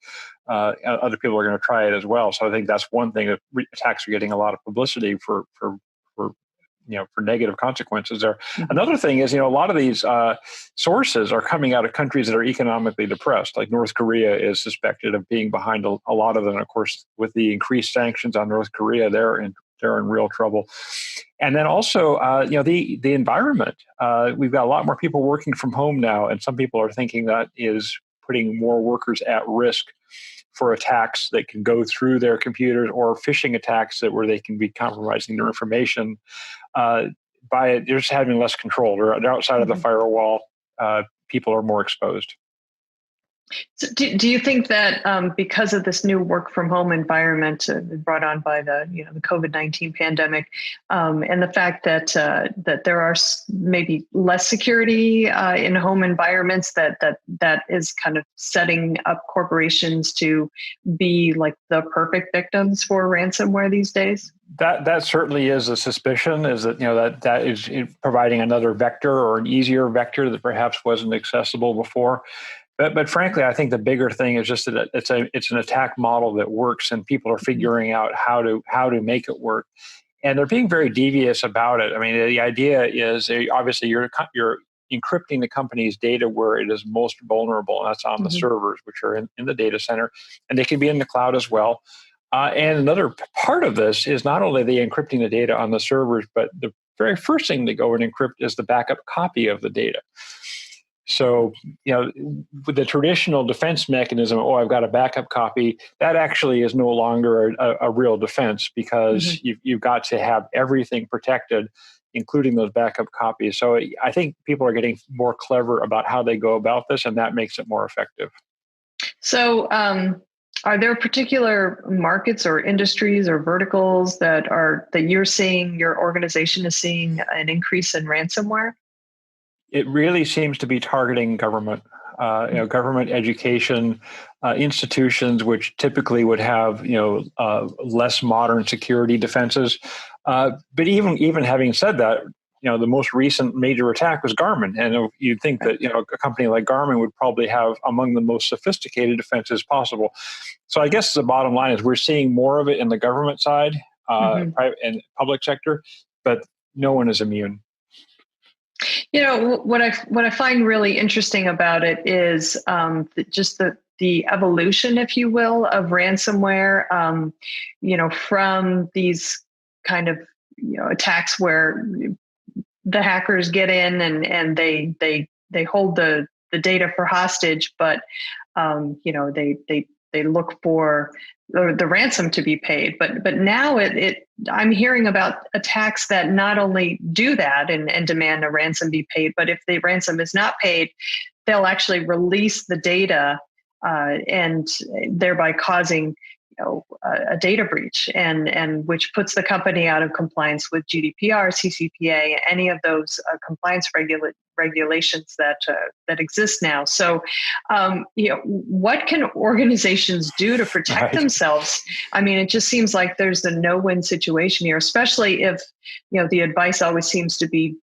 [SPEAKER 11] other people are going to try it as well. So I think that's one thing that attacks are getting a lot of publicity for negative consequences there. Mm-hmm. Another thing is, a lot of these sources are coming out of countries that are economically depressed. Like North Korea is suspected of being behind a lot of them. Of course, with the increased sanctions on North Korea, they're in real trouble. And then also, the environment. We've got a lot more people working from home now, and some people are thinking that is putting more workers at risk for attacks that can go through their computers, or phishing attacks where they can be compromising their information by just having less control. They're outside of the firewall. People are more exposed.
[SPEAKER 10] So do you think that because of this new work from home environment brought on by the COVID-19 pandemic, and the fact that there are maybe less security in home environments, that is kind of setting up corporations to be like the perfect victims for ransomware these days?
[SPEAKER 11] That certainly is a suspicion. Is that that is providing another vector, or an easier vector that perhaps wasn't accessible before. But frankly, I think the bigger thing is just that it's an attack model that works, and people are figuring out how to make it work, and they're being very devious about it. I mean, the idea is obviously you're encrypting the company's data where it is most vulnerable, and that's on the servers, which are in the data center, and they can be in the cloud as well. And another part of this is not only the encrypting the data on the servers, but the very first thing they go and encrypt is the backup copy of the data. So, with the traditional defense mechanism, I've got a backup copy, that actually is no longer a real defense, because you've got to have everything protected, including those backup copies. So I think people are getting more clever about how they go about this, and that makes it more effective.
[SPEAKER 10] So are there particular markets or industries or verticals that you're seeing, your organization is seeing an increase in ransomware?
[SPEAKER 11] It really seems to be targeting government, government, education, institutions, which typically would have, less modern security defenses. But even having said that, the most recent major attack was Garmin, and you'd think that a company like Garmin would probably have among the most sophisticated defenses possible. So I guess the bottom line is we're seeing more of it in the government side, private and public sector, but no one is immune.
[SPEAKER 10] What I find really interesting about it is just the evolution, if you will, of ransomware. From these kind of attacks where the hackers get in and they hold the data for hostage, but they look for the ransom to be paid. But now I'm hearing about attacks that not only do that and demand a ransom be paid, but if the ransom is not paid, they'll actually release the data and thereby causing a data breach, and which puts the company out of compliance with GDPR, CCPA, any of those compliance regulations that exist now. So, what can organizations do to protect themselves? I mean, it just seems like there's a no-win situation here, especially if the advice always seems to be,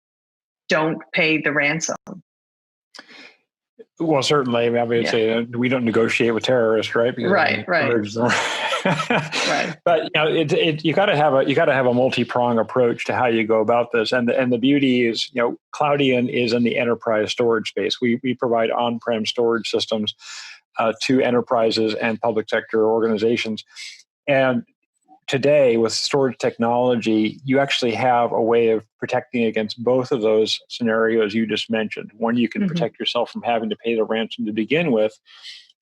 [SPEAKER 10] don't pay the ransom.
[SPEAKER 11] Well, certainly. I mean, we don't negotiate with terrorists, right? Because,
[SPEAKER 10] right.
[SPEAKER 11] Right. But you got to have a multi-pronged approach to how you go about this. And the beauty is, Cloudian is in the enterprise storage space. We provide on-prem storage systems to enterprises and public sector organizations. And today, with storage technology, you actually have a way of protecting against both of those scenarios you just mentioned. One, you can protect yourself from having to pay the ransom to begin with.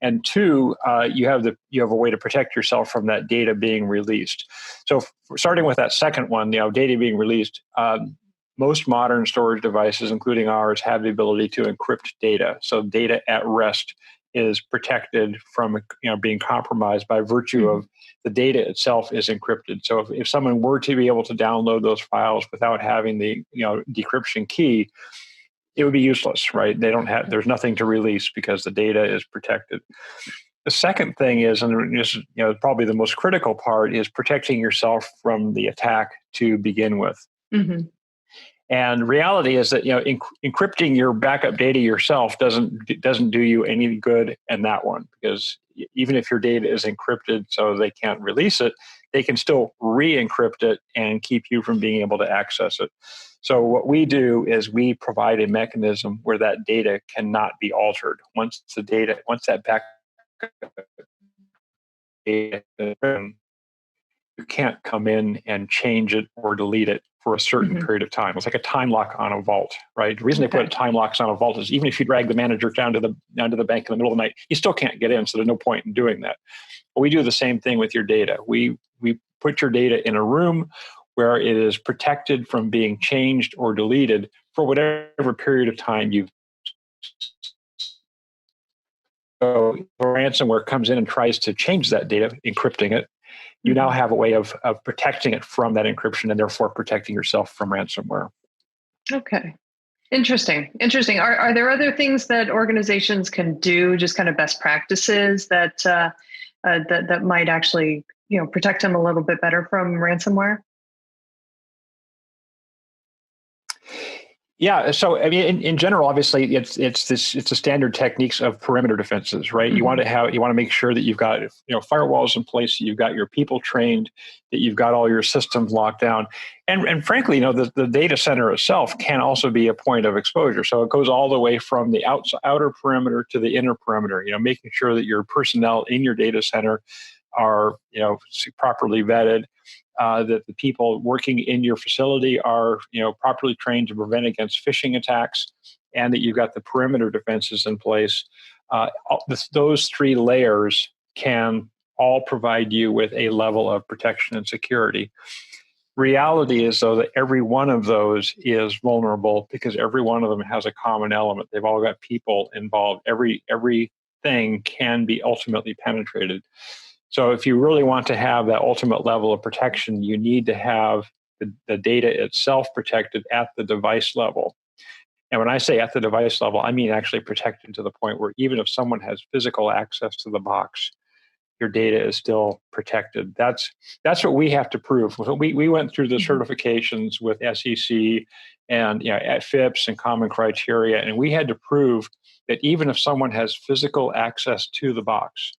[SPEAKER 11] And two, you have a way to protect yourself from that data being released. So starting with that second one, data being released, most modern storage devices, including ours, have the ability to encrypt data. So data at rest is protected from being compromised by virtue of the data itself is encrypted. So if someone were to be able to download those files without having the decryption key, it would be useless, right? There's nothing to release because the data is protected. The second thing is, and this is probably the most critical part, is protecting yourself from the attack to begin with.
[SPEAKER 10] Mm-hmm.
[SPEAKER 11] And reality is that encrypting your backup data yourself doesn't do you any good in that one, because even if your data is encrypted so they can't release it, they can still re-encrypt it and keep you from being able to access it. So what we do is we provide a mechanism where that data cannot be altered. Once that backup data, you can't come in and change it or delete it for a certain period of time. It's like a time lock on a vault, right? The reason they put time locks on a vault is even if you drag the manager down to the bank in the middle of the night, you still can't get in, so there's no point in doing that. But we do the same thing with your data. We put your data in a room where it is protected from being changed or deleted for whatever period of time you've. So if ransomware comes in and tries to change that data, encrypting it, you now have a way of protecting it from that encryption and therefore protecting yourself from ransomware.
[SPEAKER 10] Okay. Interesting. Are there other things that organizations can do, just kind of best practices that might actually protect them a little bit better from ransomware?
[SPEAKER 11] Yeah. So I mean, in general, obviously, it's the standard techniques of perimeter defenses, right? You want to make sure that you've got firewalls in place, that you've got your people trained, that you've got all your systems locked down, and frankly, the data center itself can also be a point of exposure. So it goes all the way from the outer perimeter to the inner perimeter. Making sure that your personnel in your data center are properly vetted. That the people working in your facility are, properly trained to prevent against phishing attacks, and that you've got the perimeter defenses in place. Those three layers can all provide you with a level of protection and security. Reality is, though, that every one of those is vulnerable because every one of them has a common element. They've all got people involved. Everything can be ultimately penetrated. So if you really want to have that ultimate level of protection, you need to have the data itself protected at the device level. And when I say at the device level, I mean actually protected to the point where even if someone has physical access to the box, your data is still protected. That's what we have to prove. We went through the certifications with SEC and at FIPS and common criteria, and we had to prove that even if someone has physical access to the box,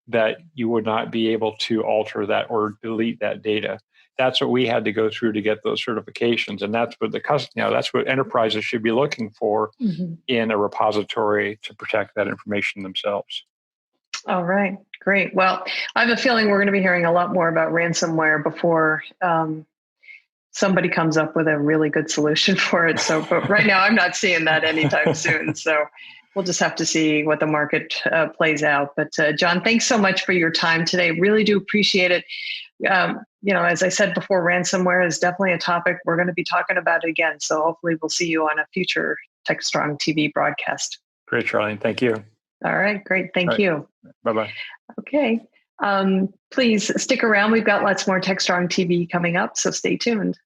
[SPEAKER 11] that you would not be able to alter that or delete that data. That's what we had to go through to get those certifications, and that's what that's what enterprises should be looking for in a repository to protect that information themselves.
[SPEAKER 10] All right, great. Well, I have a feeling we're going to be hearing a lot more about ransomware before somebody comes up with a really good solution for it. So, but right now, I'm not seeing that anytime soon. So we'll just have to see what the market plays out. But John, thanks so much for your time today. Really do appreciate it. As I said before, ransomware is definitely a topic we're going to be talking about again. So hopefully we'll see you on a future TechStrong TV broadcast.
[SPEAKER 11] Great, Charlene. Thank you.
[SPEAKER 10] All right, great. Thank you.
[SPEAKER 11] Bye-bye.
[SPEAKER 10] Okay. Please stick around. We've got lots more TechStrong TV coming up, so stay tuned.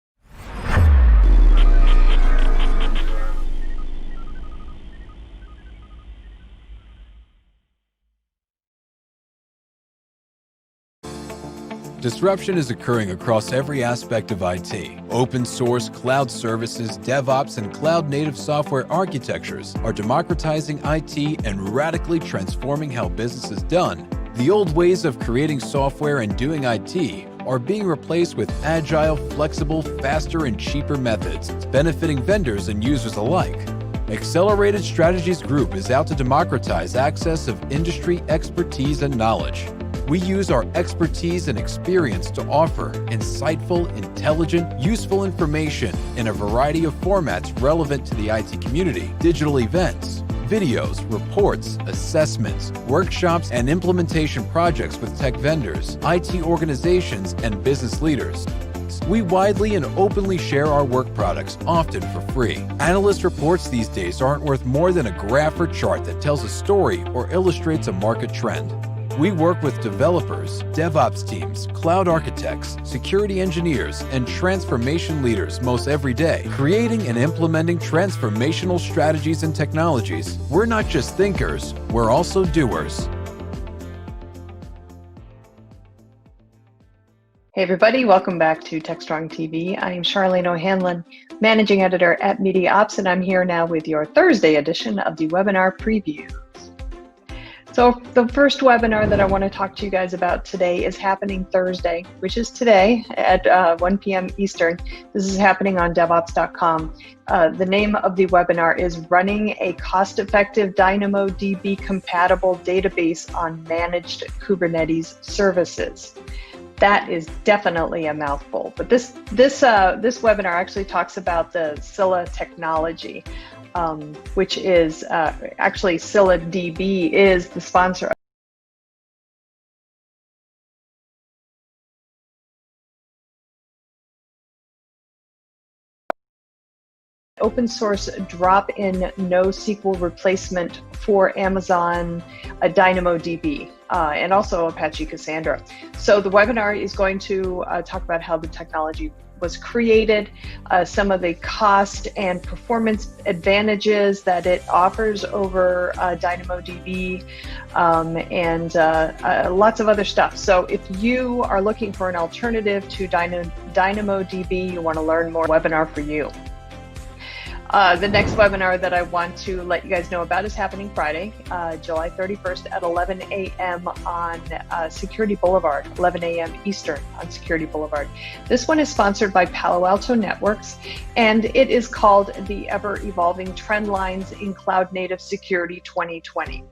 [SPEAKER 12] Disruption is occurring across every aspect of IT. Open source, cloud services, DevOps, and cloud-native software architectures are democratizing IT and radically transforming how business is done. The old ways of creating software and doing IT are being replaced with agile, flexible, faster, and cheaper methods, benefiting vendors and users alike. Accelerated Strategies Group is out to democratize access of industry expertise and knowledge. We use our expertise and experience to offer insightful, intelligent, useful information in a variety of formats relevant to the IT community, digital events, videos, reports, assessments, workshops, and implementation projects with tech vendors, IT organizations, and business leaders. We widely and openly share our work products, often for free. Analyst reports these days aren't worth more than a graph or chart that tells a story or illustrates a market trend. We work with developers, DevOps teams, cloud architects, security engineers, and transformation leaders most every day, creating and implementing transformational strategies and technologies. We're not just thinkers, we're also doers.
[SPEAKER 10] Hey everybody, welcome back to TechStrong TV. I am Charlene ONeill, Managing Editor at MediaOps, and I'm here now with your Thursday edition of the webinar preview. So the first webinar that I want to talk to you guys about today is happening Thursday, which is today at 1 p.m. Eastern. This is happening on DevOps.com. The name of the webinar is Running a Cost-Effective DynamoDB Compatible Database on Managed Kubernetes Services. That is definitely a mouthful, but this webinar actually talks about the Scylla technology, which is actually Scylla DB is the sponsor. Open source drop-in NoSQL replacement for Amazon DynamoDB and also Apache Cassandra. So the webinar is going to talk about how the technology was created, some of the cost and performance advantages that it offers over DynamoDB, and lots of other stuff. So if you are looking for an alternative to DynamoDB, you want to learn more, webinar for you. The next webinar that I want to let you guys know about is happening Friday, July 31st at 11 a.m. on Security Boulevard, 11 a.m. Eastern on Security Boulevard. This one is sponsored by Palo Alto Networks, and it is called the Ever-Evolving Trend Lines in Cloud Native Security 2020.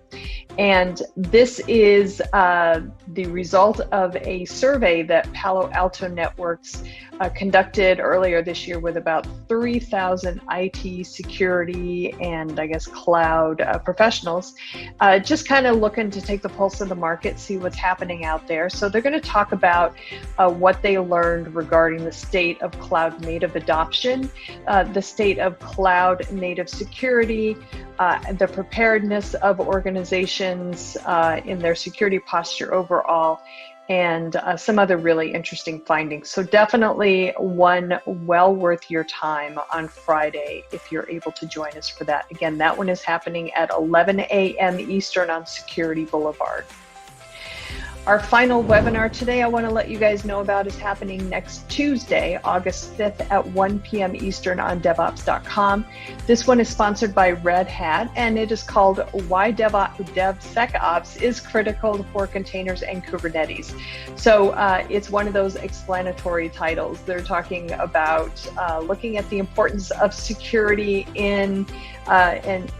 [SPEAKER 10] And this is the result of a survey that Palo Alto Networks conducted earlier this year with about 3,000 IT security and I guess cloud professionals, just kind of looking to take the pulse of the market, see what's happening out there. So they're going to talk about what they learned regarding the state of cloud native adoption, the state of cloud native security, the preparedness of organizations in their security posture overall, and some other really interesting findings. So definitely one well worth your time on Friday if you're able to join us for that. Again, that one is happening at 11 a.m. Eastern on Security Boulevard. Our final webinar today I want to let you guys know about is happening next Tuesday, August 5th at 1 p.m. Eastern on DevOps.com. This one is sponsored by Red Hat, and it is called Why DevSecOps is Critical for Containers and Kubernetes. So it's one of those explanatory titles. They're talking about looking at the importance of security in and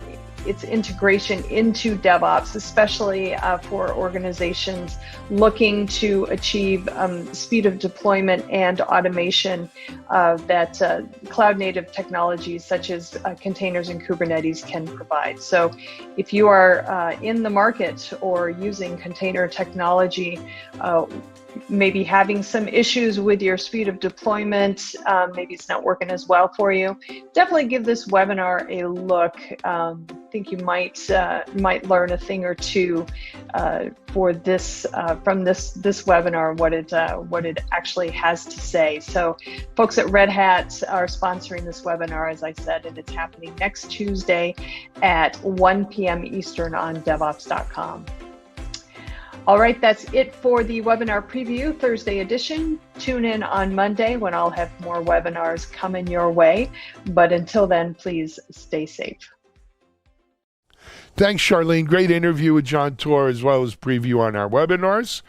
[SPEAKER 10] its integration into DevOps, especially for organizations looking to achieve speed of deployment and automation that cloud native technologies such as containers and Kubernetes can provide. So if you are in the market or using container technology, maybe having some issues with your speed of deployment, maybe it's not working as well for you, definitely give this webinar a look. I think you might learn a thing or two for this from this webinar, what it actually has to say. So folks at Red Hat are sponsoring this webinar, as I said, and it's happening next Tuesday at 1 p.m. Eastern on DevOps.com. All right, that's it for the webinar preview, Thursday edition. Tune in on Monday when I'll have more webinars coming your way. But until then, please stay safe.
[SPEAKER 1] Thanks, Charlene. Great interview with John Tor as well as preview on our webinars.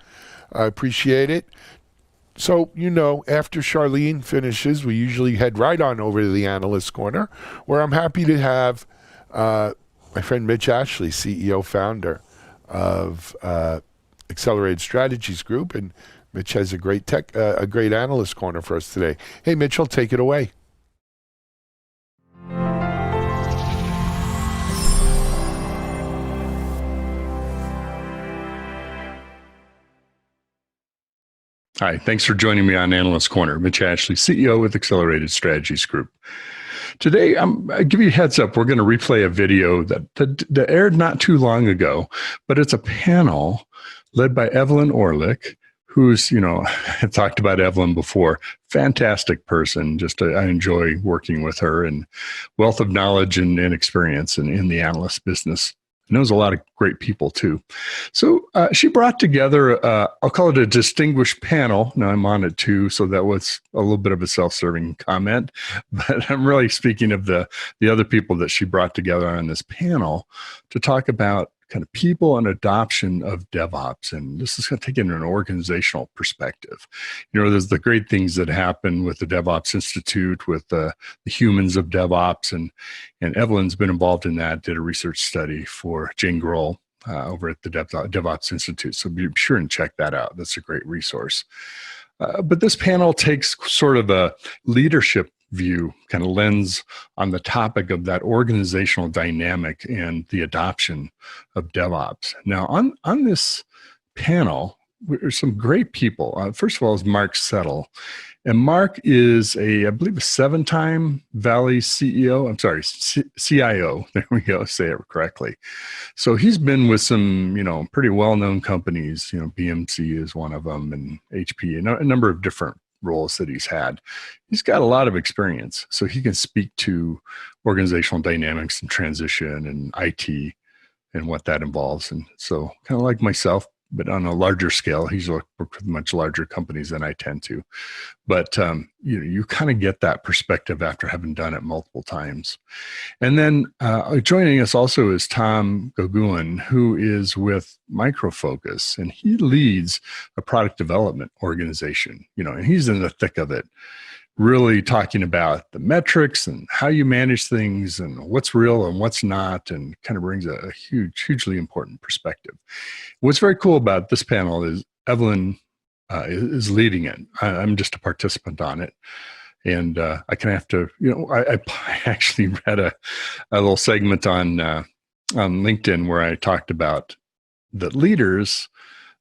[SPEAKER 1] I appreciate it. So, after Charlene finishes, we usually head right on over to the Analyst Corner, where I'm happy to have my friend Mitch Ashley, CEO, founder of Accelerated Strategies Group, and Mitch has a great Analyst Corner for us today. Hey, Mitchell, take it away.
[SPEAKER 13] Hi, thanks for joining me on Analyst Corner. Mitch Ashley, CEO with Accelerated Strategies Group. Today, I give you a heads up. We're going to replay a video that aired not too long ago, but it's a panel led by Evelyn Orlick, who's, I've talked about Evelyn before, fantastic person. I enjoy working with her, and wealth of knowledge and experience in the analyst business. Knows a lot of great people too. So she brought together, I'll call it a distinguished panel. Now I'm on it too, so that was a little bit of a self-serving comment, but I'm really speaking of the other people that she brought together on this panel to talk about kind of people and adoption of DevOps. And this is going to take in an organizational perspective. There's the great things that happen with the DevOps Institute, with the humans of DevOps. And Evelyn's been involved in that, did a research study for Jane Grohl over at the DevOps Institute. So be sure and check that out. That's a great resource. But this panel takes sort of a leadership view, kind of lens on the topic of that organizational dynamic and the adoption of DevOps. Now, on this panel, there's some great people. First of all is Mark Settle. And Mark is I believe a 7-time Valley CIO. There we go, say it correctly. So he's been with some, pretty well-known companies. BMC is one of them, and HP, and a number of different roles that he's had. He's got a lot of experience, so he can speak to organizational dynamics and transition and IT and what that involves. And so kind of like myself, but on a larger scale. He's worked with much larger companies than I tend to. But you kind of get that perspective after having done it multiple times. And then joining us also is Tom Goguin, who is with Micro Focus, and he leads a product development organization, and he's in the thick of it, really talking about the metrics and how you manage things and what's real and what's not, and kind of brings a hugely important perspective. What's very cool about this panel is Evelyn is leading it. I'm just a participant on it. And I kind of have to, I actually read a little segment on LinkedIn where I talked about that leaders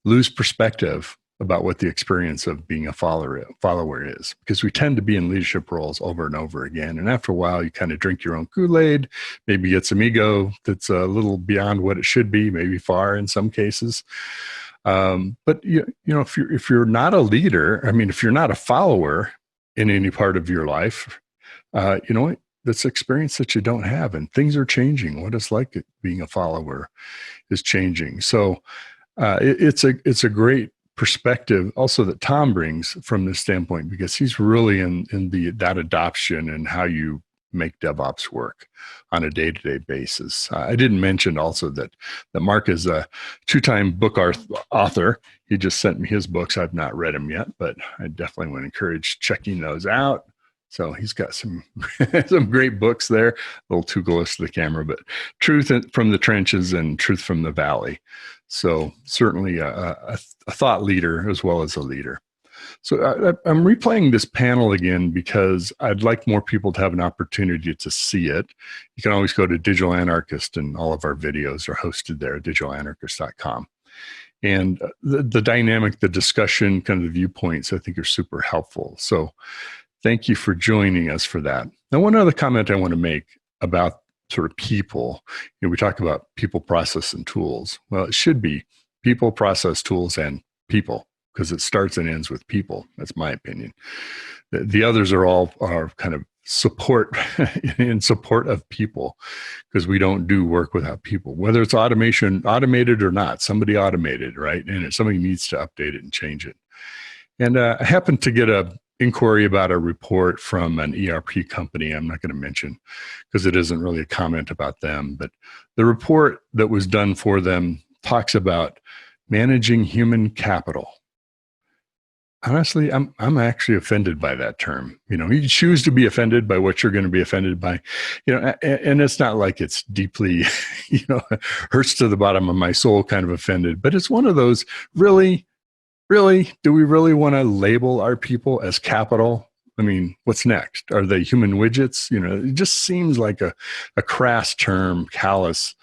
[SPEAKER 13] lose perspective about what the experience of being a follower is, because we tend to be in leadership roles over and over again. And after a while, you kind of drink your own Kool-Aid, maybe get some ego that's a little beyond what it should be, maybe far in some cases. But if you're not a leader, if you're not a follower in any part of your life, that's experience that you don't have, and things are changing. What it's like being a follower is changing. So it's a great perspective also that Tom brings from this standpoint, because he's really in that adoption and how you make DevOps work on a day-to-day basis. I didn't mention also that Mark is a 2-time book author. He just sent me his books. I've not read them yet, but I definitely would encourage checking those out. So he's got some great books there, a little too close to the camera, but Truth from the Trenches and Truth from the Valley. So certainly a thought leader as well as a leader. So I'm replaying this panel again because I'd like more people to have an opportunity to see it. You can always go to Digital Anarchist, and all of our videos are hosted there at digitalanarchist.com. And the dynamic, the discussion, kind of the viewpoints, I think are super helpful. So thank you for joining us for that. Now, one other comment I want to make about sort of people. We talk about people, process, and tools. Well, it should be people, process, tools, and people, because it starts and ends with people. That's my opinion. The others are kind of support in support of people, because we don't do work without people, whether it's automated or not. Somebody automated, right? And somebody needs to update it and change it. And I happened to get a inquiry about a report from an ERP company I'm not going to mention because it isn't really a comment about them, but the report that was done for them talks about managing human capital. Honestly, I'm actually offended by that term. You choose to be offended by what you're going to be offended by, and it's not like it's deeply, hurts to the bottom of my soul kind of offended, but it's one of those really, do we really want to label our people as capital? What's next? Are they human widgets? It just seems like a crass term, callous,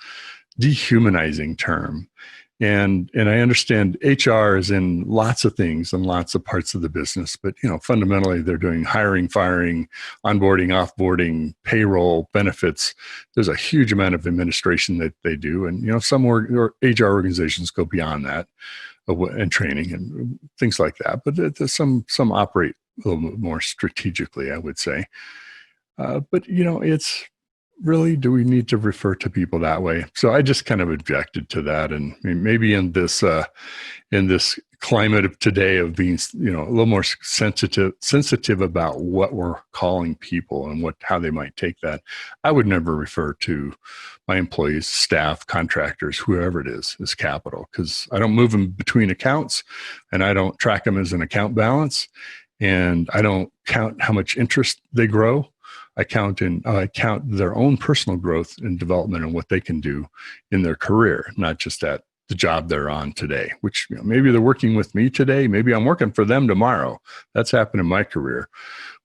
[SPEAKER 13] dehumanizing term. And I understand HR is in lots of things and lots of parts of the business, but fundamentally they're doing hiring, firing, onboarding, offboarding, payroll, benefits. There's a huge amount of administration that they do, and some HR organizations go beyond that, and training and things like that. But there's some operate a little bit more strategically, I would say. But it's really, do we need to refer to people that way? So I just kind of objected to that. And maybe in this climate of today of being, a little more sensitive about what we're calling people and how they might take that, I would never refer to my employees, staff, contractors, whoever it is, as capital, because I don't move them between accounts, and I don't track them as an account balance, and I don't count how much interest they grow. I count their own personal growth and development and what they can do in their career, not just at the job they're on today, which maybe they're working with me today. Maybe I'm working for them tomorrow. That's happened in my career,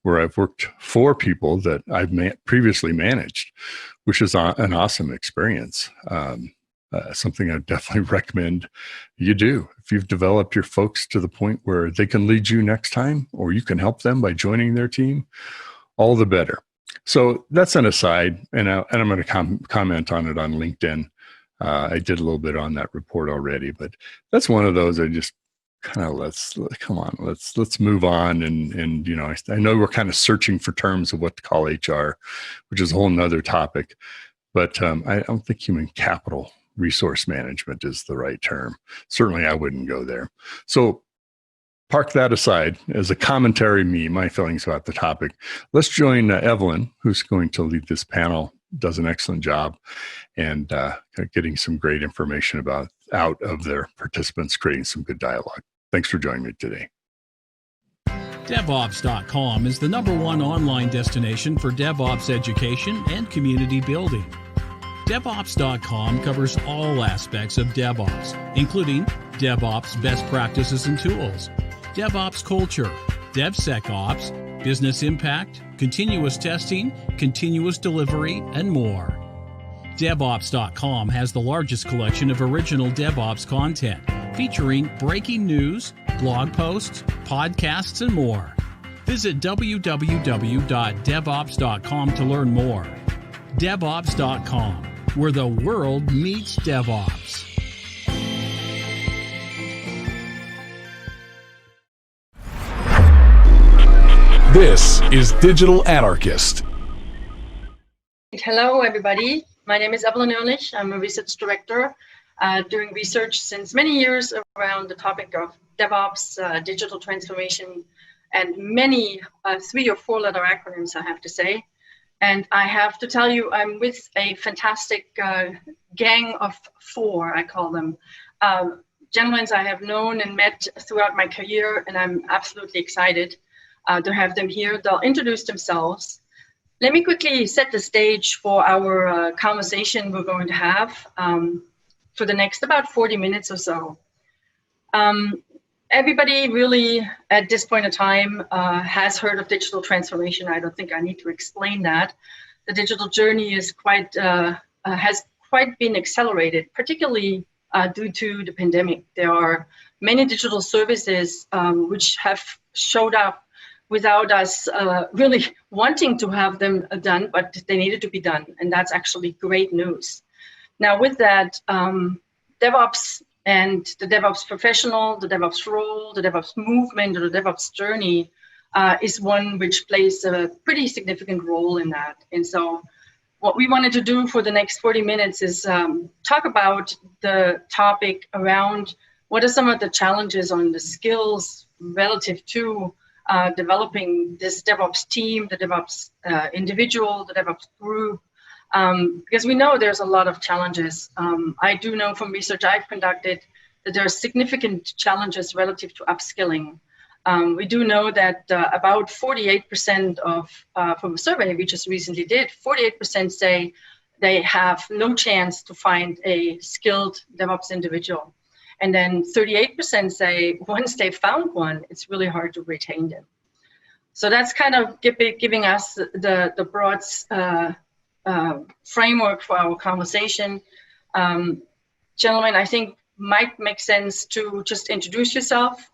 [SPEAKER 13] where I've worked for people that I've previously managed, which is an awesome experience. Something I definitely recommend you do. If you've developed your folks to the point where they can lead you next time, or you can help them by joining their team, all the better. So that's an aside, and I'm going to comment on it on LinkedIn. I did a little bit on that report already, but that's one of those I just kind of let's move on. And I know we're kind of searching for terms of what to call HR, which is a whole nother topic, but I don't think human capital resource management is the right term. Certainly I wouldn't go there. So park that aside as a commentary, my feelings about the topic. Let's join Evelyn, who's going to lead this panel, does an excellent job, and getting some great information out of their participants, creating some good dialogue. Thanks for joining me today.
[SPEAKER 14] DevOps.com is the #1 online destination for DevOps education and community building. DevOps.com covers all aspects of DevOps, including DevOps best practices and tools, DevOps culture, DevSecOps, business impact, continuous testing, continuous delivery, and more. DevOps.com has the largest collection of original DevOps content, featuring breaking news, blog posts, podcasts, and more. Visit www.devops.com to learn more. DevOps.com, where the world meets DevOps.
[SPEAKER 2] This is Digital Anarchist.
[SPEAKER 15] Hello, everybody. My name is Evelyn ONeill. I'm a research director doing research since many years around the topic of DevOps, digital transformation, and many 3 or 4 letter acronyms, I have to say. And I have to tell you, I'm with a fantastic gang of 4, I call them. Gentlemen I have known and met throughout my career, and I'm absolutely excited to have them here. They'll introduce themselves. Let me quickly set the stage for our conversation we're going to have for the next about 40 minutes or so. Everybody really, at this point in time, has heard of digital transformation. I don't think I need to explain that. The digital journey is has quite been accelerated, particularly due to the pandemic. There are many digital services which have showed up without us really wanting to have them done, but they needed to be done, and that's actually great news. Now with that, DevOps and the DevOps professional, the DevOps role, the DevOps movement, or the DevOps journey is one which plays a pretty significant role in that. And so what we wanted to do for the next 40 minutes is talk about the topic around what are some of the challenges on the skills relative to developing this DevOps team, the DevOps individual, the DevOps group, because we know there's a lot of challenges. I do know from research I've conducted that there are significant challenges relative to upskilling. We do know that about 48% from a survey we just recently did, 48% say they have no chance to find a skilled DevOps individual. And then 38% say once they found one, it's really hard to retain them. So that's kind of giving us the broad framework for our conversation. Gentlemen, I think might make sense to just introduce yourself.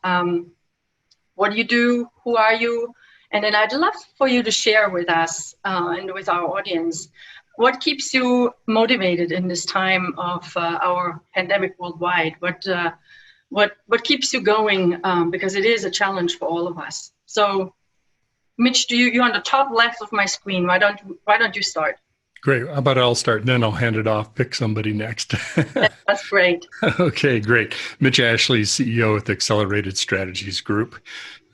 [SPEAKER 15] What do you do? Who are you? And then I'd love for you to share with us and with our audience what keeps you motivated in this time of our pandemic worldwide. What keeps you going? Because it is a challenge for all of us. So, Mitch, you're on the top left of my screen. Why don't you start?
[SPEAKER 13] Great. How about I'll start and then I'll hand it off, pick somebody next.
[SPEAKER 15] That's great.
[SPEAKER 13] Okay, great. Mitch Ashley, CEO with Accelerated Strategies Group.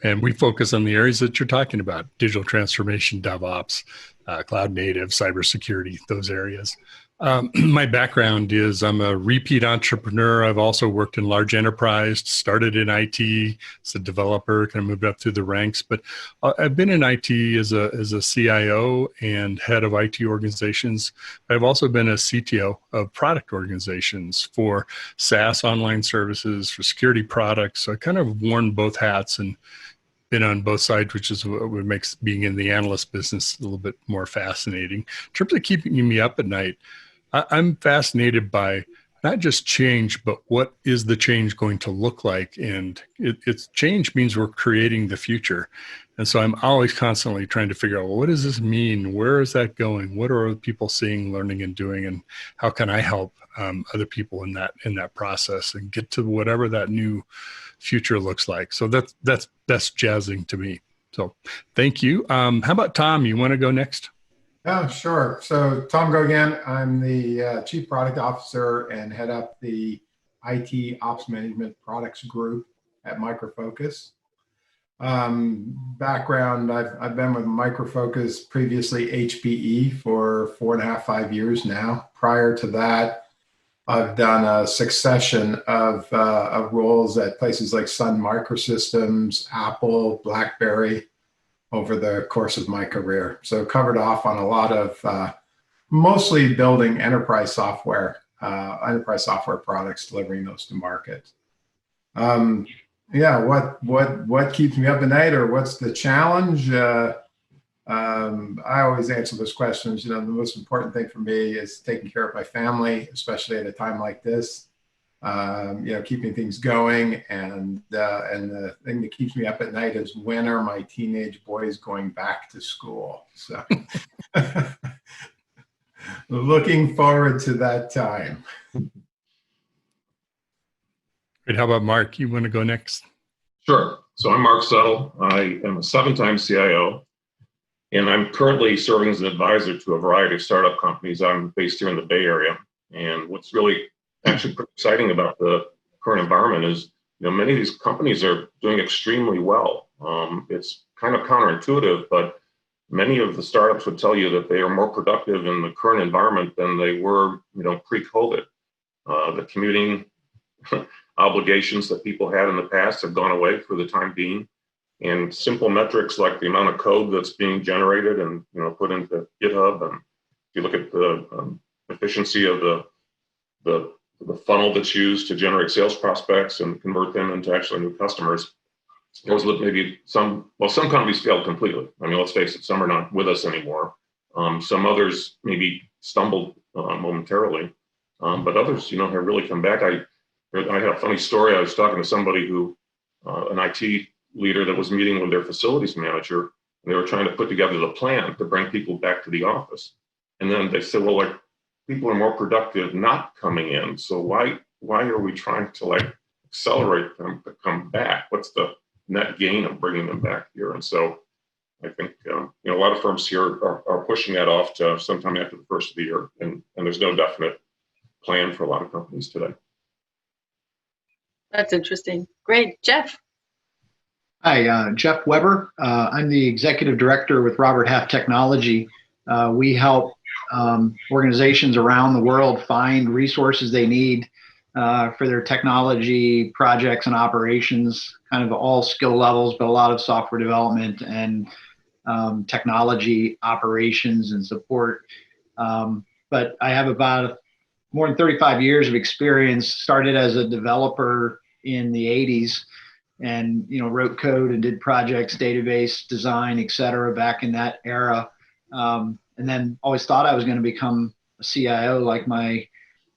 [SPEAKER 13] And we focus on the areas that you're talking about: digital transformation, DevOps, cloud native, cybersecurity, those areas. My background is I'm a repeat entrepreneur. I've also worked in large enterprise, started in IT as a developer, kind of moved up through the ranks. But I've been in IT as a CIO and head of IT organizations. I've also been a CTO of product organizations for SaaS online services, for security products. So I kind of worn both hats and been on both sides, which is what makes being in the analyst business a little bit more fascinating. In terms of keeping me up at night, I'm fascinated by not just change, but what is the change going to look like? And it's change means we're creating the future. And so I'm always constantly trying to figure out, well, what does this mean? Where is that going? What are other people seeing, learning, and doing? And how can I help other people in that process and get to whatever that new future looks like? So that's jazzing to me. So thank you. How about Tom? You want to go next?
[SPEAKER 16] Oh, sure. So Tom Gogan, I'm the Chief Product Officer and head up the IT Ops Management Products Group at Micro Focus. Background, I've been with Micro Focus, previously HPE, for 4.5, 5 years now. Prior to that, I've done a succession of roles at places like Sun Microsystems, Apple, BlackBerry, over the course of my career. So covered off on a lot of mostly building enterprise software products, delivering those to market. Yeah, what keeps me up at night, or what's the challenge? I always answer those questions. The most important thing for me is taking care of my family, especially at a time like this. Keeping things going, and the thing that keeps me up at night is, when are my teenage boys going back to school? So looking forward to that time.
[SPEAKER 13] Great. How about Mark? You want to go next?
[SPEAKER 17] Sure. So I'm Mark Settle. I am a 7-time CIO, and I'm currently serving as an advisor to a variety of startup companies. I'm based here in the Bay Area, and what's really actually pretty exciting about the current environment is, many of these companies are doing extremely well. It's kind of counterintuitive, but many of the startups would tell you that they are more productive in the current environment than they were, pre-COVID. The commuting obligations that people had in the past have gone away for the time being, and simple metrics like the amount of code that's being generated and put into GitHub, and if you look at the efficiency of the funnel that's used to generate sales prospects and convert them into actually new customers. Those maybe some companies failed completely. I mean, let's face it, some are not with us anymore. Some others maybe stumbled momentarily, but others, have really come back. I had a funny story. I was talking to somebody who, an IT leader that was meeting with their facilities manager, and they were trying to put together the plan to bring people back to the office. And then they said, well, people are more productive not coming in. So why are we trying to accelerate them to come back? What's the net gain of bringing them back here? And so I think a lot of firms here are pushing that off to sometime after the first of the year, and there's no definite plan for a lot of companies today.
[SPEAKER 15] That's interesting. Great, Jeff.
[SPEAKER 18] Hi, Jeff Weber. I'm the executive director with Robert Half Technology. We help organizations around the world find resources they need for their technology projects and operations, kind of all skill levels, but a lot of software development and technology operations and support. But I have about more than 35 years of experience. Started as a developer in the 80s, and wrote code and did projects, database design, et cetera, back in that era. And then always thought I was going to become a CIO like my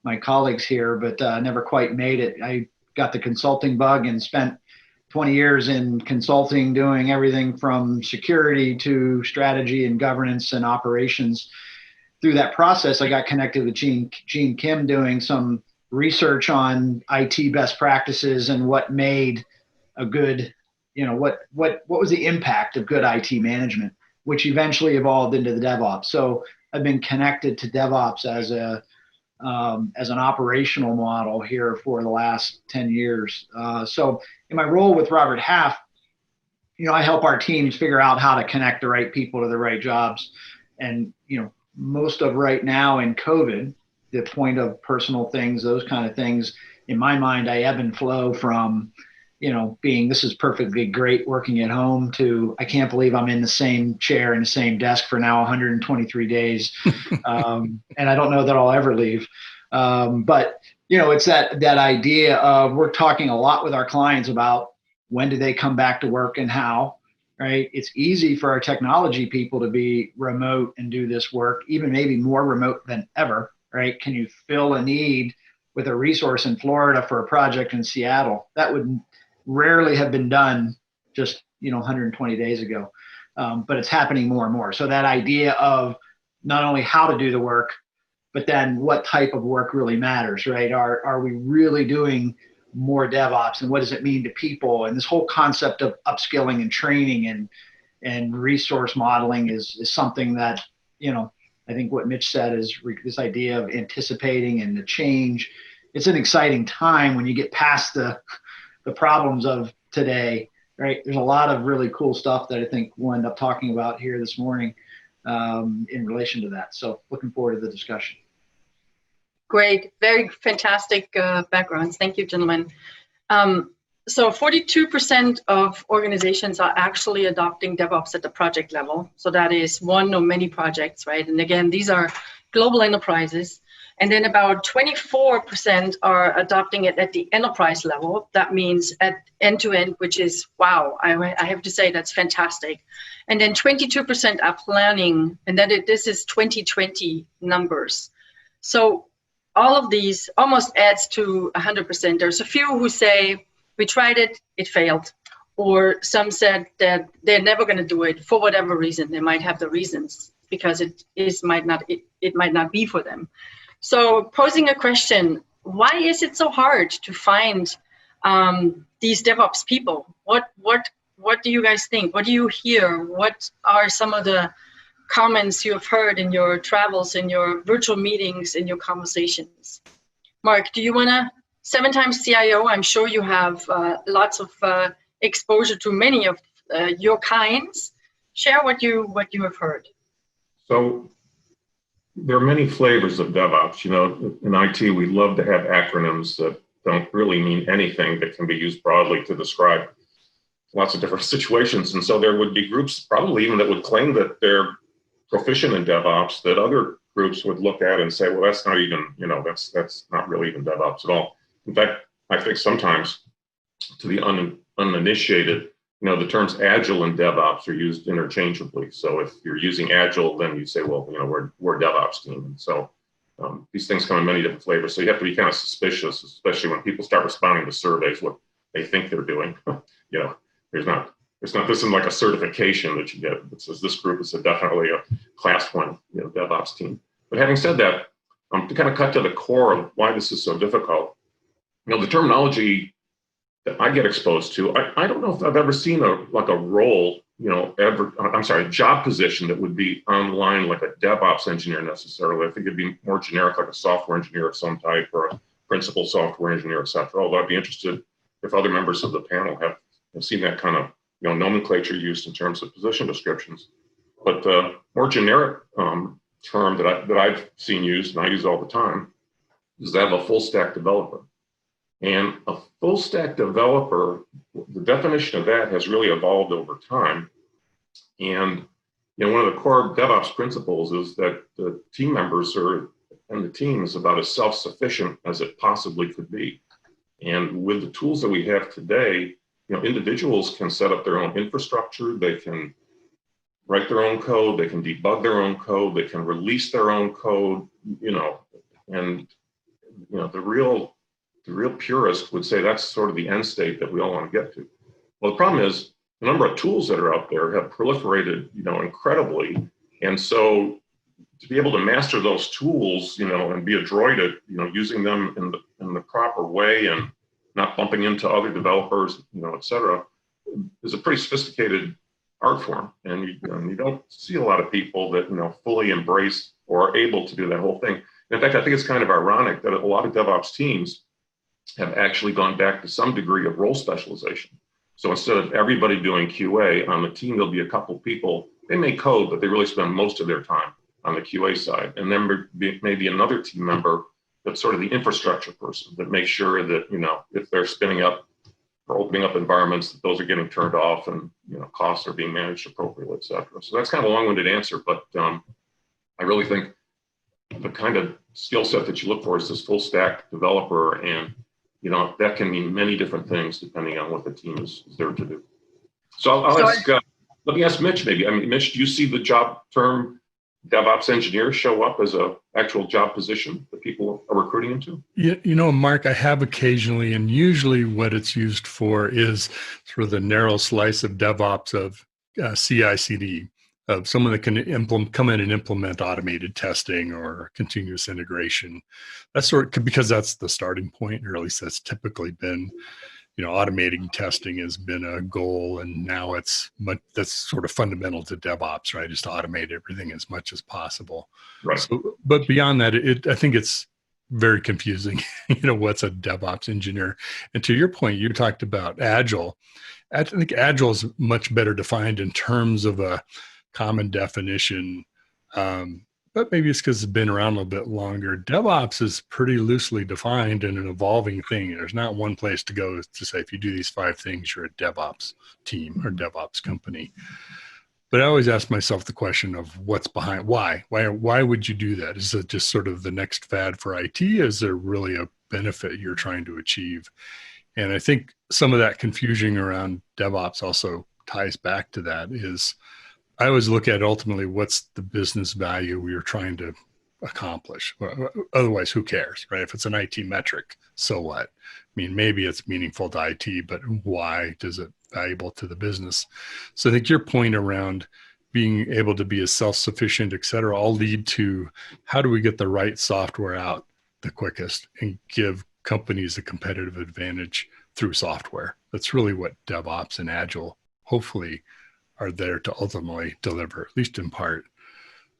[SPEAKER 18] my colleagues here, but never quite made it. I got the consulting bug and spent 20 years in consulting, doing everything from security to strategy and governance and operations. Through that process, I got connected with Gene Kim doing some research on IT best practices and what made a good, what was the impact of good IT management, which eventually evolved into the DevOps. So I've been connected to DevOps as an operational model here for the last 10 years. So in my role with Robert Half, I help our teams figure out how to connect the right people to the right jobs. And, most of right now in COVID, the point of personal things, those kind of things, in my mind, I ebb and flow from, being, this is perfectly great working at home, to I can't believe I'm in the same chair and the same desk for now 123 days. And I don't know that I'll ever leave. But, it's that idea of, we're talking a lot with our clients about when do they come back to work and how, right? It's easy for our technology people to be remote and do this work, even maybe more remote than ever, right? Can you fill a need with a resource in Florida for a project in Seattle? That would rarely have been done just 120 days ago, but it's happening more and more. So that idea of not only how to do the work, but then what type of work really matters, right? Are we really doing more DevOps, and what does it mean to people? And this whole concept of upskilling and training and resource modeling is something that, I think what Mitch said is this idea of anticipating and the change. It's an exciting time when you get past the problems of today, right? There's a lot of really cool stuff that I think we'll end up talking about here this morning in relation to that. So looking forward to the discussion.
[SPEAKER 15] Great, very fantastic backgrounds. Thank you, gentlemen. So 42% of organizations are actually adopting DevOps at the project level. So that is one or many projects, right? And again, these are global enterprises. And then about 24% are adopting it at the enterprise level. That means at end-to-end, which is, wow, I have to say that's fantastic. And then 22% are planning, and then this is 2020 numbers. So all of these almost adds to 100%. There's a few who say, we tried it, it failed. Or some said that they're never going to do it for whatever reason. They might have the reasons because it might not be for them. So posing a question, why is it so hard to find these DevOps people? What do you guys think? What do you hear? What are some of the comments you have heard in your travels, in your virtual meetings, in your conversations? Mark, do you want to, 7-time CIO, I'm sure you have lots of exposure to many of your kinds. Share what you have heard.
[SPEAKER 17] So there are many flavors of DevOps. In IT, we love to have acronyms that don't really mean anything that can be used broadly to describe lots of different situations. And so there would be groups probably even that would claim that they're proficient in DevOps that other groups would look at and say, well, that's not even, that's not really even DevOps at all. In fact, I think sometimes to the uninitiated, the terms Agile and DevOps are used interchangeably. So if you're using Agile, then you say, well, we're a DevOps team. And so these things come in many different flavors. So you have to be kind of suspicious, especially when people start responding to surveys, what they think they're doing. This isn't like a certification that you get that says this group is definitely a class 1 DevOps team. But having said that, to kind of cut to the core of why this is so difficult, the terminology that I get exposed to, I don't know if I've ever seen a role, a job position that would be online like a DevOps engineer necessarily. I think it'd be more generic, like a software engineer of some type or a principal software engineer, et cetera. Although I'd be interested if other members of the panel have seen that kind of nomenclature used in terms of position descriptions. But the more generic term that I've seen used, and I use all the time, is that of a full stack developer. And a full stack developer, the definition of that has really evolved over time. And one of the core DevOps principles is that the team members and the team is about as self-sufficient as it possibly could be. And with the tools that we have today, individuals can set up their own infrastructure, they can write their own code, they can debug their own code, they can release their own code, and the real purist would say that's sort of the end state that we all want to get to. Well, the problem is the number of tools that are out there have proliferated, incredibly. And so to be able to master those tools, and be adroit at, using them in the proper way and not bumping into other developers, et cetera, is a pretty sophisticated art form. And you don't see a lot of people that, fully embrace or are able to do that whole thing. In fact, I think it's kind of ironic that a lot of DevOps teams have actually gone back to some degree of role specialization. So instead of everybody doing QA on the team, there'll be a couple people, they may code, but they really spend most of their time on the QA side. And then maybe another team member that's sort of the infrastructure person that makes sure that, if they're spinning up or opening up environments, that those are getting turned off and, costs are being managed appropriately, et cetera. So that's kind of a long-winded answer, but I really think the kind of skill set that you look for is this full stack developer, and that can mean many different things depending on what the team is there to do. So I'll ask, let me ask Mitch maybe. I mean, Mitch, do you see the job term DevOps engineer show up as a actual job position that people are recruiting into?
[SPEAKER 13] Mark, I have occasionally, and usually what it's used for is sort of the narrow slice of DevOps of CI/CD, of someone that can come in and implement automated testing or continuous integration. That's because that's the starting point, or at least that's typically been, automating testing has been a goal, and now that's sort of fundamental to DevOps, right? Is to automate everything as much as possible.
[SPEAKER 17] Right.
[SPEAKER 13] So, but beyond that, I think it's very confusing. What's a DevOps engineer? And to your point, you talked about Agile. I think Agile is much better defined in terms of a common definition, but maybe it's because it's been around a little bit longer. DevOps is pretty loosely defined and an evolving thing. There's not one place to go to say, if you do these 5 things, you're a DevOps team or DevOps company. But I always ask myself the question of what's behind, why would you do that? Is it just sort of the next fad for IT? Is there really a benefit you're trying to achieve? And I think some of that confusion around DevOps also ties back to that. Is I always look at ultimately what's the business value we are trying to accomplish. Otherwise, who cares, right? If it's an IT metric, so what? I mean, maybe it's meaningful to IT, but why is it valuable to the business? So I think your point around being able to be as self-sufficient, et cetera, all lead to how do we get the right software out the quickest and give companies a competitive advantage through software. That's really what DevOps and Agile hopefully are there to ultimately deliver, at least in part.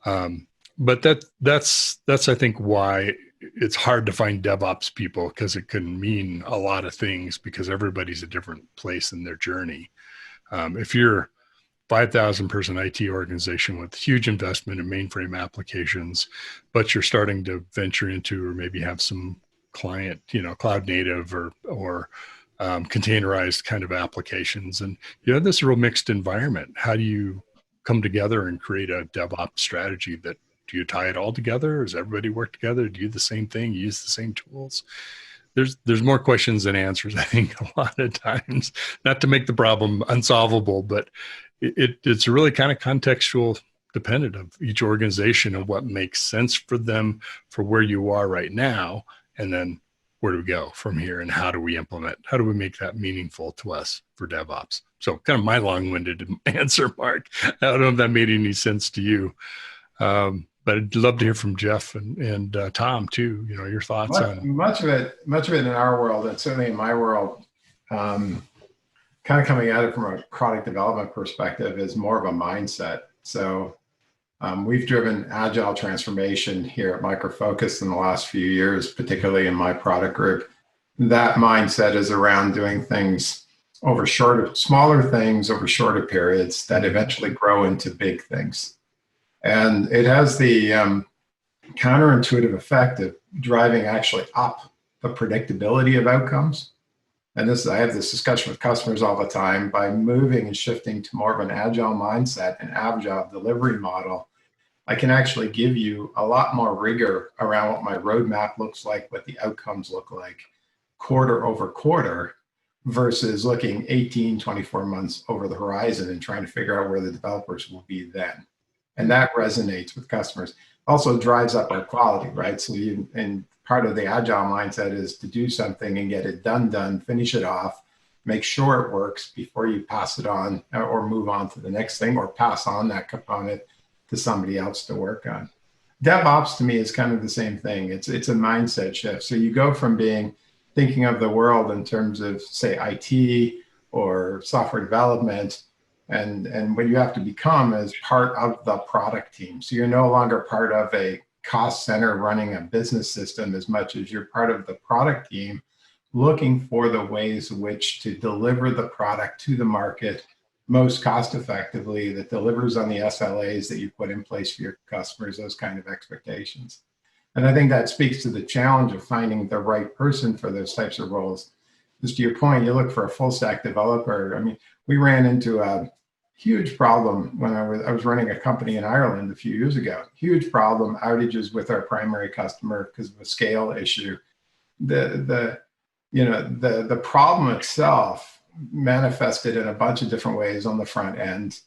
[SPEAKER 13] But that's I think why it's hard to find DevOps people, because it can mean a lot of things because everybody's a different place in their journey. If you're 5,000 person IT organization with huge investment in mainframe applications, but you're starting to venture into or maybe have some client, cloud native or containerized kind of applications, and this real mixed environment. How do you come together and create a DevOps strategy? That do you tie it all together? Does everybody work together? Do you do the same thing? Use the same tools? There's more questions than answers, I think, a lot of times. Not to make the problem unsolvable, but it's really kind of contextual dependent of each organization and what makes sense for them for where you are right now, and then where do we go from here, and how do we implement? How do we make that meaningful to us for DevOps? So kind of my long-winded answer, Mark. I don't know if that made any sense to you, but I'd love to hear from Jeff and Tom too. Your thoughts on
[SPEAKER 16] much of it in our world, and certainly in my world, kind of coming at it from a product development perspective, is more of a mindset. So we've driven agile transformation here at Micro Focus in the last few years, particularly in my product group. That mindset is around doing things over smaller things over shorter periods that eventually grow into big things. And it has the counterintuitive effect of driving actually up the predictability of outcomes. And I have this discussion with customers all the time. By moving and shifting to more of an agile mindset and agile delivery model, I can actually give you a lot more rigor around what my roadmap looks like, what the outcomes look like quarter over quarter, versus looking 18, 24 months over the horizon and trying to figure out where the developers will be then. And that resonates with customers. Also drives up our quality, right? So in part of the agile mindset is to do something and get it done, finish it off, make sure it works before you pass it on or move on to the next thing or pass on that component to somebody else to work on. DevOps to me is kind of the same thing. It's a mindset shift. So you go from thinking of the world in terms of, say, IT or software development, and what you have to become as part of the product team. So you're no longer part of a cost center running a business system as much as you're part of the product team, looking for the ways in which to deliver the product to the market most cost effectively, that delivers on the SLAs that you put in place for your customers, those kind of expectations. And I think that speaks to the challenge of finding the right person for those types of roles. Just to your point, you look for a full stack developer. I mean, we ran into a huge problem when I was running a company in Ireland a few years ago. Huge problem, outages with our primary customer because of a scale issue. The problem itself manifested in a bunch of different ways on the front end.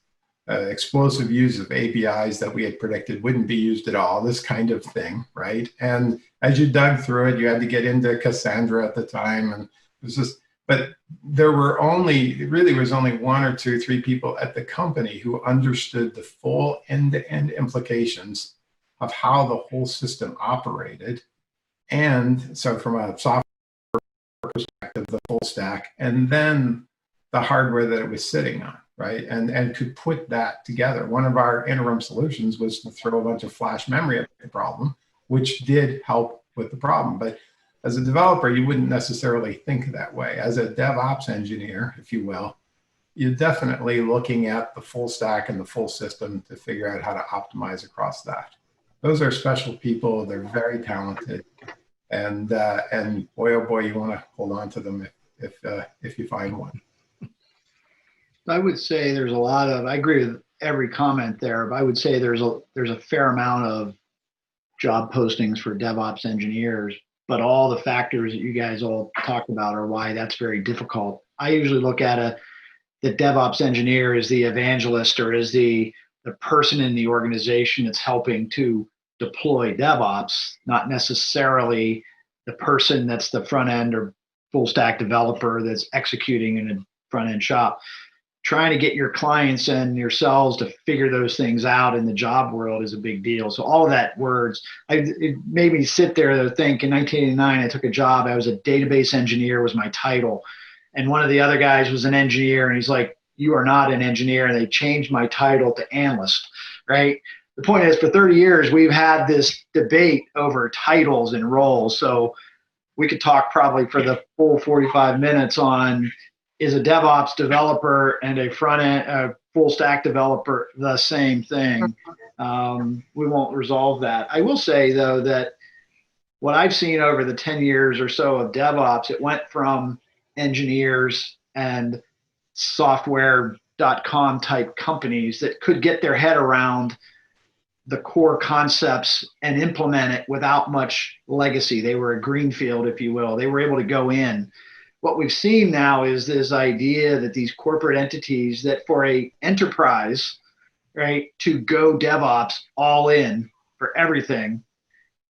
[SPEAKER 16] Explosive use of APIs that we had predicted wouldn't be used at all, this kind of thing, right? And as you dug through it, you had to get into Cassandra at the time, and it was just, but there were really was only 1 or 2, 3 people at the company who understood the full end-to-end implications of how the whole system operated. And so from a software perspective, the full stack, and then the hardware that it was sitting on, right? And could put that together. One of our interim solutions was to throw a bunch of flash memory at the problem, which did help with the problem. But as a developer, you wouldn't necessarily think that way. As a DevOps engineer, if you will, you're definitely looking at the full stack and the full system to figure out how to optimize across that. Those are special people. They're very talented. And boy, oh boy, you want to hold on to them if you find one.
[SPEAKER 18] I would say there's a lot of, I agree with every comment there, but I would say there's a fair amount of job postings for DevOps engineers, but all the factors that you guys all talked about are why that's very difficult. I usually look at the DevOps engineer as the evangelist or as the person in the organization that's helping to deploy DevOps, not necessarily the person that's the front end or full stack developer that's executing in a front end shop. Trying to get your clients and yourselves to figure those things out in the job world is a big deal. So all of that words, it made me sit there to think. In 1989, I took a job. I was a database engineer was my title. And one of the other guys was an engineer. And he's like, you are not an engineer. And they changed my title to analyst, right? The point is, for 30 years, we've had this debate over titles and roles. So we could talk probably for the full 45 minutes on, is a DevOps developer and a front-end full stack developer the same thing? We won't resolve that. I will say, though, that what I've seen over the 10 years or so of DevOps, it went from engineers and software.com type companies that could get their head around the core concepts and implement it without much legacy. They were a greenfield, if you will. They were able to go in. What we've seen now is this idea that these corporate entities, that for a enterprise, right, to go DevOps all in for everything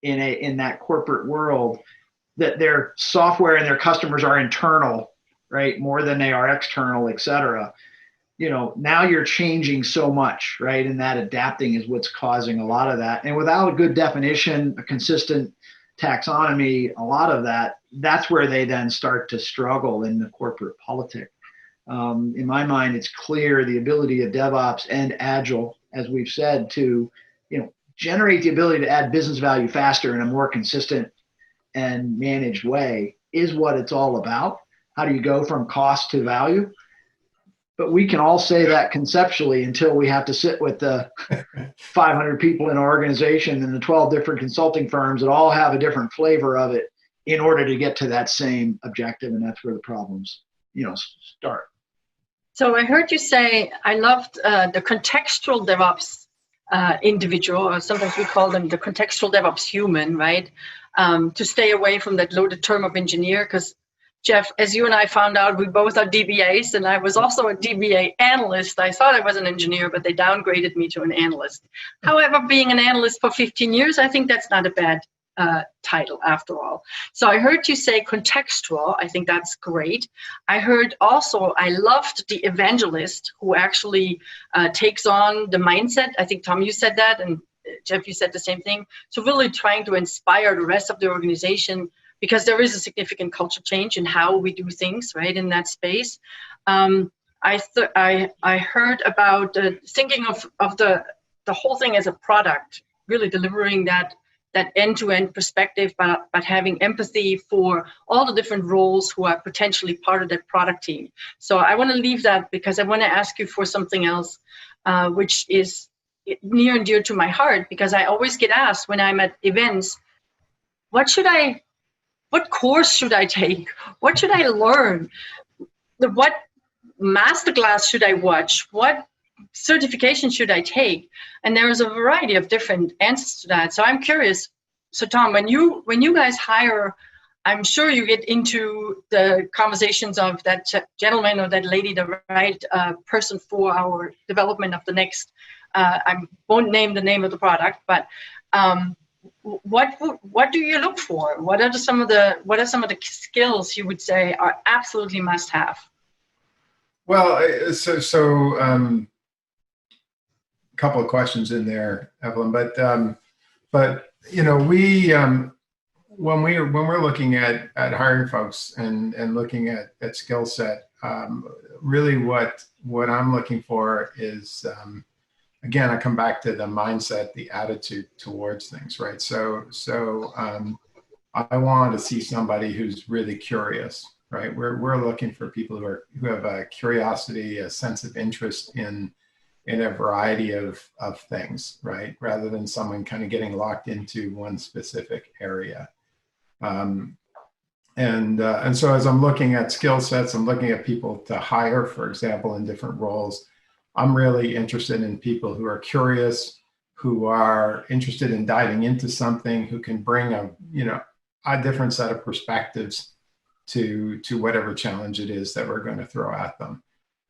[SPEAKER 18] in that corporate world, that their software and their customers are internal, right, more than they are external, et cetera. You know, now you're changing so much, right, and that adapting is what's causing a lot of that. And without a good definition, a consistent taxonomy, a lot of that's where they then start to struggle in the corporate politic. In my mind, it's clear the ability of DevOps and Agile, as we've said, to generate the ability to add business value faster in a more consistent and managed way is what it's all about. How do you go from cost to value? But we can all say that conceptually until we have to sit with the 500 people in our organization and the 12 different consulting firms that all have a different flavor of it in order to get to that same objective. And that's where the problems, start.
[SPEAKER 15] So I heard you say, I loved the contextual DevOps individual, or sometimes we call them the contextual DevOps human, right? To stay away from that loaded term of engineer, because Jeff, as you and I found out, we both are DBAs, and I was also a DBA analyst. I thought I was an engineer, but they downgraded me to an analyst. However, being an analyst for 15 years, I think that's not a bad title after all. So I heard you say contextual. I think that's great. I heard also, I loved the evangelist who actually takes on the mindset. I think, Tom, you said that, and Jeff, you said the same thing. So really trying to inspire the rest of the organization, because there is a significant culture change in how we do things, right, in that space. I heard about thinking of the whole thing as a product, really delivering that end-to-end perspective, but having empathy for all the different roles who are potentially part of that product team. So I want to leave that because I want to ask you for something else, which is near and dear to my heart, because I always get asked when I'm at events, what course should I take? What should I learn? What masterclass should I watch? What certification should I take? And there is a variety of different answers to that. So I'm curious. So Tom, when you guys hire, I'm sure you get into the conversations of that gentleman or that lady, the right person for our development of the next. I won't name the name of the product, but what do you look for? What are some of the skills you would say are absolutely must have?
[SPEAKER 16] Well, so couple of questions in there, Evelyn, but you know, we when we're looking at hiring folks and looking at skill set, really what I'm looking for is again, I come back to the mindset, the attitude towards things, right? So I want to see somebody who's really curious, right? We're looking for people who have a curiosity, a sense of interest in a variety of things, right? Rather than someone kind of getting locked into one specific area. And so as I'm looking at skill sets, I'm looking at people to hire, for example, in different roles. I'm really interested in people who are curious, who are interested in diving into something, who can bring a different set of perspectives to whatever challenge it is that we're going to throw at them.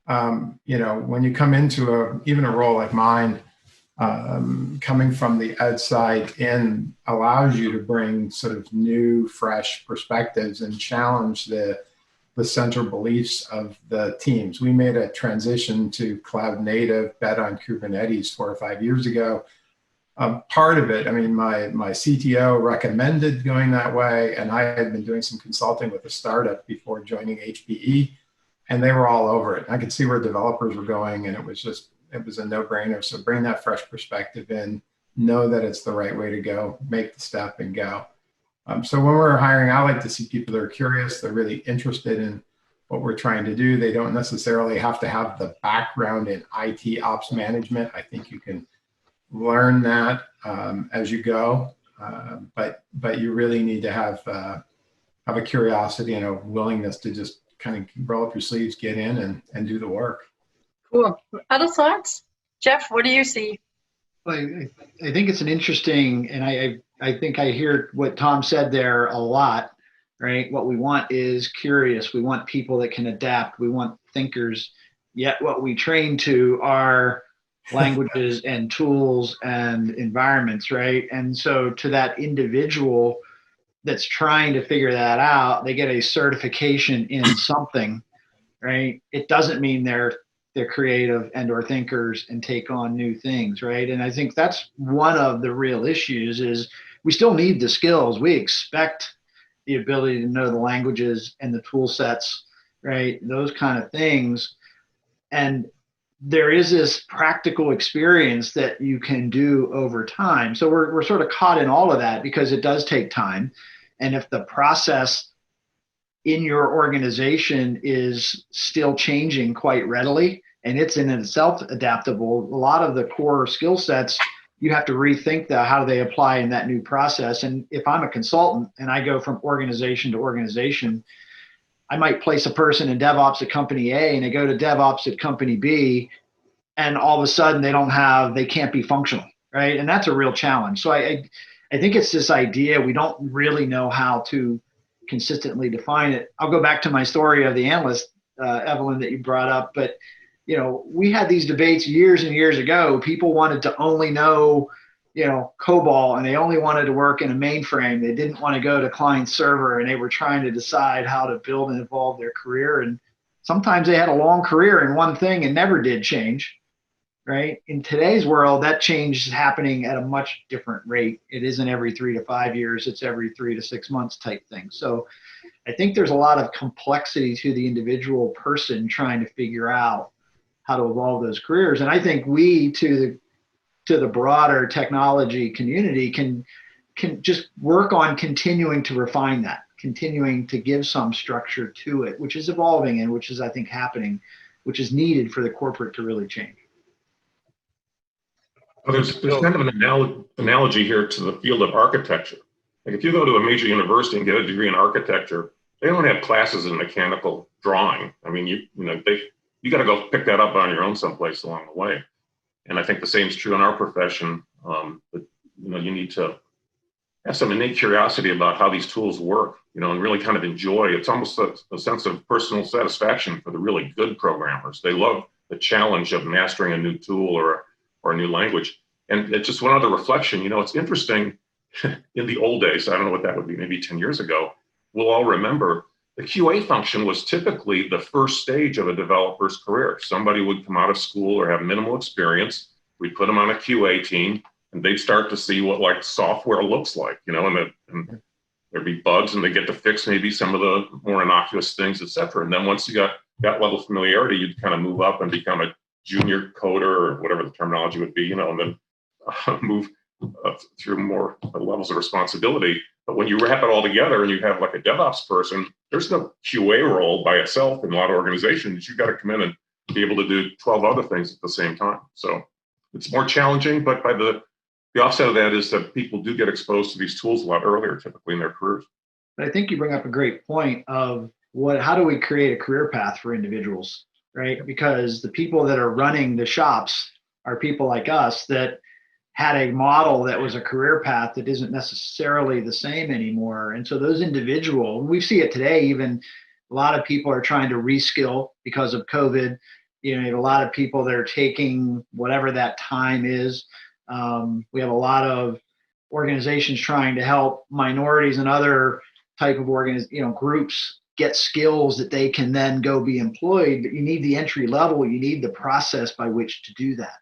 [SPEAKER 16] When you come into even a role like mine, coming from the outside in allows you to bring sort of new, fresh perspectives and challenge the central beliefs of the teams. We made a transition to cloud native, bet on Kubernetes 4 or 5 years ago. Part of it, I mean, my CTO recommended going that way, and I had been doing some consulting with a startup before joining HPE, and they were all over it. I could see where developers were going, and it was a no-brainer. So bring that fresh perspective in, know that it's the right way to go, make the step and go. So when we're hiring, I like to see people that are curious, they're really interested in what we're trying to do. They don't necessarily have to have the background in IT ops management. I think you can learn that as you go, but you really need to have a curiosity and a willingness to just kind of roll up your sleeves, get in and do the work.
[SPEAKER 15] Cool. Other thoughts? Jeff, what do you see?
[SPEAKER 18] Well, I think it's an interesting, and I think I hear what Tom said there a lot, right? What we want is curious. We want people that can adapt. We want thinkers. Yet what we train to are languages and tools and environments, right? And so to that individual that's trying to figure that out, they get a certification in something, right? It doesn't mean they're creative and or thinkers and take on new things, right? And I think that's one of the real issues is we still need the skills. We expect the ability to know the languages and the tool sets, right? Those kind of things. And there is this practical experience that you can do over time. So we're sort of caught in all of that because it does take time. And if the process in your organization is still changing quite readily, and it's in itself adaptable, a lot of the core skill sets, you have to rethink how they apply in that new process. And if I'm a consultant and I go from organization to organization, I might place a person in DevOps at company A and they go to DevOps at company B, and all of a sudden they can't be functional, right? And that's a real challenge. So I think it's this idea, we don't really know how to consistently define it. I'll go back to my story of the analyst, Evelyn, that you brought up, but we had these debates years and years ago. People wanted to only know COBOL, and they only wanted to work in a mainframe. They didn't want to go to client server, and they were trying to decide how to build and evolve their career. And sometimes they had a long career in one thing and never did change, right? In today's world, that change is happening at a much different rate. It isn't every 3 to 5 years, it's every 3 to 6 months type thing. So I think there's a lot of complexity to the individual person trying to figure out how to evolve those careers. And I think we, to the broader technology community, can just work on continuing to refine that, continuing to give some structure to it, which is evolving and which is, I think, happening, which is needed for the corporate to really change.
[SPEAKER 17] Well, there's kind of an analogy here to the field of architecture. Like if you go to a major university and get a degree in architecture, they don't have classes in mechanical drawing. I mean, you got to go pick that up on your own someplace along the way. And I think the same is true in our profession. But you need to have some innate curiosity about how these tools work, and really kind of enjoy. It's almost a sense of personal satisfaction for the really good programmers. They love the challenge of mastering a new tool or a new language. And it's just one other reflection. It's interesting. In the old days, I don't know what that would be, maybe 10 years ago, we'll all remember the QA function was typically the first stage of a developer's career. Somebody would come out of school or have minimal experience. We'd put them on a QA team, and they'd start to see what software looks like, and there'd be bugs, and they get to fix maybe some of the more innocuous things, et cetera. And then once you got that level of familiarity, you'd kind of move up and become a junior coder, or whatever the terminology would be, and then move through more levels of responsibility. But when you wrap it all together and you have like a DevOps person, there's no QA role by itself in a lot of organizations. You've got to come in and be able to do 12 other things at the same time. So it's more challenging, but by the offset of that is that people do get exposed to these tools a lot earlier, typically in their careers.
[SPEAKER 18] But I think you bring up a great point of how do we create a career path for individuals, right? Because the people that are running the shops are people like us that had a model that was a career path that isn't necessarily the same anymore. And so those individuals, we see it today, even a lot of people are trying to reskill because of COVID. You have a lot of people that are taking whatever that time is. We have a lot of organizations trying to help minorities and other type of groups get skills that they can then go be employed. You need the entry level, you need the process by which to do that.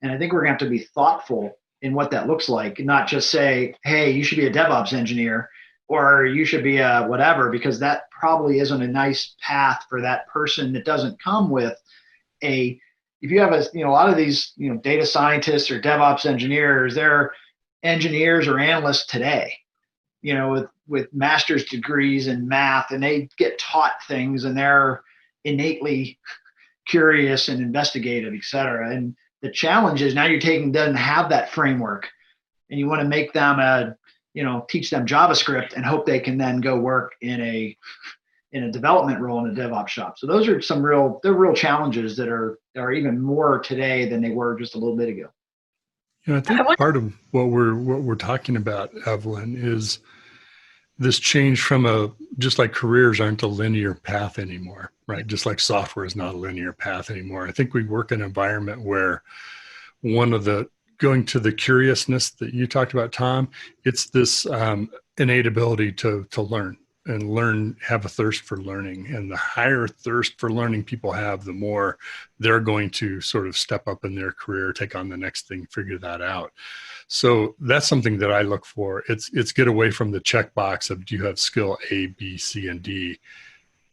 [SPEAKER 18] And I think we're going to have to be thoughtful in what that looks like, and not just say, hey, you should be a DevOps engineer, or you should be a whatever, because that probably isn't a nice path for that person that doesn't come with if you have a lot of these, data scientists or DevOps engineers, they're engineers or analysts today, with master's degrees in math, and they get taught things and they're innately curious and investigative, et cetera. And the challenge is now you're doesn't have that framework, and you want to make them teach them JavaScript and hope they can then go work in a development role in a DevOps shop. So those are real challenges that are even more today than they were just a little bit ago.
[SPEAKER 13] I think part of what we're talking about, Evelyn, is this change from just like careers aren't a linear path anymore, right? Just like software is not a linear path anymore. I think we work in an environment where going to the curiousness that you talked about, Tom, it's this innate ability to learn and have a thirst for learning. And the higher thirst for learning people have, the more they're going to sort of step up in their career, take on the next thing, figure that out. So that's something that I look for. It's get away from the checkbox of, do you have skill A, B, C, and D?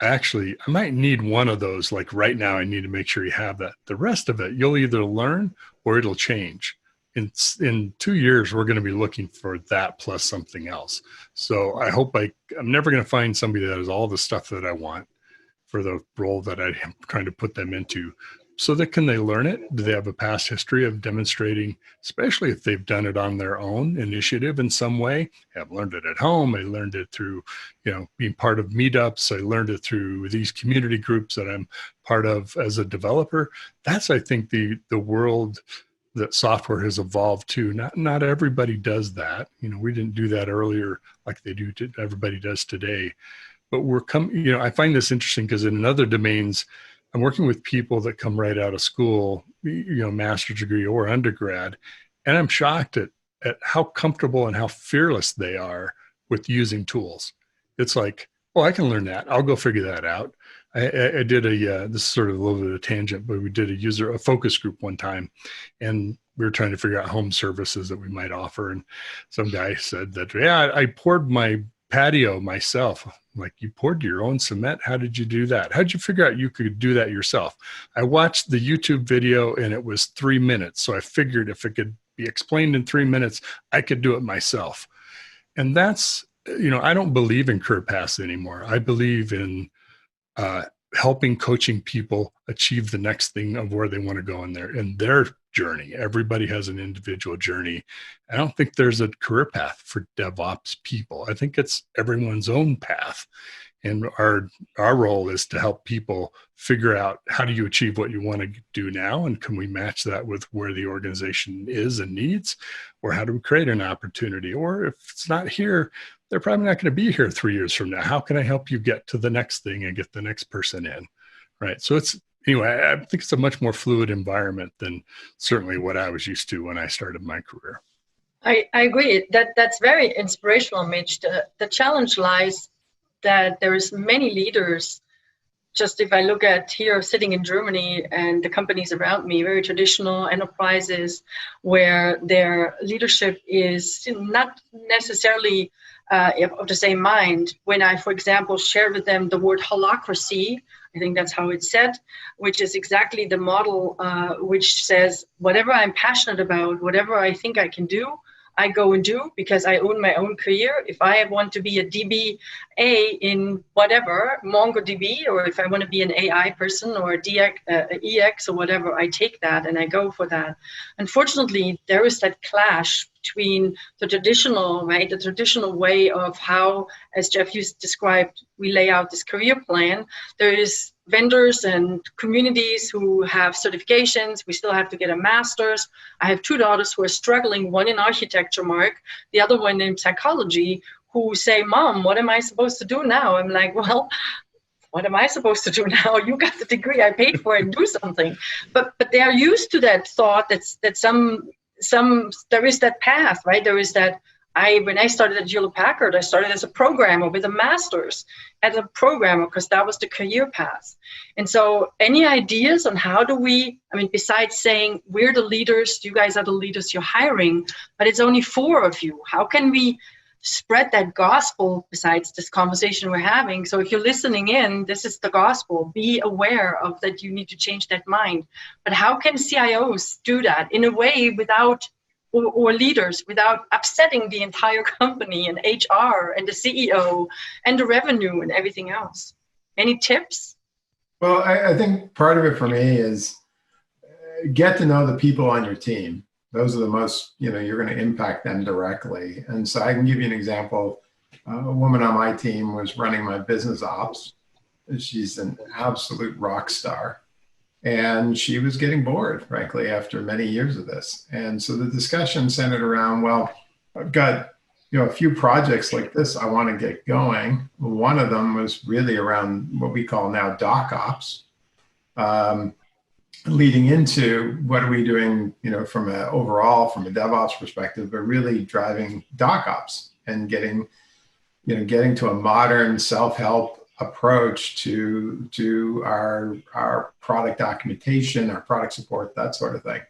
[SPEAKER 13] Actually, I might need one of those. Like right now, I need to make sure you have that. The rest of it, you'll either learn or it'll change. In 2 years, we're going to be looking for that plus something else. So I hope I'm never going to find somebody that has all the stuff that I want for the role that I am trying to put them into. So that can they learn it? Do they have a past history of demonstrating, especially if they've done it on their own initiative in some way? I've learned it at home. I learned it through, being part of meetups. I learned it through these community groups that I'm part of as a developer. That's, I think, the world that software has evolved to. Not everybody does that. We didn't do that earlier like everybody does today. But I find this interesting because in other domains, I'm working with people that come right out of school, master's degree or undergrad, and I'm shocked at at how comfortable and how fearless they are with using tools. It's like, oh, I can learn that. I'll go figure that out. I did this is sort of a little bit of a tangent, but we did a focus group one time, and we were trying to figure out home services that we might offer. And some guy said that, yeah, I poured my patio myself. I'm like, you poured your own cement? How did you do that? How did you figure out you could do that yourself? I watched the YouTube video and it was 3 minutes. So I figured if it could be explained in 3 minutes, I could do it myself. And that's, I don't believe in career paths anymore. I believe in helping coaching people achieve the next thing of where they want to go in their journey. Everybody has an individual journey. I don't think there's a career path for DevOps people. I think it's everyone's own path. And our role is to help people figure out, how do you achieve what you want to do now? And can we match that with where the organization is and needs? Or how do we create an opportunity? Or if it's not here, they're probably not going to be here 3 years from now. How can I help you get to the next thing and get the next person in? Right. So anyway, I think it's a much more fluid environment than certainly what I was used to when I started my career.
[SPEAKER 15] I agree. That's very inspirational, Mitch. The challenge lies that there's many leaders. Just if I look at here, sitting in Germany and the companies around me, very traditional enterprises where their leadership is not necessarily of the same mind. When I, for example, share with them the word holacracy, I think that's how it's said, which is exactly the model which says whatever I'm passionate about, whatever I think I can do, I go and do, because I own my own career. If I want to be a DBA in whatever, MongoDB, or if I want to be an AI person or a EX or whatever, I take that and I go for that. Unfortunately, there is that clash between the traditional, right, the traditional way of how, as Jeff described, we lay out this career plan. There is vendors and communities who have certifications. We still have to get a master's. I have 2 daughters who are struggling, one in architecture, Mark, the other one in psychology, who say, Mom, what am I supposed to do now? I'm like, well, what am I supposed to do now? You got the degree, I paid for it, do something. But they are used to that thought that some there is that path, right? There is that. When I started at Hewlett Packard, I started as a programmer with a master's as a programmer, because that was the career path. And so any ideas on how do we, besides saying we're the leaders, you guys are the leaders you're hiring, but it's only 4 of you. How can we spread that gospel besides this conversation we're having? So if you're listening in, this is the gospel. Be aware of that you need to change that mind. But how can CIOs do that in a way without or leaders without upsetting the entire company and HR and the CEO and the revenue and everything else? Any tips?
[SPEAKER 16] Well, I think part of it for me is get to know the people on your team. Those are the most, you're going to impact them directly. And so I can give you an example. A woman on my team was running my business ops. She's an absolute rock star. And she was getting bored, frankly, after many years of this. And so the discussion centered around, well, I've got, a few projects like this I want to get going. One of them was really around what we call now DocOps, leading into what are we doing, from a DevOps perspective, but really driving DocOps and getting to a modern self-help approach to our product documentation, our product support, that sort of thing.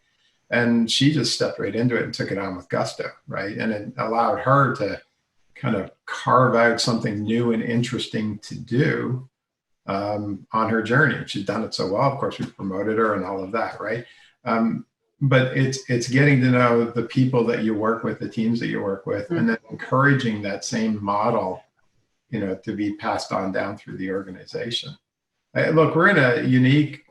[SPEAKER 16] And she just stepped right into it and took it on with gusto, right? And it allowed her to kind of carve out something new and interesting to do on her journey. She's done it so well. Of course, we promoted her and all of that, right? But it's getting to know the people that you work with, the teams that you work with, and then encouraging that same model to be passed on down through the organization. Look, we're in a unique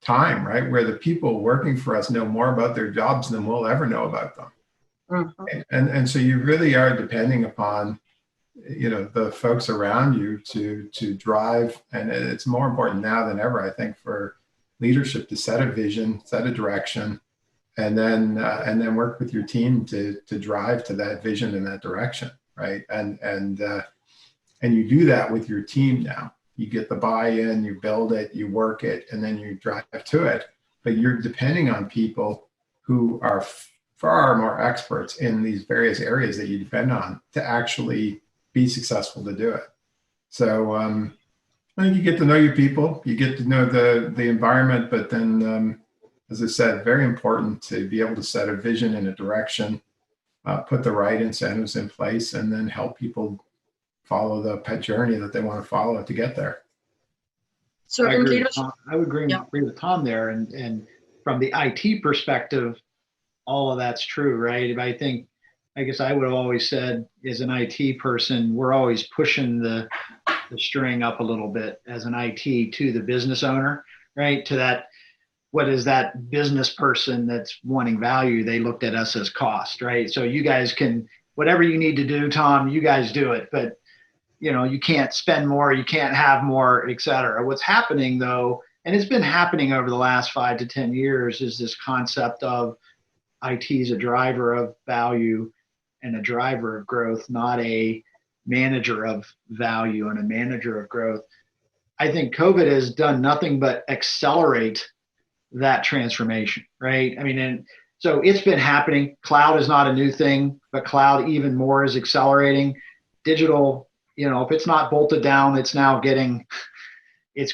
[SPEAKER 16] time, right, where the people working for us know more about their jobs than we'll ever know about them. Mm-hmm. And so you really are depending upon, the folks around you to drive. And it's more important now than ever, I think, for leadership to set a vision, set a direction, and then work with your team to drive to that vision and that direction, right? And you do that with your team now. You get the buy-in, you build it, you work it, and then you drive to it. But you're depending on people who are far more experts in these various areas that you depend on to actually be successful to do it. So I think you get to know your people, you get to know the environment, but then, as I said, very important to be able to set a vision and a direction, put the right incentives in place, and then help people follow the pet journey that they want to follow to get there.
[SPEAKER 8] So
[SPEAKER 18] I would agree with Tom there. And from the IT perspective, all of that's true, right? I guess I would have always said, as an IT person, we're always pushing the string up a little bit as an IT to the business owner, right? To that, what is that business person that's wanting value? They looked at us as cost, right? So you guys can, whatever you need to do, Tom, you guys do it. But you can't spend more, you can't have more, et cetera. What's happening though, and it's been happening over the last 5 to 10 years, is this concept of IT is a driver of value and a driver of growth, not a manager of value and a manager of growth. I think COVID has done nothing but accelerate that transformation, right? I mean, and so it's been happening. Cloud is not a new thing, but cloud even more is accelerating. Digital, if it's not bolted down, it's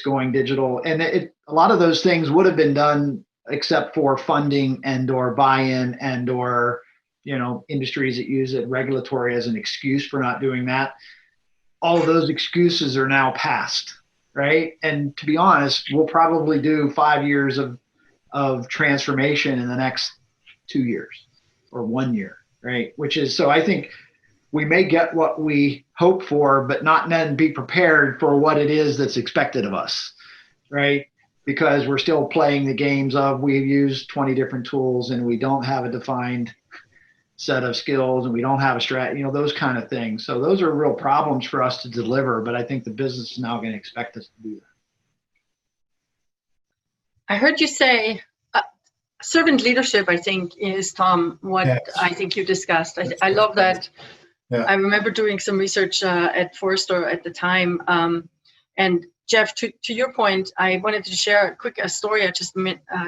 [SPEAKER 18] going digital. And a lot of those things would have been done except for funding and or buy-in and or, industries that use it regulatory as an excuse for not doing that. All of those excuses are now past, right? And to be honest, we'll probably do 5 years of transformation in the next 2 years or 1 year, right? So I think we may get what we hope for, but not then be prepared for what it is that's expected of us, right? Because we're still playing the games of we've used 20 different tools and we don't have a defined set of skills and we don't have a strategy, those kind of things. So those are real problems for us to deliver, but I think the business is now going to expect us to do that.
[SPEAKER 15] I heard you say servant leadership, I think, is, Tom, what yes. I think you discussed. I love that. Yeah. I remember doing some research at Forrester at the time. And Jeff, to your point, I wanted to share a story I just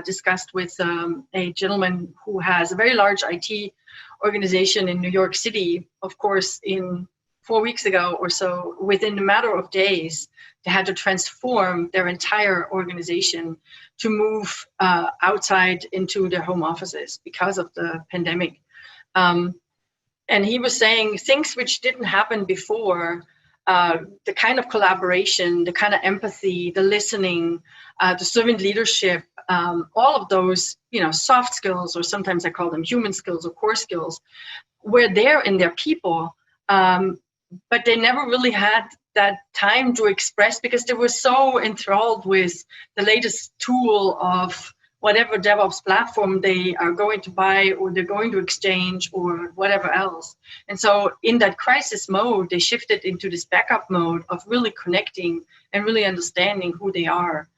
[SPEAKER 15] discussed with a gentleman who has a very large IT organization in New York City. Of course, in 4 weeks ago or so, within a matter of days, they had to transform their entire organization to move outside into their home offices because of the pandemic. And he was saying things which didn't happen before, the kind of collaboration, the kind of empathy, the listening, the servant leadership, all of those, soft skills, or sometimes I call them human skills or core skills, were there in their people, but they never really had that time to express because they were so enthralled with the latest tool of whatever DevOps platform they are going to buy or they're going to exchange or whatever else. And so in that crisis mode, they shifted into this backup mode of really connecting and really understanding who they are,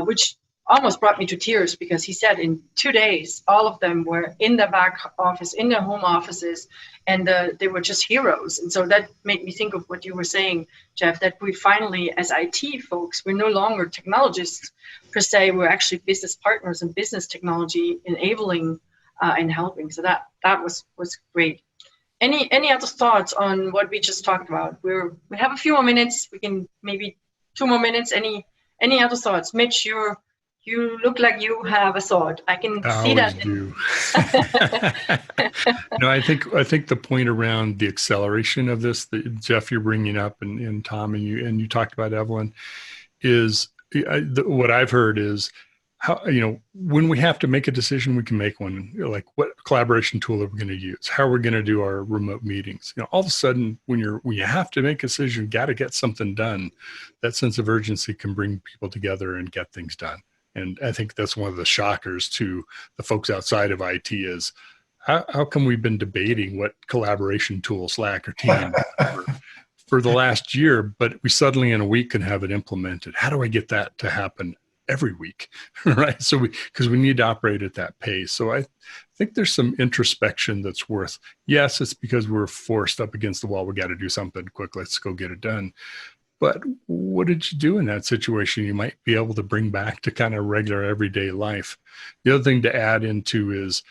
[SPEAKER 15] which almost brought me to tears because he said in 2 days, all of them were in their back office, in their home offices, and they were just heroes. And so that made me think of what you were saying, Jeff, that we finally, as IT folks, we're no longer technologists per se, we're actually business partners and business technology enabling and helping. So that was great. Any other thoughts on what we just talked about? We have a few more minutes. We can maybe 2 more minutes. Any other thoughts? Mitch, you look like you have a thought. I can see that.
[SPEAKER 13] No, I think the point around the acceleration of this that Jeff you're bringing up and Tom and you talked about, Evelyn, is what I've heard is how, when we have to make a decision, we can make one. Like, what collaboration tool are we going to use? How are we going to do our remote meetings? All of a sudden, when you have to make a decision, you got to get something done. That sense of urgency can bring people together and get things done. And I think that's one of the shockers to the folks outside of IT is how come we've been debating what collaboration tool, Slack or Teams, for the last year, but we suddenly in a week can have it implemented. How do I get that to happen every week, right? So because we need to operate at that pace. So I think there's some introspection that's worth, yes, it's because we're forced up against the wall. We got to do something quick. Let's go get it done. But what did you do in that situation you might be able to bring back to kind of regular everyday life? The other thing to add into is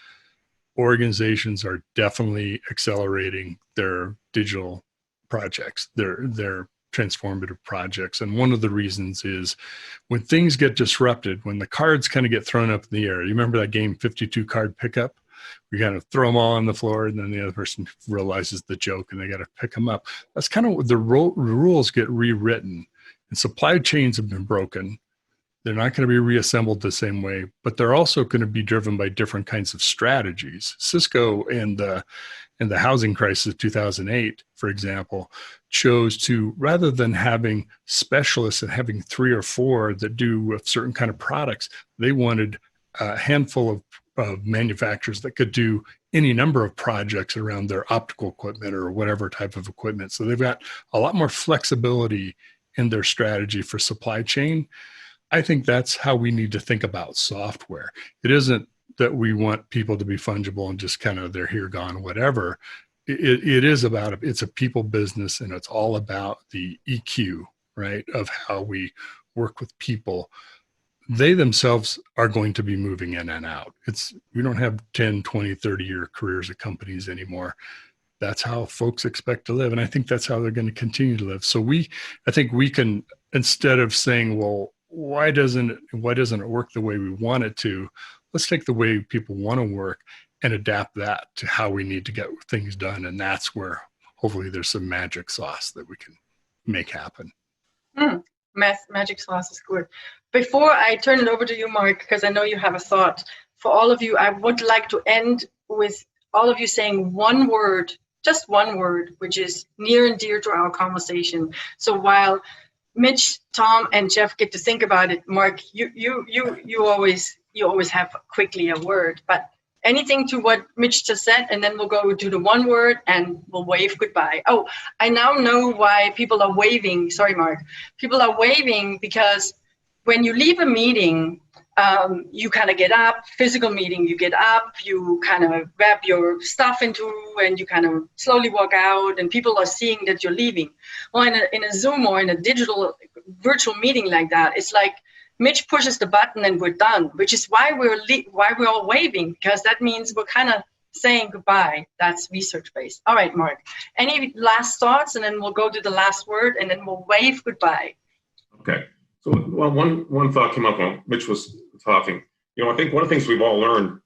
[SPEAKER 13] organizations are definitely accelerating their digital projects, their transformative projects. And one of the reasons is when things get disrupted, when the cards kind of get thrown up in the air. You remember that game 52 card pickup? We kind of throw them all on the floor, and then the other person realizes the joke and they got to pick them up. That's kind of what the rules get rewritten, and supply chains have been broken. They're not going to be reassembled the same way, but they're also going to be driven by different kinds of strategies. Cisco and the housing crisis of 2008, for example, chose to, rather than having specialists and having 3 or 4 that do a certain kind of products, they wanted a handful of manufacturers that could do any number of projects around their optical equipment or whatever type of equipment. So they've got a lot more flexibility in their strategy for supply chain. I think that's how we need to think about software. It isn't that we want people to be fungible and just kind of they're here, gone, whatever. It is about, it's a people business, and it's all about the EQ, right, of how we work with people. They themselves are going to be moving in and out. We don't have 10, 20, 30-year careers at companies anymore. That's how folks expect to live. And I think that's how they're going to continue to live. So I think we can, instead of saying, well, why doesn't it work the way we want it to? Let's take the way people want to work and adapt that to how we need to get things done. And that's where hopefully there's some magic sauce that we can make happen.
[SPEAKER 15] Magic sauce is good. Before I turn it over to you, Mark, because I know you have a thought, for all of you, I would like to end with all of you saying one word, just one word, which is near and dear to our conversation. So while Mitch, Tom, and Jeff get to think about it, Mark, you always have quickly a word, but anything to what Mitch just said, and then we'll go to the one word and we'll wave goodbye. Oh, I now know why people are waving. Sorry, Mark. People are waving because when you leave a meeting, you kind of get up, physical meeting, you get up, you kind of grab your stuff into, and you kind of slowly walk out, and people are seeing that you're leaving. Well, in a Zoom or in a digital virtual meeting like that, it's like Mitch pushes the button and we're done, which is why we're all waving, because that means we're kind of saying goodbye. That's research-based. All right, Mark, any last thoughts, and then we'll go to the last word, and then we'll wave goodbye.
[SPEAKER 17] Okay. So one thought came up when Mitch was talking. I think one of the things we've all learned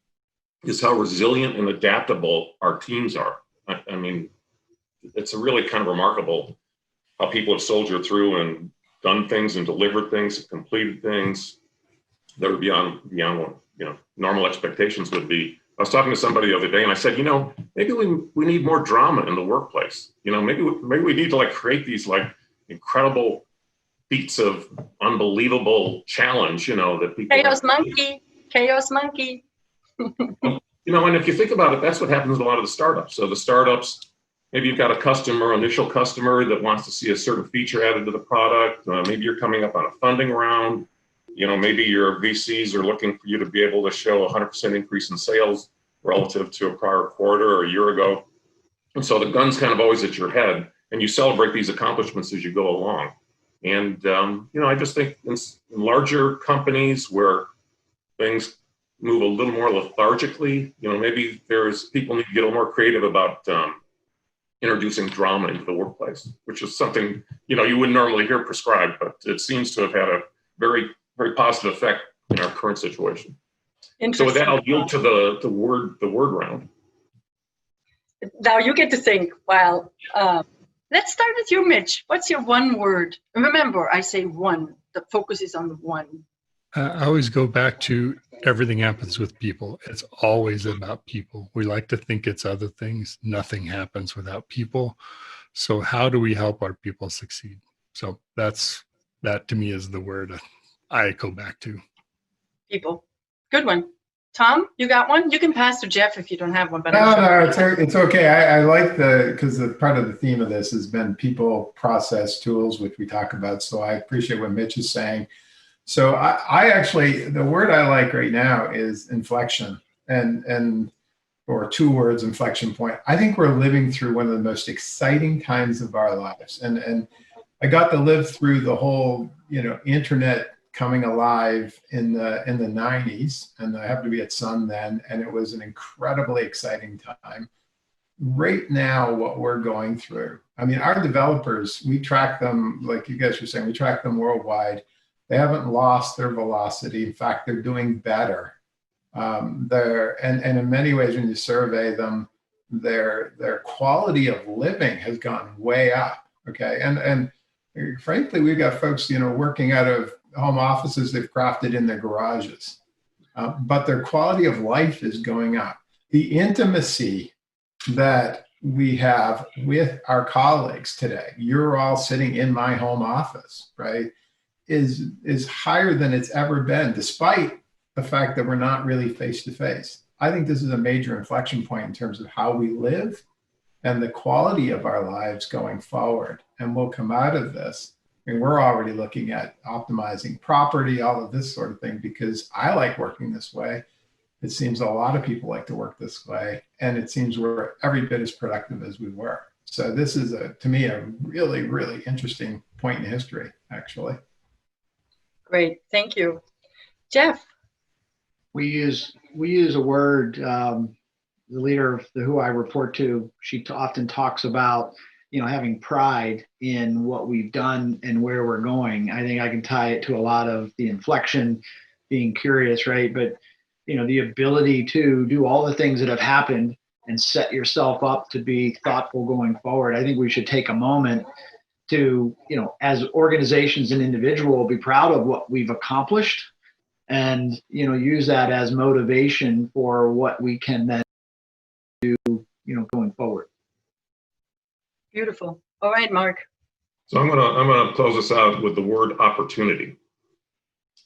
[SPEAKER 17] is how resilient and adaptable our teams are. I mean, it's a really kind of remarkable how people have soldiered through and done things and delivered things, and completed things that are beyond what normal expectations would be. I was talking to somebody the other day, and I said, maybe we need more drama in the workplace. Maybe we need to create these incredible feats of unbelievable challenge. That people
[SPEAKER 15] chaos monkey.
[SPEAKER 17] And if you think about it, that's what happens with a lot of the startups. So the startups, maybe you've got a initial customer that wants to see a certain feature added to the product. Maybe you're coming up on a funding round. Maybe your VCs are looking for you to be able to show 100% increase in sales relative to a prior quarter or a year ago. And so the gun's kind of always at your head, and you celebrate these accomplishments as you go along. And, I just think in larger companies where things move a little more lethargically, maybe people need to get a little more creative about introducing drama into the workplace, which is something, you wouldn't normally hear prescribed, but it seems to have had a very, very positive effect in our current situation. So with that, I'll yield to the word round.
[SPEAKER 15] Now you get to think, let's start with you, Mitch. What's your one word? Remember, I say one. The focus is on the one.
[SPEAKER 13] I always go back to everything happens with people. It's always about people. We like to think it's other things. Nothing happens without people. So how do we help our people succeed? So that to me is the word I go back to.
[SPEAKER 15] People. Good one. Tom, you got one? You can pass to Jeff if you don't have one. But
[SPEAKER 16] No, it's okay. I like because part of the theme of this has been people, process, tools, which we talk about. So I appreciate what Mitch is saying. So I actually, the word I like right now is inflection, or 2 words, inflection point. I think we're living through one of the most exciting times of our lives. And I got to live through the whole, internet coming alive in the 90s, and I happened to be at Sun then, and it was an incredibly exciting time. Right now, what we're going through, I mean, our developers, we track them, like you guys were saying, we track them worldwide. They haven't lost their velocity. In fact, they're doing better. And in many ways, when you survey them, their quality of living has gone way up. Okay, and frankly, we've got folks, working out of home offices they've crafted in their garages, but their quality of life is going up. The intimacy that we have with our colleagues today, you're all sitting in my home office, right, is higher than it's ever been, despite the fact that we're not really face to face. I think this is a major inflection point in terms of how we live and the quality of our lives going forward. And we'll come out of this. I mean, we're already looking at optimizing property, all of this sort of thing, because I like working this way. It seems a lot of people like to work this way, and it seems we're every bit as productive as we were. So this is, to me, a really, really interesting point in history, actually.
[SPEAKER 15] Great, thank you. Jeff?
[SPEAKER 18] We use a word, the leader of who I report to, she often talks about, having pride in what we've done and where we're going. I think I can tie it to a lot of the inflection, being curious, right? But, the ability to do all the things that have happened and set yourself up to be thoughtful going forward. I think we should take a moment to, as organizations and individuals, be proud of what we've accomplished and, use that as motivation for what we can then do, going forward.
[SPEAKER 15] Beautiful. All right, Mark.
[SPEAKER 17] So I'm gonna close this out with the word opportunity.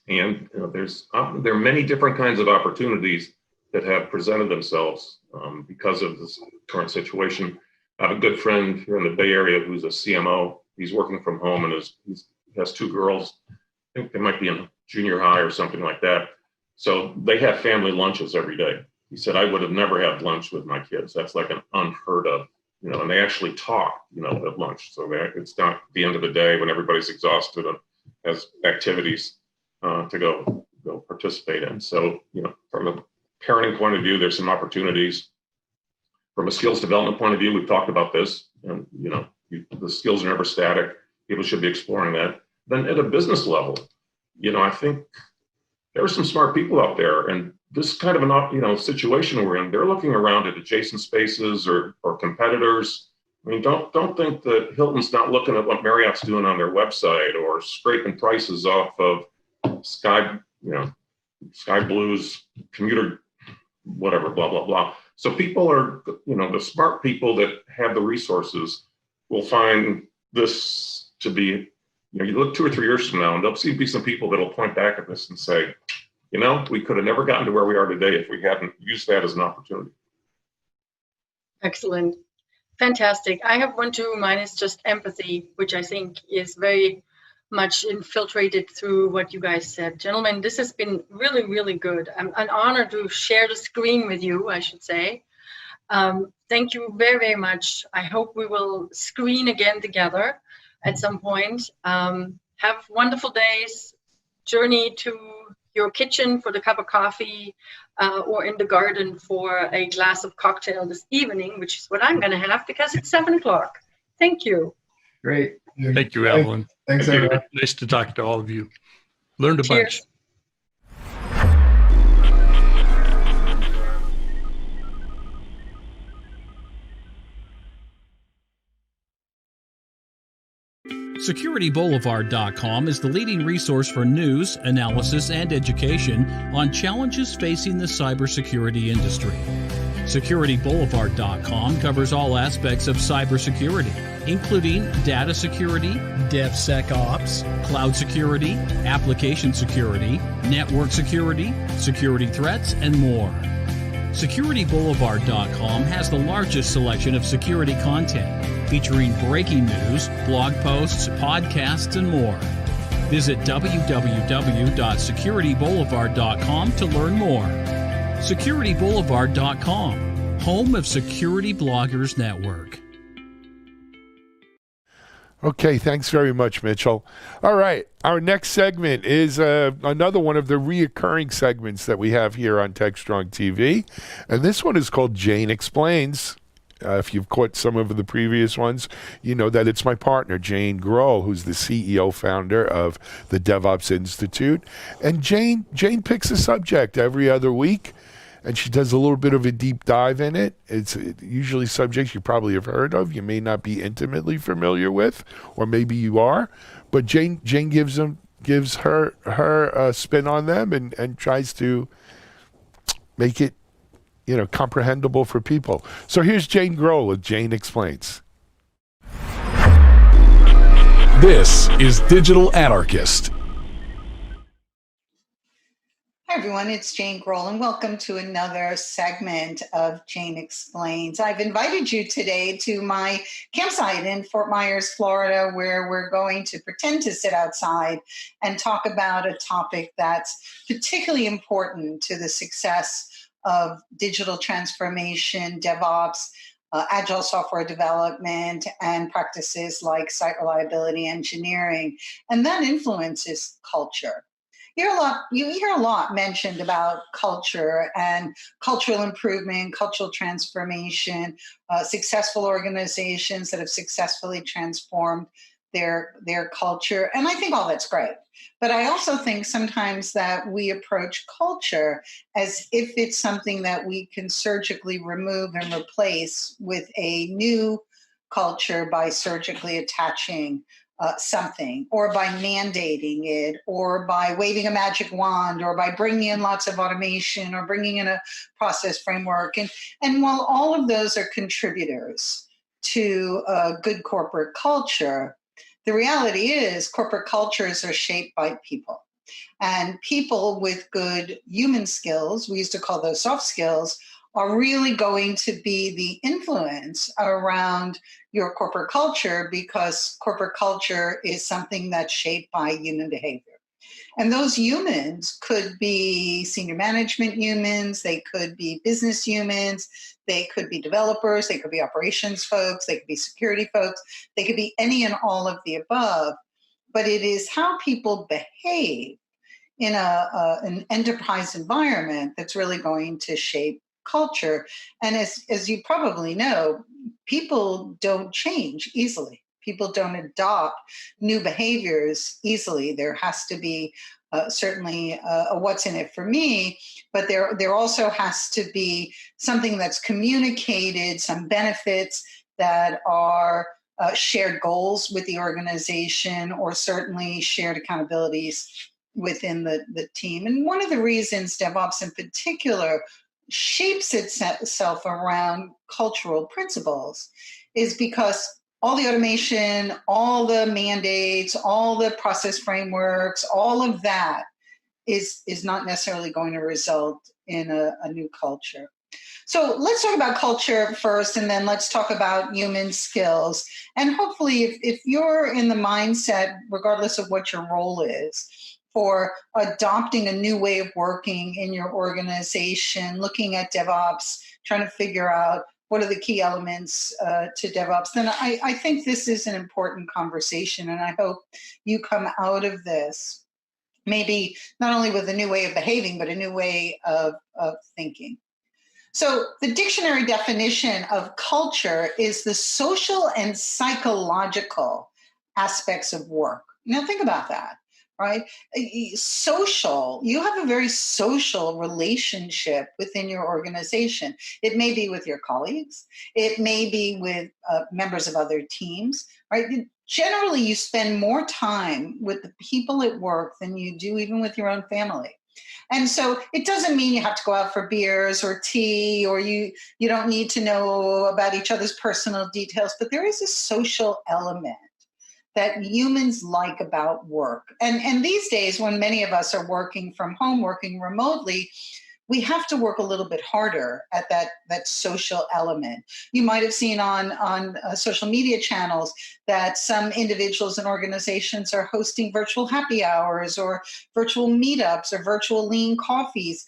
[SPEAKER 17] And there are many different kinds of opportunities that have presented themselves because of this current situation. I have a good friend here in the Bay Area who's a CMO. He's working from home and he has two girls. I think they might be in junior high or something like that. So they have family lunches every day. He said, I would have never had lunch with my kids. That's like an unheard of, and they actually talk, at lunch. So it's not the end of the day when everybody's exhausted and has activities to go participate in. So, from a parenting point of view, there's some opportunities. From a skills development point of view, we've talked about this, and the skills are never static. People should be exploring that. Then at a business level, I think there are some smart people out there, and this kind of an situation we're in, they're looking around at adjacent spaces or competitors. I mean, don't think that Hilton's not looking at what Marriott's doing on their website or scraping prices off of Sky Blue's commuter, whatever, blah, blah, blah. So people are, the smart people that have the resources will find this to be, you look 2 or 3 years from now and there'll be some people that'll point back at this and say, we could have never gotten to where we are today if we hadn't used that as an opportunity.
[SPEAKER 15] Excellent. Fantastic. I have one too. Mine is just empathy, which I think is very much infiltrated through what you guys said. Gentlemen, this has been really, really good. I'm an honor to share the screen with you, I should say. Thank you very, very much. I hope we will screen again together at some point. Have wonderful days. Journey to your kitchen for the cup of coffee or in the garden for a glass of cocktail this evening, which is what I'm going to have because it's 7 o'clock. Thank you.
[SPEAKER 18] Great.
[SPEAKER 19] Thank you, Evelyn.
[SPEAKER 16] Thanks, everyone.
[SPEAKER 19] Nice to talk to all of you. Learned a
[SPEAKER 15] Cheers.
[SPEAKER 19] bunch.
[SPEAKER 14] SecurityBoulevard.com is the leading resource for news, analysis, and education on challenges facing the cybersecurity industry. SecurityBoulevard.com covers all aspects of cybersecurity, including data security, DevSecOps, cloud security, application security, network security, security threats, and more. SecurityBoulevard.com has the largest selection of security content, featuring breaking news, blog posts, podcasts, and more. Visit www.securityboulevard.com to learn more. SecurityBoulevard.com, home of Security Bloggers Network.
[SPEAKER 1] Okay, thanks very much, Mitchell. All right, our next segment is another one of the reoccurring segments that we have here on TechStrong TV, and this one is called Jane Explains. If you've caught some of the previous ones, you know that it's my partner, Jane Grohl, who's the CEO founder of the DevOps Institute. And Jane picks a subject every other week, and she does a little bit of a deep dive in it. It's usually subjects you probably have heard of, you may not be intimately familiar with, or maybe you are. But Jane gives her spin on them and tries to make it comprehensible for people. So here's Jane Grohl with Jane Explains.
[SPEAKER 2] This is Digital Anarchist.
[SPEAKER 20] Hi, everyone. It's Jane Grohl, and welcome to another segment of Jane Explains. I've invited you today to my campsite in Fort Myers, Florida, where we're going to pretend to sit outside and talk about a topic that's particularly important to the success of digital transformation, DevOps, agile software development, and practices like site reliability engineering. And that influences culture. You hear a lot mentioned about culture and cultural improvement, cultural transformation, successful organizations that have successfully transformed their culture. And I think all that's great. But I also think sometimes that we approach culture as if it's something that we can surgically remove and replace with a new culture by surgically attaching something, or by mandating it, or by waving a magic wand, or by bringing in lots of automation, or bringing in a process framework. And while all of those are contributors to a good corporate culture, the reality is corporate cultures are shaped by people. And people with good human skills, we used to call those soft skills, are really going to be the influence around your corporate culture, because corporate culture is something that's shaped by human behavior. And those humans could be senior management humans, they could be business humans, they could be developers, they could be operations folks, they could be security folks, they could be any and all of the above. But it is how people behave in an enterprise environment that's really going to shape culture. And as you probably know, people don't change easily. People don't adopt new behaviors easily. There has to be certainly a what's in it for me, but there also has to be something that's communicated, some benefits that are shared goals with the organization, or certainly shared accountabilities within the team. And one of the reasons DevOps in particular shapes itself around cultural principles is because all the automation, all the mandates, all the process frameworks, all of that is not necessarily going to result in a new culture. So let's talk about culture first, and then let's talk about human skills. And hopefully, if you're in the mindset, regardless of what your role is, for adopting a new way of working in your organization, looking at DevOps, trying to figure out what are the key elements to DevOps, then I think this is an important conversation. And I hope you come out of this maybe not only with a new way of behaving, but a new way of thinking. So the dictionary definition of culture is the social and psychological aspects of work. Now think about that. Right? Social, you have a very social relationship within your organization. It may be with your colleagues. It may be with members of other teams, right? Generally, you spend more time with the people at work than you do even with your own family. And so it doesn't mean you have to go out for beers or tea, or you don't need to know about each other's personal details, but there is a social element that humans like about work. And these days, when many of us are working from home, working remotely, we have to work a little bit harder at that social element. You might have seen on social media channels that some individuals and organizations are hosting virtual happy hours or virtual meetups or virtual lean coffees,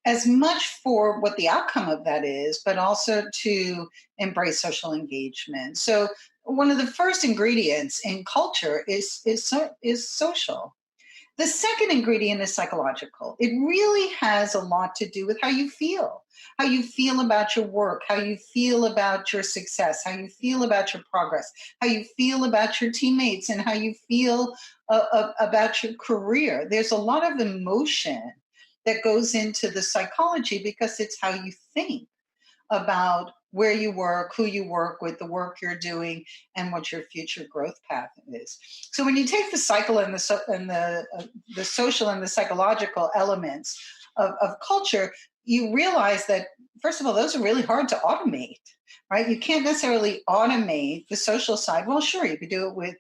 [SPEAKER 20] as much for what the outcome of that is, but also to embrace social engagement. So one of the first ingredients in culture is social. The second ingredient is psychological. It really has a lot to do with how you feel about your work, how you feel about your success, how you feel about your progress, how you feel about your teammates, and how you feel about your career. There's a lot of emotion that goes into the psychology because it's how you think about where you work, who you work with, the work you're doing, and what your future growth path is. So when you take the cycle and the social and the psychological elements of culture, you realize that, first of all, those are really hard to automate, right? You can't necessarily automate the social side. Well, sure, you could do it with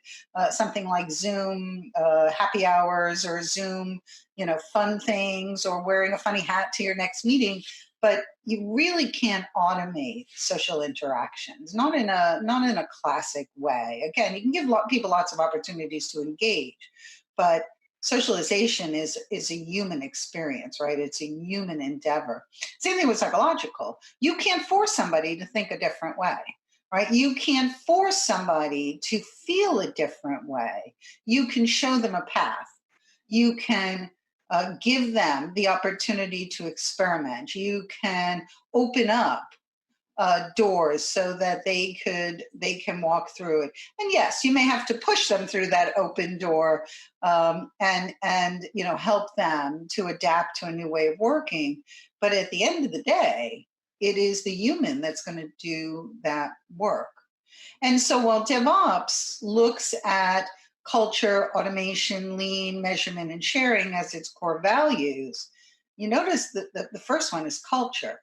[SPEAKER 20] something like Zoom happy hours, or Zoom, fun things, or wearing a funny hat to your next meeting. But you really can't automate social interactions, not in a classic way. Again, you can give people lots of opportunities to engage, but socialization is a human experience, right? It's a human endeavor. Same thing with psychological. You can't force somebody to think a different way, right? You can't force somebody to feel a different way. You can show them a path. You can give them the opportunity to experiment. You can open up doors so that they can walk through it. And yes, you may have to push them through that open door and help them to adapt to a new way of working. But at the end of the day, it is the human that's going to do that work. And so while DevOps looks at culture, automation, lean, measurement, and sharing as its core values, you notice that the first one is culture.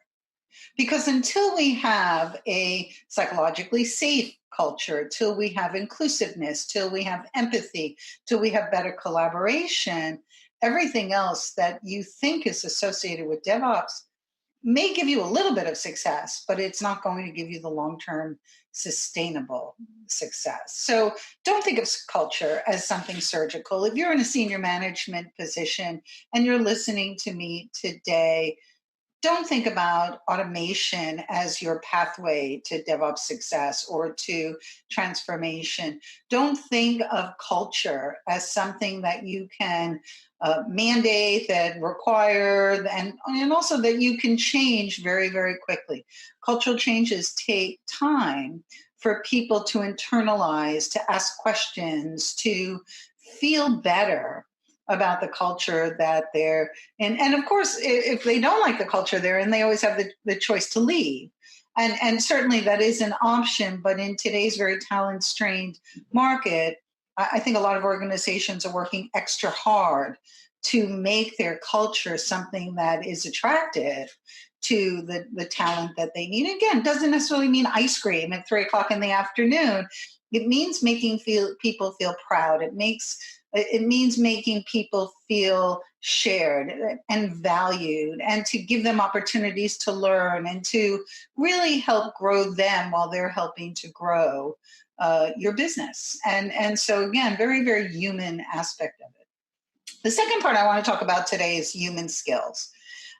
[SPEAKER 20] Because until we have a psychologically safe culture, till we have inclusiveness, till we have empathy, till we have better collaboration, everything else that you think is associated with DevOps may give you a little bit of success, but it's not going to give you the long-term sustainable success. So don't think of culture as something surgical. If you're in a senior management position and you're listening to me today, don't think about automation as your pathway to DevOps success or to transformation. Don't think of culture as something that you can mandate, that require, and also that you can change very, very quickly. Cultural changes take time for people to internalize, to ask questions, to feel better about the culture that they're in. And of course, if they don't like the culture they're in, they always have the choice to leave. And certainly that is an option, but in today's very talent-strained market, I think a lot of organizations are working extra hard to make their culture something that is attractive to the talent that they need. Again, doesn't necessarily mean ice cream at 3:00 in the afternoon. It means making people feel proud. It means making people feel shared and valued, and to give them opportunities to learn and to really help grow them while they're helping to grow your business. And so again, very, very human aspect of it. The second part I want to talk about today is human skills.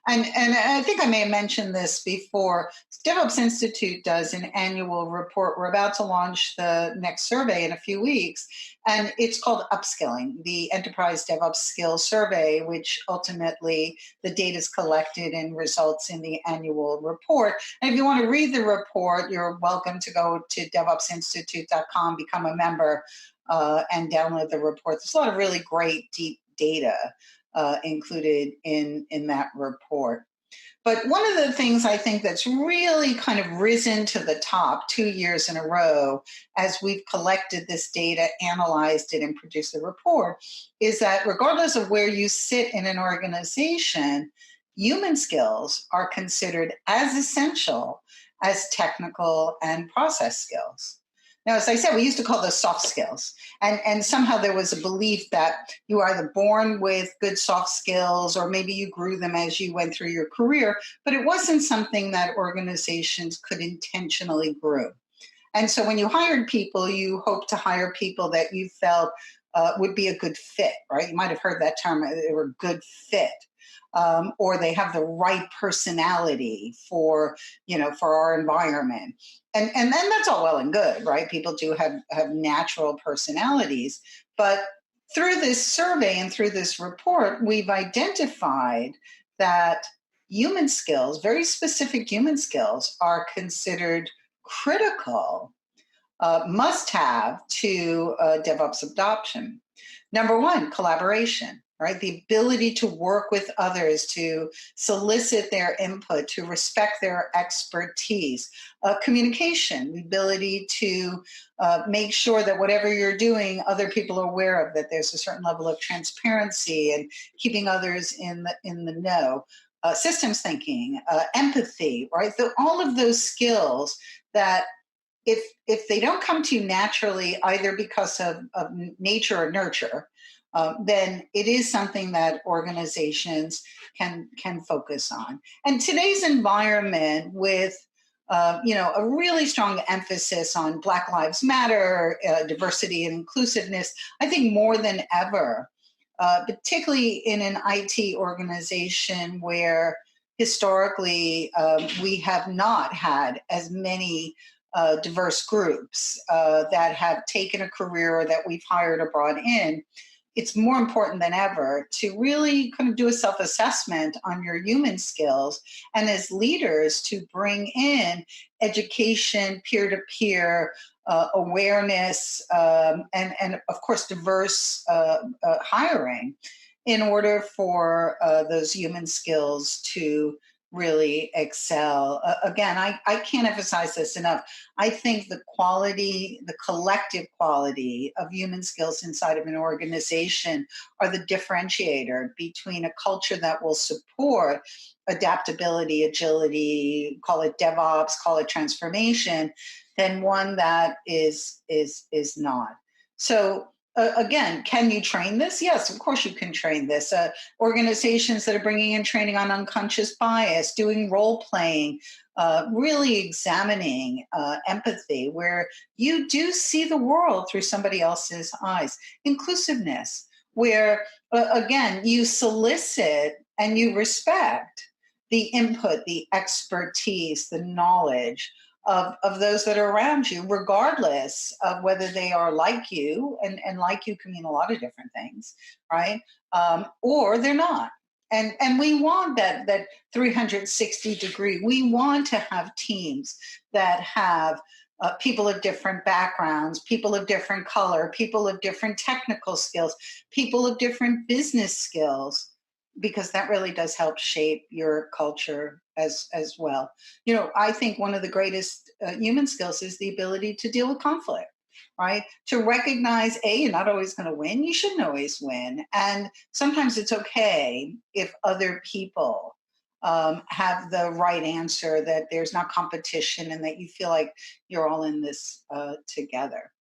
[SPEAKER 20] And I think I may have mentioned this before. DevOps Institute does an annual report. We're about to launch the next survey in a few weeks, and it's called Upskilling, the Enterprise DevOps Skills Survey, which ultimately the data is collected and results in the annual report. And if you want to read the report, you're welcome to go to devopsinstitute.com, become a member, and download the report. There's a lot of really great deep data included in that report. But one of the things I think that's really kind of risen to the top 2 years in a row as we've collected this data, analyzed it, and produced the report is that regardless of where you sit in an organization, human skills are considered as essential as technical and process skills. Now, as I said, we used to call those soft skills. And somehow there was a belief that you were either born with good soft skills or maybe you grew them as you went through your career, but it wasn't something that organizations could intentionally grow. And so when you hired people, you hoped to hire people that you felt would be a good fit, right? You might have heard that term, they were a good fit. or they have the right personality for, for our environment. And then that's all well and good, right? People do have natural personalities, but through this survey and through this report, we've identified that human skills, very specific human skills, are considered critical, must have to DevOps adoption. Number one, collaboration, right? The ability to work with others, to solicit their input, to respect their expertise. Communication, the ability to make sure that whatever you're doing, other people are aware of, that there's a certain level of transparency and keeping others in the know. Systems thinking, empathy, right? All of those skills that if they don't come to you naturally, either because of nature or nurture, then it is something that organizations can focus on. And today's environment with a really strong emphasis on Black Lives Matter, diversity and inclusiveness, I think more than ever, particularly in an IT organization where historically we have not had as many diverse groups that have taken a career or that we've hired or brought in, it's more important than ever to really kind of do a self-assessment on your human skills, and as leaders to bring in education, peer-to-peer awareness, and of course diverse hiring in order for those human skills to really excel. Again, I can't emphasize this enough. I think the quality, the collective quality of human skills inside of an organization are the differentiator between a culture that will support adaptability, agility, call it DevOps, call it transformation, than one that is not. So again, can you train this? Yes, of course you can train this. Organizations that are bringing in training on unconscious bias, doing role playing, really examining empathy, where you do see the world through somebody else's eyes. Inclusiveness, where again, you solicit and you respect the input, the expertise, the knowledge of those that are around you, regardless of whether they are like you, and like you can mean a lot of different things, right? Or they're not. And we want that 360 degree. We want to have teams that have people of different backgrounds, people of different color, people of different technical skills, people of different business skills, because that really does help shape your culture as well. I think one of the greatest human skills is the ability to deal with conflict, right? To recognize, you're not always going to win. You shouldn't always win. And sometimes it's okay if other people have the right answer, that there's not competition, and that you feel like you're all in this together.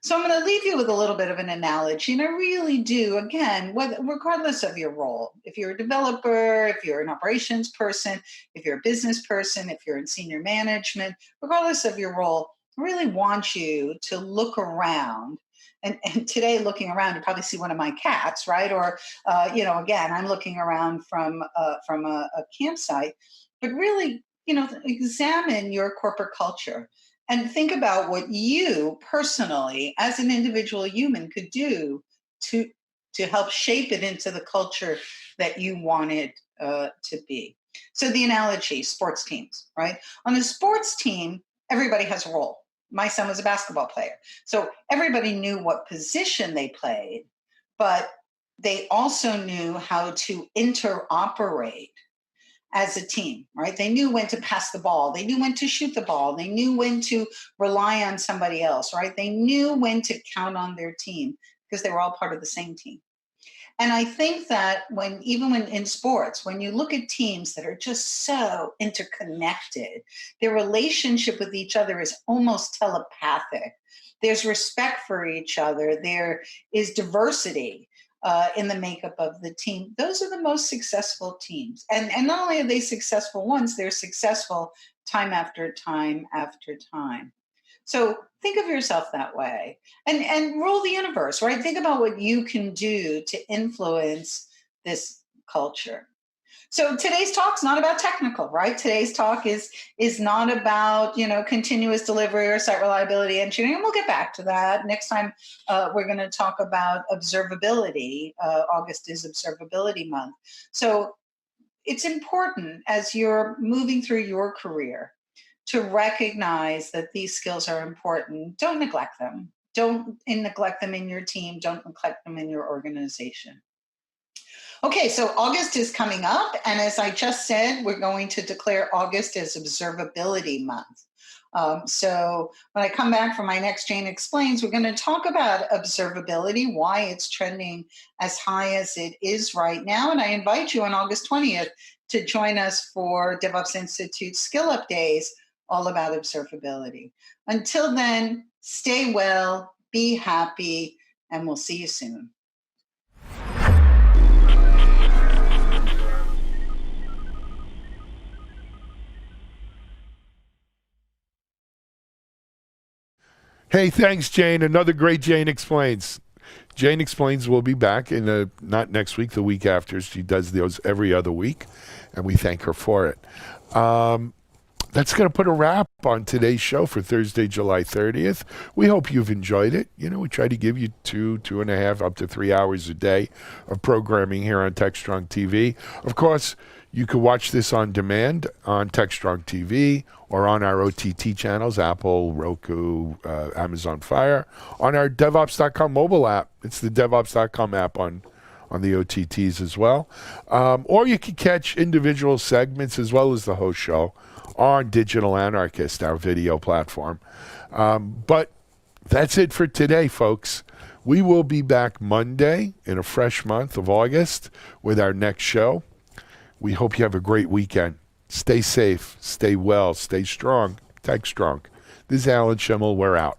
[SPEAKER 20] So I'm going to leave you with a little bit of an analogy, and I really do, again, regardless of your role, if you're a developer, if you're an operations person, if you're a business person, if you're in senior management, regardless of your role, I really want you to look around. And today, looking around, you probably see one of my cats, right? Or, again, I'm looking around from a campsite, but really, examine your corporate culture. And think about what you personally, as an individual human, could do to help shape it into the culture that you want it to be. So the analogy, sports teams, right? On a sports team, everybody has a role. My son was a basketball player. So everybody knew what position they played, but they also knew how to interoperate as a team, right? They knew when to pass the ball. They knew when to shoot the ball. They knew when to rely on somebody else, right? They knew when to count on their team because they were all part of the same team. And I think that even when in sports, when you look at teams that are just so interconnected, their relationship with each other is almost telepathic. There's respect for each other. There is diversity in the makeup of the team. Those are the most successful teams. And not only are they successful once, they're successful time after time after time. So think of yourself that way and rule the universe, right? Think about what you can do to influence this culture. So today's talk's not about technical, right? Today's talk is not about, continuous delivery or site reliability engineering. And we'll get back to that. Next time, we're going to talk about observability. August is Observability Month. So it's important as you're moving through your career to recognize that these skills are important. Don't neglect them. Don't neglect them in your team. Don't neglect them in your organization. Okay, so August is coming up, and as I just said, we're going to declare August as Observability Month. So when I come back for my next Jane Explains, we're going to talk about observability, why it's trending as high as it is right now, and I invite you on August 20th to join us for DevOps Institute Skill Up Days, all about observability. Until then, stay well, be happy, and we'll see you soon.
[SPEAKER 1] Hey, thanks, Jane. Another great Jane Explains. Jane Explains will be back in not next week, the week after. She does those every other week, and we thank her for it. That's going to put a wrap on today's show for Thursday, July 30th. We hope you've enjoyed it. We try to give you 2.5, up to 3 hours a day of programming here on TechStrong TV. Of course, you can watch this on demand on TechStrong TV or on our OTT channels, Apple, Roku, Amazon Fire, on our DevOps.com mobile app. It's the DevOps.com app on the OTTs as well. Or you can catch individual segments as well as the whole show on Digital Anarchist, our video platform. But that's it for today, folks. We will be back Monday in a fresh month of August with our next show. We hope you have a great weekend. Stay safe, stay well, stay strong, TechStrong. This is Alan Schimmel. We're out.